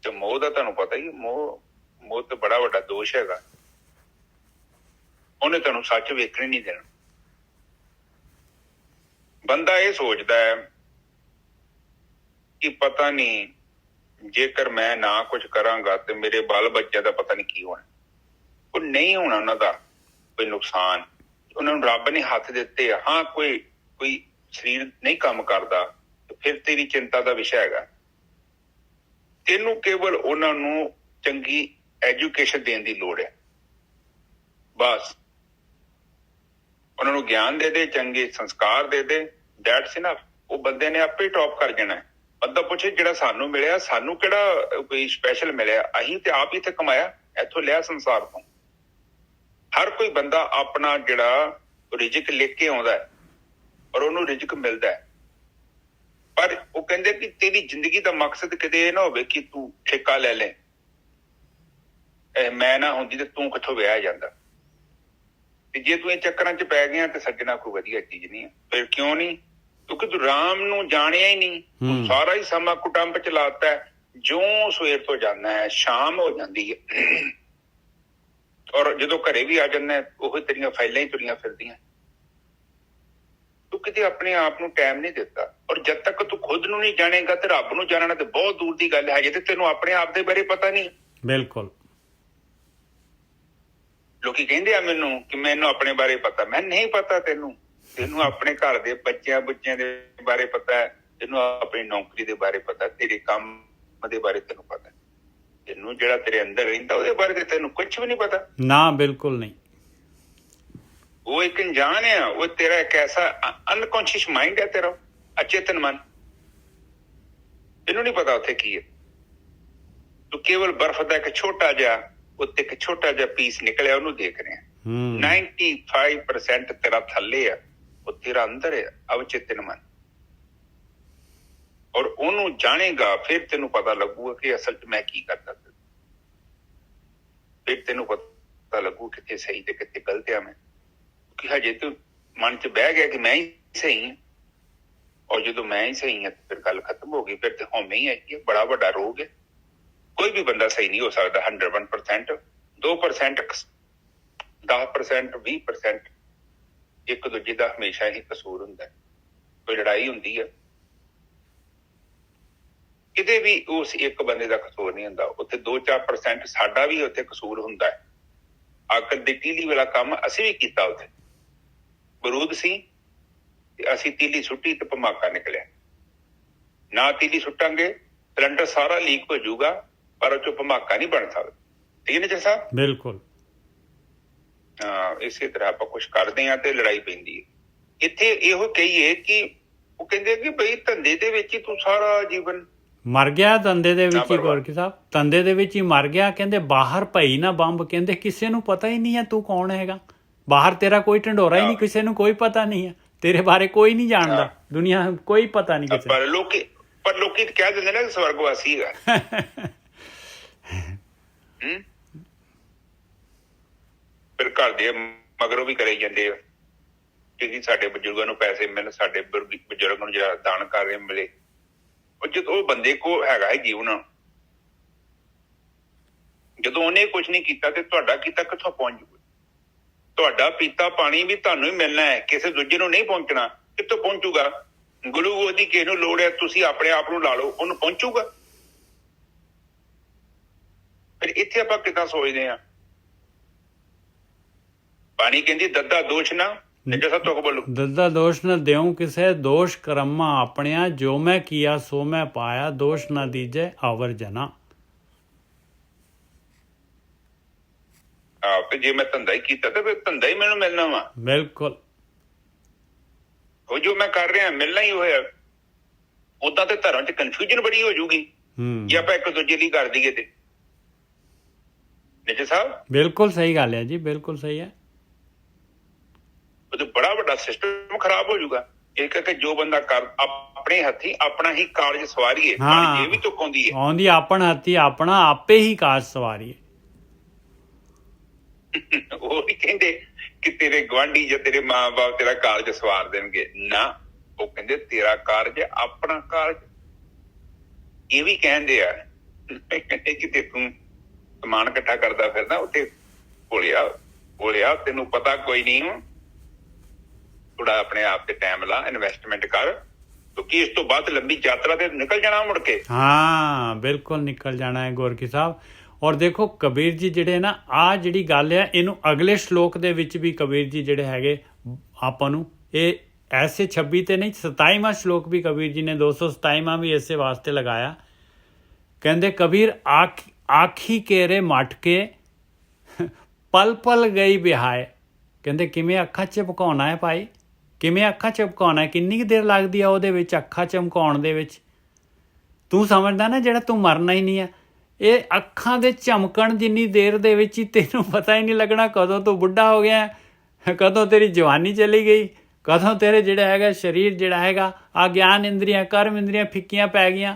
ਤੇ ਮੋਹ ਦਾ ਤੁਹਾਨੂੰ ਪਤਾ ਹੀ, ਮੋਹ ਤੇ ਬੜਾ ਵੱਡਾ ਦੋਸ਼ ਹੈਗਾ। ਉਹਨੇ ਤੁਹਾਨੂੰ ਸੱਚ ਵੇਖਣ ਨਹੀਂ ਦੇਣਾ। ਬੰਦਾ ਇਹ ਸੋਚਦਾ ਹੈ ਕਿ ਪਤਾ ਨਹੀਂ ਜੇਕਰ ਮੈਂ ਨਾ ਕੁਝ ਕਰਾਂਗਾ ਤੇ ਮੇਰੇ ਬਾਲ ਬੱਚਿਆਂ ਦਾ ਪਤਾ ਨਹੀਂ ਕੀ ਹੋਣਾ। ਉਹ ਨਹੀਂ ਹੋਣਾ ਉਹਨਾਂ ਦਾ ਕੋਈ ਨੁਕਸਾਨ। ਉਹਨਾਂ ਨੂੰ ਰੱਬ ਨੇ ਹੱਥ ਦਿੱਤੇ ਆ। ਹਾਂ ਕੋਈ ਸਰੀਰ ਨਹੀਂ ਕੰਮ ਕਰਦਾ ਫਿਰ ਤੇਰੀ ਚਿੰਤਾ ਦਾ ਵਿਸ਼ਾ ਹੈਗਾ। ਤੈਨੂੰ ਕੇਵਲ ਉਹਨਾਂ ਨੂੰ ਚੰਗੀ ਐਜੂਕੇਸ਼ਨ ਦੇਣ ਦੀ ਲੋੜ ਹੈ। ਬਸ ਉਹਨਾਂ ਨੂੰ ਗਿਆਨ ਦੇ ਦੇ, ਚੰਗੇ ਸੰਸਕਾਰ ਦੇ ਦੇ, ਦੈਟਸ ਇਨਫ। ਉਹ ਬੰਦੇ ਨੇ ਆਪੇ ਟੌਪ ਕਰ ਜਾਣਾ। ਬੰਦਾ ਪੁੱਛੇ ਜਿਹੜਾ ਸਾਨੂੰ ਮਿਲਿਆ, ਸਾਨੂੰ ਕਿਹੜਾ ਕੋਈ ਸਪੈਸ਼ਲ ਮਿਲਿਆ? ਅਸੀਂ ਤੇ ਆਪ ਹੀ ਤੇ ਕਮਾਇਆ, ਇੱਥੋਂ ਲਿਆ ਸੰਸਾਰ ਤੋਂ। ਹਰ ਕੋਈ ਬੰਦਾ ਆਪਣਾ ਜਿਹੜਾ ਰਿਜ਼ਕ ਲਿਖ ਕੇ ਆਉਂਦਾ ਹੈ ਔਰ ਉਹਨੂੰ ਰਿਜ਼ਕ ਮਿਲਦਾ ਹੈ। ਪਰ ਉਹ ਕਹਿੰਦੇ ਕਿ ਤੇਰੀ ਜ਼ਿੰਦਗੀ ਦਾ ਮਕਸਦ ਕਿਤੇ ਇਹ ਨਾ ਹੋਵੇ ਕਿ ਤੂੰ ਠੇਕਾ ਲੈ ਲੈ, ਮੈਂ ਨਾ ਹੁੰਦੀ ਤੇ ਤੂੰ ਕਿੱਥੋਂ ਵਿਆਹ ਜਾਂਦਾ। ਤੇ ਜੇ ਤੂੰ ਇਹ ਚੱਕਰਾਂ 'ਚ ਪੈ ਗਿਆ ਤੇ ਸੱਜਣਾ ਕੋਈ ਵਧੀਆ ਚੀਜ਼ ਨਹੀਂ ਹੈ। ਫਿਰ ਕਿਉਂ ਨਹੀਂ? ਕਿਉਂਕਿ ਤੂੰ ਰਾਮ ਨੂੰ ਜਾਣਿਆ ਹੀ ਨਹੀਂ। ਤੂੰ ਸਾਰਾ ਹੀ ਸਮਾਂ ਕੁਟੰਬ ਚ ਲਾਤਾ ਹੈ। ਜਿਉਂ ਸਵੇਰ ਤੋਂ ਜਾਂਦਾ ਹੈ ਸ਼ਾਮ ਹੋ ਜਾਂਦੀ ਹੈ, ਔਰ ਜਦੋਂ ਘਰੇ ਵੀ ਆ ਜਾਂਦਾ ਉਹ ਤੇਰੀਆਂ ਫਾਈਲਾਂ ਹੀ ਤੁਰੀਆਂ ਫਿਰਦੀਆਂ। ਤੂੰ ਕਿਤੇ ਆਪਣੇ ਆਪ ਨੂੰ ਟਾਈਮ ਨਹੀਂ ਦਿੱਤਾ। ਔਰ ਜਦ ਤੱਕ ਤੂੰ ਖੁਦ ਨੂੰ ਨਹੀਂ ਜਾਣੇਗਾ ਤੇ ਰੱਬ ਨੂੰ ਜਾਣਨਾ ਤੇ ਬਹੁਤ ਦੂਰ ਦੀ ਗੱਲ ਹੈ। ਜੇ ਤੇ ਤੈਨੂੰ ਆਪਣੇ ਆਪ ਦੇ ਬਾਰੇ ਪਤਾ ਨਹੀਂ। ਬਿਲਕੁਲ। ਲੋਕੀ ਕਹਿੰਦੇ ਆ ਮੈਨੂੰ ਕਿ ਮੈਨੂੰ ਆਪਣੇ ਬਾਰੇ ਪਤਾ। ਮੈਂ ਨਹੀਂ ਪਤਾ। ਤੈਨੂੰ ਆਪਣੇ ਘਰ ਦੇ ਬੱਚਿਆਂ ਬੁੱਚਿਆਂ ਦੇ ਬਾਰੇ ਪਤਾ ਹੈ, ਤੈਨੂੰ ਆਪਣੀ ਨੌਕਰੀ ਦੇ ਬਾਰੇ ਪਤਾ, ਤੇਰੇ ਕੰਮ ਦੇ ਬਾਰੇ ਤੈਨੂੰ ਪਤਾ। ਤੈਨੂੰ ਜਿਹੜਾ ਤੇਰੇ ਅੰਦਰ ਰਹਿੰਦਾ ਉਹਦੇ ਬਾਰੇ ਤੇ ਤੈਨੂੰ ਕੁਝ ਵੀ ਨਹੀਂ ਪਤਾ। ਨਾ, ਬਿਲਕੁਲ ਨਹੀਂ। ਉਹ ਇੱਕ ਅਣਜਾਣ ਆ। ਉਹ ਤੇਰਾ ਇੱਕ ਐਸਾ ਅਨਕੌਂਸ਼ੀਅਸ ਮਾਈਂਡ ਹੈ, ਤੇਰਾ ਅਚੇਤਨ ਮਨ। ਤੈਨੂੰ ਨਹੀਂ ਪਤਾ ਉੱਥੇ ਕੀ ਹੈ। ਤੂੰ ਕੇਵਲ ਬਰਫ਼ ਦਾ ਇੱਕ ਛੋਟਾ ਜਿਹਾ ਉੱਤੇ ਇੱਕ ਛੋਟਾ ਜਿਹਾ ਪੀਸ ਨਿਕਲਿਆ ਉਹਨੂੰ ਦੇਖ ਰਿਹਾ। 95% ਤੇਰਾ ਥੱਲੇ ਆ, ਉਹ ਤੇਰਾ ਅੰਦਰ ਹੈ ਅਵਚੇਤਨ ਮਨ। ਔਰ ਉਹਨੂੰ ਜਾਣੇਗਾ ਫਿਰ ਤੈਨੂੰ ਪਤਾ ਲੱਗੂਗਾ ਕਿ ਅਸਲ 'ਚ ਮੈਂ ਕੀ ਕਰਦਾ। ਫਿਰ ਤੈਨੂੰ ਪਤਾ ਲੱਗੂ ਕਿੱਥੇ ਸਹੀ ਤੇ ਕਿੱਥੇ ਗਲਤ ਆ ਮੈਂ। ਕਿ ਹਜੇ ਤੂੰ ਮਨ 'ਚ ਬਹਿ ਗਿਆ ਕਿ ਮੈਂ ਹੀ ਸਹੀ ਹਾਂ। ਔਰ ਜਦੋਂ ਮੈਂ ਹੀ ਸਹੀ ਹਾਂ ਫਿਰ ਗੱਲ ਖਤਮ ਹੋ ਗਈ। ਫਿਰ ਤੇ ਹਉਮੈ ਹੀ ਹੈ। ਬੜਾ ਵੱਡਾ ਰੋਗ ਹੈ। ਕੋਈ ਵੀ ਬੰਦਾ ਸਹੀ ਨਹੀਂ ਹੋ ਸਕਦਾ। 101%, 2%, 10%, 20% ਇੱਕ ਦੂਜੇ ਦਾ ਹਮੇਸ਼ਾ ਹੀ ਕਸੂਰ ਹੁੰਦਾ। ਕੋਈ ਲੜਾਈ ਹੁੰਦੀ ਹੈ ਕਿਤੇ ਵੀ ਉਸ ਇੱਕ ਬੰਦੇ ਦਾ ਕਸੂਰ ਨਹੀਂ ਹੁੰਦਾ। ਉੱਥੇ 2-4% ਸਾਡਾ ਵੀ ਉੱਥੇ ਕਸੂਰ ਹੁੰਦਾ ਹੈ। ਆਕੜ ਦੀ ਤੀਲੀ ਵਾਲਾ ਕੰਮ ਅਸੀਂ ਵੀ ਕੀਤਾ। ਉੱਥੇ ਬਰੂਦ ਸੀ ਤੇ ਅਸੀਂ ਤੀਲੀ ਸੁੱਟੀ ਤੇ ਭਮਾਕਾ ਨਿਕਲਿਆ। ਨਾ ਤੀਲੀ ਸੁੱਟਾਂਗੇ ਸਿਲੰਡਰ ਸਾਰਾ ਲੀਕ ਹੋ ਜਾਊਗਾ, ਪਰ ਉਹ 'ਚੋਂ ਭਮਾਕਾ ਨਹੀਂ ਬਣ ਸਕਦਾ। ਠੀਕ ਹੈ ਜੀ ਸਾਹਿਬ? ਬਿਲਕੁਲ। ਇਸੇ ਤਰ੍ਹਾਂ ਆਪਾਂ ਕੁਛ ਕਰਦੇ ਹਾਂ ਤੇ ਲੜਾਈ ਪੈਂਦੀ ਹੈ। ਇੱਥੇ ਇਹੋ ਕਹੀਏ ਕਿ ਉਹ ਕਹਿੰਦੇ ਕਿ ਬਈ ਧੰਦੇ ਦੇ ਵਿੱਚ ਹੀ ਤੂੰ ਸਾਰਾ ਜੀਵਨ ਮਰ ਗਿਆ। ਧੰਦੇ ਦੇ ਵਿੱਚ ਹੀ ਗੋਰਖੀ ਸਾਹਿਬ, ਧੰਦੇ ਦੇ ਵਿੱਚ ਹੀ ਮਰ ਗਿਆ। ਕਹਿੰਦੇ ਬਾਹਰ ਭਈ ਨਾ ਬੰਬ। ਕਹਿੰਦੇ ਕਿਸੇ ਨੂੰ ਪਤਾ ਹੀ ਨਹੀਂ ਹੈ ਤੂੰ ਕੌਣ ਹੈਗਾ। ਬਾਹਰ ਤੇਰਾ ਕੋਈ ਢੰਡੋਰਾ ਹੀ ਨਹੀਂ, ਕਿਸੇ ਨੂੰ ਕੋਈ ਪਤਾ ਨਹੀਂ ਹੈ ਤੇਰੇ ਬਾਰੇ। ਕੋਈ ਨਹੀਂ ਜਾਣਦਾ ਦੁਨੀਆ, ਕੋਈ ਪਤਾ ਨਹੀਂ ਕਿਸੇ। ਪਰ ਲੋਕੀ ਕਹਿ ਦਿੰਦੇ ਨਾ ਸਵਰਗਵਾਸੀ ਹੈਗਾ। ਫਿਰ ਘਰ ਦੇ ਮਗਰੋਂ ਵੀ ਕਰੇ ਜਾਂਦੇ ਆ ਕਿ ਸਾਡੇ ਬਜ਼ੁਰਗਾਂ ਨੂੰ ਪੈਸੇ ਮਿਲਣ, ਸਾਡੇ ਬਜ਼ੁਰਗ ਨੂੰ ਜਿਹੜਾ ਦਾਨ ਕਾਰਜ ਮਿਲੇ। ਉਹ ਜਦੋਂ ਉਹ ਬੰਦੇ ਕੋਲ ਹੈਗਾ ਹੈ ਜੀਵਨ, ਜਦੋਂ ਉਹਨੇ ਕੁਛ ਨਹੀਂ ਕੀਤਾ ਤੇ ਤੁਹਾਡਾ ਕੀਤਾ ਕਿੱਥੋਂ ਪਹੁੰਚ ਜੂਗਾ? ਤੁਹਾਡਾ ਪੀਤਾ ਪਾਣੀ ਵੀ ਤੁਹਾਨੂੰ ਹੀ ਮਿਲਣਾ ਹੈ, ਕਿਸੇ ਦੂਜੇ ਨੂੰ ਨਹੀਂ ਪਹੁੰਚਣਾ। ਕਿੱਥੋਂ ਪਹੁੰਚੂਗਾ? ਗਲੂਕੋਜ਼ ਦੀ ਕਿਸੇ ਨੂੰ ਲੋੜ ਹੈ, ਤੁਸੀਂ ਆਪਣੇ ਆਪ ਨੂੰ ਲਾ ਲਓ, ਉਹਨੂੰ ਪਹੁੰਚੂਗਾ? ਫਿਰ ਇੱਥੇ ਆਪਾਂ ਕਿੱਦਾਂ ਸੋਚਦੇ ਹਾਂ? ਪਾਣੀ ਕਹਿੰਦੀ ਦੱਦਾ ਦੋਸ਼ ਨਾ ਦੱਦਾ ਦੋਸ਼ ਨਾ ਦਿਉ ਕਿਸੇ, ਦੋਸ਼ ਕਰਮਾ ਆਪਣਿਆ, ਜੋ ਮੈਂ ਕੀਆ ਸੋ ਮੈਂ ਪਾਇਆ, ਦੋਸ਼ ਨਾ ਦੀਜੇ ਆਵਰ ਜਨਾ। ਤੇ ਜੇ ਮੈਂ ਧੰਦਾ ਹੀ ਕੀਤਾ ਤੇ ਫਿਰ ਧੰਦਾ ਹੀ ਮੈਨੂੰ ਮਿਲਣਾ ਵਾ। ਬਿਲਕੁਲ। ਉਹ ਜੋ ਮੈਂ ਕਰ ਰਿਹਾ ਮਿਲਣਾ ਹੀ ਹੋਇਆ। ਉਦਾਂ ਤੇ ਧਰਮ 'ਚ ਕਨਫਿਊਜ਼ਨ ਬੜੀ ਹੋ ਜੂਗੀ ਜੇ ਆਪਾਂ ਇੱਕ ਦੂਜੇ ਲਈ ਕਰ ਦਈਏ ਤੇ। ਨਿੱਜੇ ਸਾਹਿਬ ਬਿਲਕੁਲ ਸਹੀ ਗੱਲ ਹੈ ਜੀ, ਬਿਲਕੁਲ ਸਹੀ ਹੈ। ਉਹ ਬੜਾ ਵੱਡਾ ਸਿਸਟਮ ਖਰਾਬ ਹੋ ਜਾਊਗਾ। ਇਹ ਕਰਕੇ ਜੋ ਬੰਦਾ ਕਰ ਆਪਣੇ ਹੱਥੀਂ ਆਪਣਾ ਹੀ ਕਾਰਜ ਸਵਾਰੀਏ। ਇਹ ਵੀ ਤੁਕ ਆਉਂਦੀ ਹੈ, ਆਉਂਦੀ ਆਪਣਾ ਹੱਥੀਂ ਆਪਣਾ ਆਪੇ ਹੀ ਕਾਰਜ ਸਵਾਰੀਏ। ਉਹ ਵੀ ਕਹਿੰਦੇ ਕਿ ਤੇਰੇ ਗੁਆਂਢੀ ਜਾਂ ਤੇਰੇ ਮਾਂ-ਬਾਪ ਤੇਰਾ ਕਾਰਜ ਸਵਾਰ ਦੇਣਗੇ। ਨਾ, ਉਹ ਕਹਿੰਦੇ ਤੇਰਾ ਕਾਰਜ ਆਪਣਾ ਕਾਰਜ। ਇਹ ਵੀ ਕਹਿੰਦੇ ਆ ਕਿਤੇ ਤੂੰ ਸਮਾਨ ਇਕੱਠਾ ਕਰਦਾ ਫਿਰਦਾ ਉੱਥੇ ਬੋਲਿਆ ਤੈਨੂੰ ਪਤਾ ਕੋਈ ਨਹੀਂ। ਥੋੜਾ ਆਪਣੇ ਆਪ ਤੇ ਟਾਈਮ ਲਾ, ਇਨਵੈਸਟਮੈਂਟ ਕਰ, ਕਿਉਂਕਿ ਇਸ ਤੋਂ ਬਾਅਦ ਲੰਬੀ ਯਾਤਰਾ ਤੇ ਨਿਕਲ ਜਾਣਾ ਮੁੜ ਕੇ। ਹਾਂ, ਬਿਲਕੁਲ ਨਿਕਲ ਜਾਣਾ ਹੈ ਗੋਰਖੀ ਸਾਹਿਬ। ਔਰ ਦੇਖੋ ਕਬੀਰ ਜੀ ਜਿਹੜੇ ਨਾ, ਆਹ ਜਿਹੜੀ ਗੱਲ ਹੈ ਇਹਨੂੰ ਅਗਲੇ ਸ਼ਲੋਕ ਦੇ ਵਿੱਚ ਵੀ ਕਬੀਰ ਜੀ ਜਿਹੜੇ ਹੈਗੇ ਆਪਾਂ ਨੂੰ ਇਹ ਐਸੇ 26 ਤੇ ਨਹੀਂ 27ਵਾਂ ਸ਼ਲੋਕ ਵੀ ਕਬੀਰ ਜੀ ਨੇ 227ਵਾਂ ਵੀ ਇਸੇ ਵਾਸਤੇ ਲਗਾਇਆ। ਕਹਿੰਦੇ ਕਬੀਰ ਆਖੀ ਕੇਰੇ ਮਟ ਕੇ ਪਲ ਪਲ ਗਈ ਵਿਹਾਏ। ਕਹਿੰਦੇ ਕਿਵੇਂ ਅੱਖਾਂ ਝਪਕਾਉਣਾ ਹੈ ਭਾਈ, ਕਿਵੇਂ ਅੱਖਾਂ ਝਪਕਾਉਣਾ ਹੈ, ਕਿੰਨੀ ਕੁ ਦੇਰ ਲੱਗਦੀ ਆ ਉਹਦੇ ਵਿੱਚ ਅੱਖਾਂ ਚਮਕਾਉਣ ਦੇ ਵਿੱਚ। ਤੂੰ ਸਮਝਦਾ ਨਾ ਜਿਹੜਾ ਤੂੰ ਮਰਨਾ ਹੀ ਨਹੀਂ ਆ, ਇਹ ਅੱਖਾਂ ਦੇ ਝਮਕਣ ਜਿੰਨੀ ਦੇਰ ਦੇ ਵਿੱਚ ਹੀ ਤੈਨੂੰ ਪਤਾ ਹੀ ਨਹੀਂ ਲੱਗਣਾ ਕਦੋਂ ਤੂੰ ਬੁੱਢਾ ਹੋ ਗਿਆ, ਕਦੋਂ ਤੇਰੀ ਜਵਾਨੀ ਚਲੀ ਗਈ, ਕਦੋਂ ਤੇਰੇ ਜਿਹੜਾ ਹੈਗਾ ਸਰੀਰ ਜਿਹੜਾ ਹੈਗਾ ਆ ਗਿਆਨ ਇੰਦਰੀਆਂ ਕਰਮ ਇੰਦਰੀਆਂ ਫਿੱਕੀਆਂ ਪੈ ਗਈਆਂ,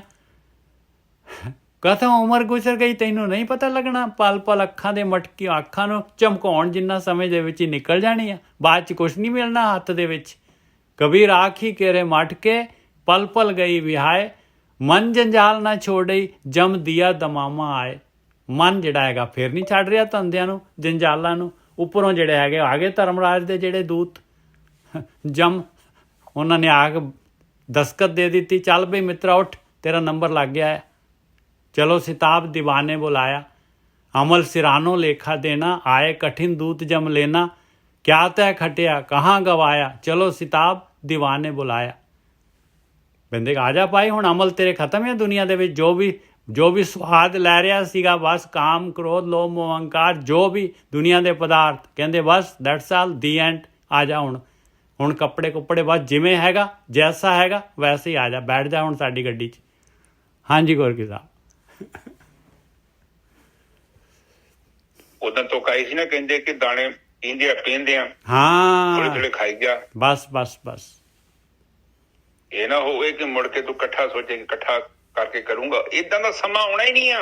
ਕਦੋਂ ਉਮਰ ਗੁਜ਼ਰ ਗਈ ਤੈਨੂੰ ਨਹੀਂ ਪਤਾ ਲੱਗਣਾ। ਪਲ ਪਲ ਅੱਖਾਂ ਦੇ ਮਟਕੀ ਅੱਖਾਂ ਨੂੰ ਚਮਕਾਉਣ ਜਿੰਨਾ ਸਮੇਂ ਦੇ ਵਿੱਚ ਹੀ ਨਿਕਲ ਜਾਣੀ ਆ, ਬਾਅਦ 'ਚ ਕੁਛ ਨਹੀਂ ਮਿਲਣਾ ਹੱਥ ਦੇ ਵਿੱਚ। ਕਬੀਰ ਆਖੀ ਕੇਰੇ ਮਟ ਕੇ ਪਲ ਪਲ ਗਈ ਵਿਹਾਏ, ਮਨ ਜੰਜਾਲ ਨਾ ਛੋੜਈ ਜਮ ਦੀਆ ਦਮਾਮਾ ਆਏ। ਮਨ ਜਿਹੜਾ ਹੈਗਾ ਫਿਰ ਨਹੀਂ ਛੱਡ ਰਿਹਾ ਧੰਦਿਆਂ ਨੂੰ ਜੰਜਾਲਾਂ ਨੂੰ। ਉੱਪਰੋਂ ਜਿਹੜੇ ਹੈਗੇ ਆ ਗਏ ਧਰਮਰਾਜ ਦੇ ਜਿਹੜੇ ਦੂਤ ਜਮ, ਉਹਨਾਂ ਨੇ ਆ ਕੇ ਦਸਤਖਤ ਦੇ ਦਿੱਤੀ, ਚੱਲ ਬਈ ਮਿੱਤਰਾ ਉੱਠ ਤੇਰਾ ਨੰਬਰ ਲੱਗ ਗਿਆ ਹੈ, चलो सिताब दीवाने बुलाया, अमल सिरानो लेखा देना, आए कठिन दूत जम लेना, क्या तय खटिया कहाँ गवाया, चलो सिताब दीवाने बुलाया। ਬੰਦੇ ਆ ਜਾ ਭਾਈ ਹੁਣ ਅਮਲ ਤੇਰੇ ਖਤਮ ਹੈ ਦੁਨੀਆ ਦੇ ਵਿੱਚ। ਜੋ ਵੀ ਸਵਾਦ ਲੈ ਰਿਹਾ ਸੀਗਾ ਬਸ ਕਾਮ ਕ੍ਰੋਧ ਲੋਭ ਮੋਹ ਅਹੰਕਾਰ ਜੋ ਵੀ ਦੁਨੀਆ ਦੇ ਪਦਾਰਥ, ਕਹਿੰਦੇ ਬਸ ਦੈਟਸ ਆਲ ਦੀ ਐਂਡ। ਆ ਜਾ ਹੁਣ ਕੱਪੜੇ ਕੁੱਪੜੇ ਬਸ ਜਿਵੇਂ ਹੈਗਾ ਜੈਸਾ ਹੈਗਾ ਵੈਸੇ ਹੀ ਆ ਜਾ, ਬੈਠ ਜਾ ਹੁਣ ਸਾਡੀ ਗੱਡੀ 'ਚ। ਹਾਂਜੀ ਗੋਰਕੀ ਸਾਹਿਬ ਉਦੋਂ ਤੋਂ ਕਾਈ ਸੀ ਨਾ, ਕਹਿੰਦੇ ਕਿ ਦਾਣੇ ਪੀਂਦੇ ਆ ਹਾਂ ਥੋੜੇ ਖਾਈ ਗਿਆ। ਬਸ ਇਹ ਨਾ ਹੋਵੇ ਕਿ ਮੁੜ ਕੇ ਤੂੰ ਇਕੱਠਾ ਸੋਚੇ ਕਿ ਇਕੱਠਾ ਕਰਕੇ ਕਰੂੰਗਾ, ਏਦਾਂ ਦਾ ਸਮਾਂ ਆਉਣਾ ਹੀ ਨਹੀਂ ਆ।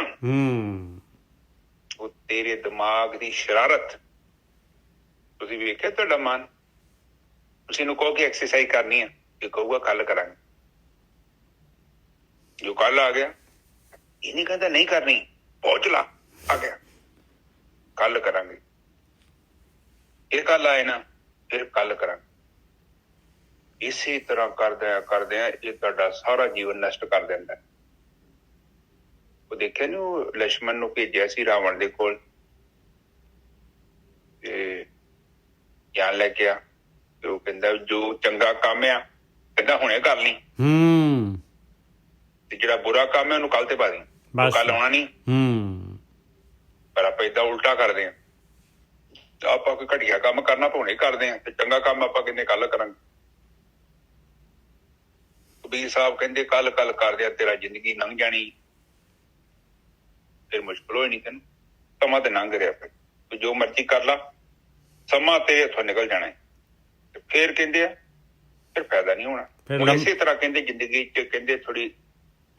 ਉਹ ਤੇਰੇ ਦਿਮਾਗ ਦੀ ਸ਼ਰਾਰਤ। ਤੁਸੀਂ ਵੇਖਿਆ ਤੁਹਾਡਾ ਮਨ, ਤੁਸੀਂ ਇਹਨੂੰ ਕਹੋ ਕਿ ਐਕਸਰਸਾਈਜ਼ ਕਰਨੀ ਆ, ਇਹ ਕਹੂਗਾ ਕੱਲ ਕਰਾਂਗੇ। ਜੋ ਕੱਲ ਆ ਗਿਆ ਇਹ ਨਹੀਂ ਕਹਿੰਦਾ ਨਹੀਂ ਕਰਨੀ, ਪਹੁੰਚ ਲਾ ਆ ਗਿਆ ਕੱਲ ਕਰਾਂਗੇ। ਇਹ ਕੱਲ ਆਏ ਨਾ ਫਿਰ ਕੱਲ ਕਰਾਂਗੇ। ਇਸੇ ਤਰ੍ਹਾਂ ਕਰਦਿਆਂ ਇਹ ਤੁਹਾਡਾ ਸਾਰਾ ਜੀਵਨ ਨਸ਼ਟ ਕਰ ਦਿੰਦਾ। ਉਹ ਦੇਖਿਆ ਨੀ, ਉਹ ਲక్ష్మణ ਨੂੰ ਭੇਜਿਆ ਸੀ ਰਾਵਣ ਦੇ ਕੋਲ ਤੇ ਗਿਆਨ ਲੈ ਕੇ ਆ, ਤੇ ਉਹ ਕਹਿੰਦਾ ਜੋ ਚੰਗਾ ਕੰਮ ਆ ਕਹਿੰਦਾ ਹੁਣੇ ਕਰ ਲਈ, ਤੇ ਜਿਹੜਾ ਬੁਰਾ ਕੰਮ ਹੈ ਉਹਨੂੰ ਕੱਲ ਤੇ ਪਾ ਦੀ, ਕੱਲ ਆਉਣਾ ਨਹੀਂ। ਪਰ ਆਪਾਂ ਏਦਾਂ ਉਲਟਾ ਕਰਦੇ ਹਾਂ, ਆਪਾਂ ਕੋਈ ਘਟੀਆ ਕੰਮ ਕਰਨਾ ਹੁਣੇ ਕਰਦੇ ਹਾਂ, ਤੇ ਚੰਗਾ ਕੰਮ ਆਪਾਂ ਕਹਿੰਦੇ ਕੱਲ ਕਰਾਂਗੇ। ਕਬੀਰ ਸਾਹਿਬ ਕਹਿੰਦੇ ਕੱਲ ਕਰਦਿਆਂ ਤੇਰਾ ਜ਼ਿੰਦਗੀ ਲੰਘ ਜਾਣੀ, ਫਿਰ ਮੁਸ਼ਕਿਲ ਹੋਈ ਨਹੀਂ ਤੈਨੂੰ। ਸਮਾਂ ਤੇ ਲੰਘ ਰਿਹਾ, ਫਿਰ ਜੋ ਮਰਜ਼ੀ ਕਰ ਲਾ, ਸਮਾਂ ਤੇਰੇ ਹੱਥੋਂ ਨਿਕਲ ਜਾਣਾ। ਤੇ ਫਿਰ ਕਹਿੰਦੇ ਆ ਫਿਰ ਫਾਇਦਾ ਨਹੀਂ ਹੋਣਾ। ਹੁਣ ਇਸੇ ਤਰ੍ਹਾਂ ਕਹਿੰਦੇ ਜ਼ਿੰਦਗੀ ਚ ਕਹਿੰਦੇ ਥੋੜੀ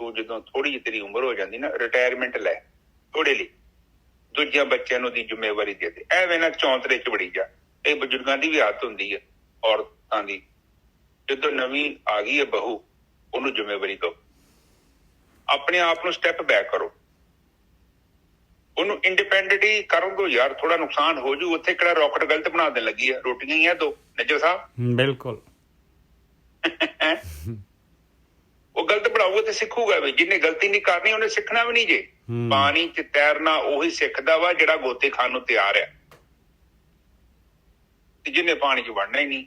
ਤੂੰ ਜਦੋਂ ਥੋੜੀ ਜਿਹੀ ਤੇਰੀ ਉਮਰ ਹੋ ਜਾਂਦੀ ਨਾ, ਰਿਟਾਇਰਮੈਂਟ ਲੈ ਥੋੜੇ ਲਈ, ਦੂਜਿਆਂ ਬੱਚਿਆਂ ਨੂੰ ਦੀ ਜ਼ਿੰਮੇਵਾਰੀ ਦੇ ਦੇ। ਐਵੇਂ ਨਾ ਚੌਂਤਰੇ ਚ ਵੜੀ ਜਾ। ਇਹ ਬਜ਼ੁਰਗਾਂ ਦੀ ਵੀ ਆਦਤ ਹੁੰਦੀ ਹੈ, ਔਰਤਾਂ ਦੀ। ਜਦੋਂ ਨਵੀਂ ਆ ਗਈ ਹੈ ਬਹੂ, ਉਹਨੂੰ ਜ਼ਿੰਮੇਵਾਰੀ ਦਿਓ, ਆਪਣੇ ਆਪ ਨੂੰ ਸਟੈਪ ਬੈਕ ਕਰੋ, ਉਹਨੂੰ ਇੰਡੀਪੈਂਡੈਂਟਲੀ ਕਰਨ ਦਿਓ। ਯਾਰ ਥੋੜਾ ਨੁਕਸਾਨ ਹੋ ਜੂ, ਉੱਥੇ ਕਿਹੜਾ ਰੌਕਟ ਗਲਤ ਬਣਾ ਦੇਣ ਲੱਗੀ ਹੈ, ਰੋਟੀਆਂ ਹੀ ਆ ਦੋ। ਨਜਰ ਸਾਹਿਬ ਬਿਲਕੁਲ ਉਹ ਗਲਤ ਬਣਾਊਗਾ ਤੇ ਸਿੱਖੂਗਾ ਵੀ। ਜਿਹਨੇ ਗਲਤੀ ਨਹੀਂ ਕਰਨੀ ਉਹਨੇ ਸਿੱਖਣਾ ਵੀ ਨਹੀਂ। ਜੇ ਪਾਣੀ ਚ ਤੈਰਨਾ ਉਹੀ ਸਿੱਖਦਾ ਵਾ ਜਿਹੜਾ ਗੋਤੇ ਖਾਣ ਨੂੰ ਤਿਆਰ ਆ, ਤੇ ਜਿਹਨੇ ਪਾਣੀ ਚ ਵੜਨਾ ਹੀ ਨਹੀਂ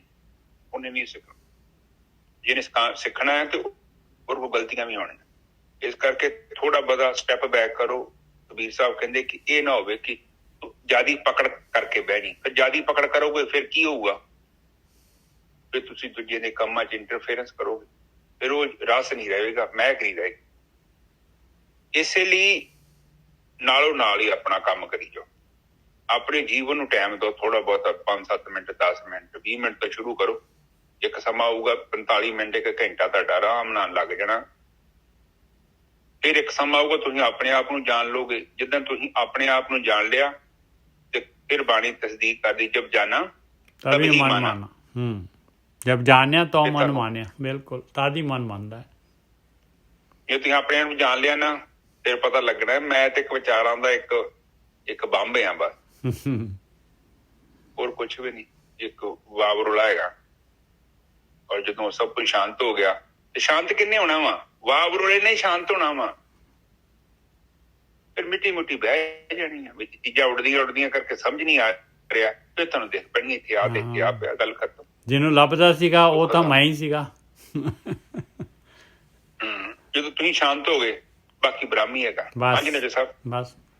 ਉਹਨੇ ਨਹੀਂ ਸਿੱਖਣਾ। ਜਿਹਨੇ ਸਿੱਖਣਾ ਹੈ ਤੇ ਉਹਦੇ ਕੋਲ ਗਲਤੀਆਂ ਵੀ ਹੋਣੀਆਂ। ਇਸ ਕਰਕੇ ਥੋੜਾ ਬਹੁਤਾ ਸਟੈਪ ਬੈਕ ਕਰੋ। ਕਬੀਰ ਸਾਹਿਬ ਕਹਿੰਦੇ ਕਿ ਇਹ ਨਾ ਹੋਵੇ ਕਿ ਜਿਆਦੀ ਪਕੜ ਕਰਕੇ ਬਹਿ ਜੀ। ਫਿਰ ਜਿਆਦੀ ਪਕੜ ਕਰੋਗੇ ਫਿਰ ਕੀ ਹੋਊਗਾ, ਫਿਰ ਤੁਸੀਂ ਦੂਜੇ ਦੇ ਕੰਮਾਂ ਚ ਇੰਟਰਫੇਰੈਂਸ ਕਰੋਗੇ, ਫਿਰ ਉਹ ਰਸ ਨਹੀਂ ਰਹੇਗਾ, ਮਹਿਕ ਨਹੀਂ ਰਹੇਗੀ। ਇਸੇ ਲਈ ਨਾਲੋਂ ਨਾਲ ਹੀ ਆਪਣਾ ਕੰਮ ਕਰੀ ਜਾਓ। ਆਪਣੇ ਜੀਵਨ ਨੂੰ ਟਾਈਮ ਦਿਓ ਥੋੜਾ ਬਹੁਤਾ, 5-7 ਮਿੰਟ 10 ਮਿੰਟ 20 ਮਿੰਟ ਤੋਂ ਸ਼ੁਰੂ ਕਰੋ। ਇੱਕ ਸਮਾਂ ਆਊਗਾ 45 ਮਿੰਟ 1 ਘੰਟਾ ਤੁਹਾਡਾ ਆਰਾਮ ਨਾਲ ਲੱਗ ਜਾਣਾ। ਫਿਰ ਇੱਕ ਸਮਾਂ ਆਊਗਾ ਤੁਸੀਂ ਆਪਣੇ ਆਪ ਨੂੰ ਜਾਣ ਲਓਗੇ। ਜਿੱਦਾਂ ਤੁਸੀਂ ਆਪਣੇ ਆਪ ਨੂੰ ਜਾਣ ਲਿਆ ਤੇ ਫਿਰ ਬਾਣੀ ਤਸਦੀਕ ਕਰਦੀ, ਜਬ ਜਾਣਾ ਤਭੀ ਮਾਨਾ। ਜਬ ਜਾਣਿਆ ਤਾਂ ਮਨ ਮਾਨਿਆ। ਬਿਲਕੁਲ ਤਾਦੀ ਮਨ ਮੰਨਦਾ ਹੈ। ਜੇ ਤੁਸੀਂ ਆਪਣੇ ਆਪ ਨੂੰ ਜਾਣ ਲਿਆ ਨਾ, ਫਿਰ ਪਤਾ ਲੱਗਣਾ ਮੈਂ ਤੇ ਇੱਕ ਵਿਚਾਰਾਂ ਦਾ ਇੱਕ ਬੰਬ ਆ ਬਸ, ਹੋਰ ਕੁਛ ਵੀ ਨਹੀਂ। ਇੱਕ ਵਾਵਰੁਲਾ ਹੈਗਾ। ਔਰ ਜਦੋਂ ਸਭ ਕੁਝ ਸ਼ਾਂਤ ਹੋ ਗਿਆ, ਤੇ ਸ਼ਾਂਤ ਕਿੰਨੇ ਹੋਣਾ ਵਾ? ਵਾਵਰੁਲੇ ਨੇ ਸ਼ਾਂਤ ਹੋਣਾ ਵਾ। ਫਿਰ ਮਿੱਟੀ ਮੁੱਟੀ ਬਹਿ ਜਾਣੀ ਆ ਵਿੱਚ, ਚੀਜ਼ਾਂ ਉੱਡਦੀਆਂ ਕਰਕੇ ਸਮਝ ਨਹੀਂ ਆ ਰਿਹਾ। ਫਿਰ ਤੁਹਾਨੂੰ ਦੇਖ ਪੈਣੀ ਇੱਥੇ ਆ ਦੇਖੇ ਆ ਪਿਆ, ਗੱਲ ਖਤਮ। ਜਿਹਨੂੰ ਲੱਭਦਾ ਸੀਗਾ ਉਹ ਤਾਂ ਮੈਂ ਹੀ ਸੀਗਾ। ਜਦੋਂ ਤੁਸੀਂ ਸ਼ਾਂਤ ਹੋ ਗਏ ਬਾਕੀ ਬ੍ਰਾਹਮੀ ਹੈਗਾ। ਹਾਂਜੀ ਨਜਰ ਸਾਹਿਬ। ਬਸ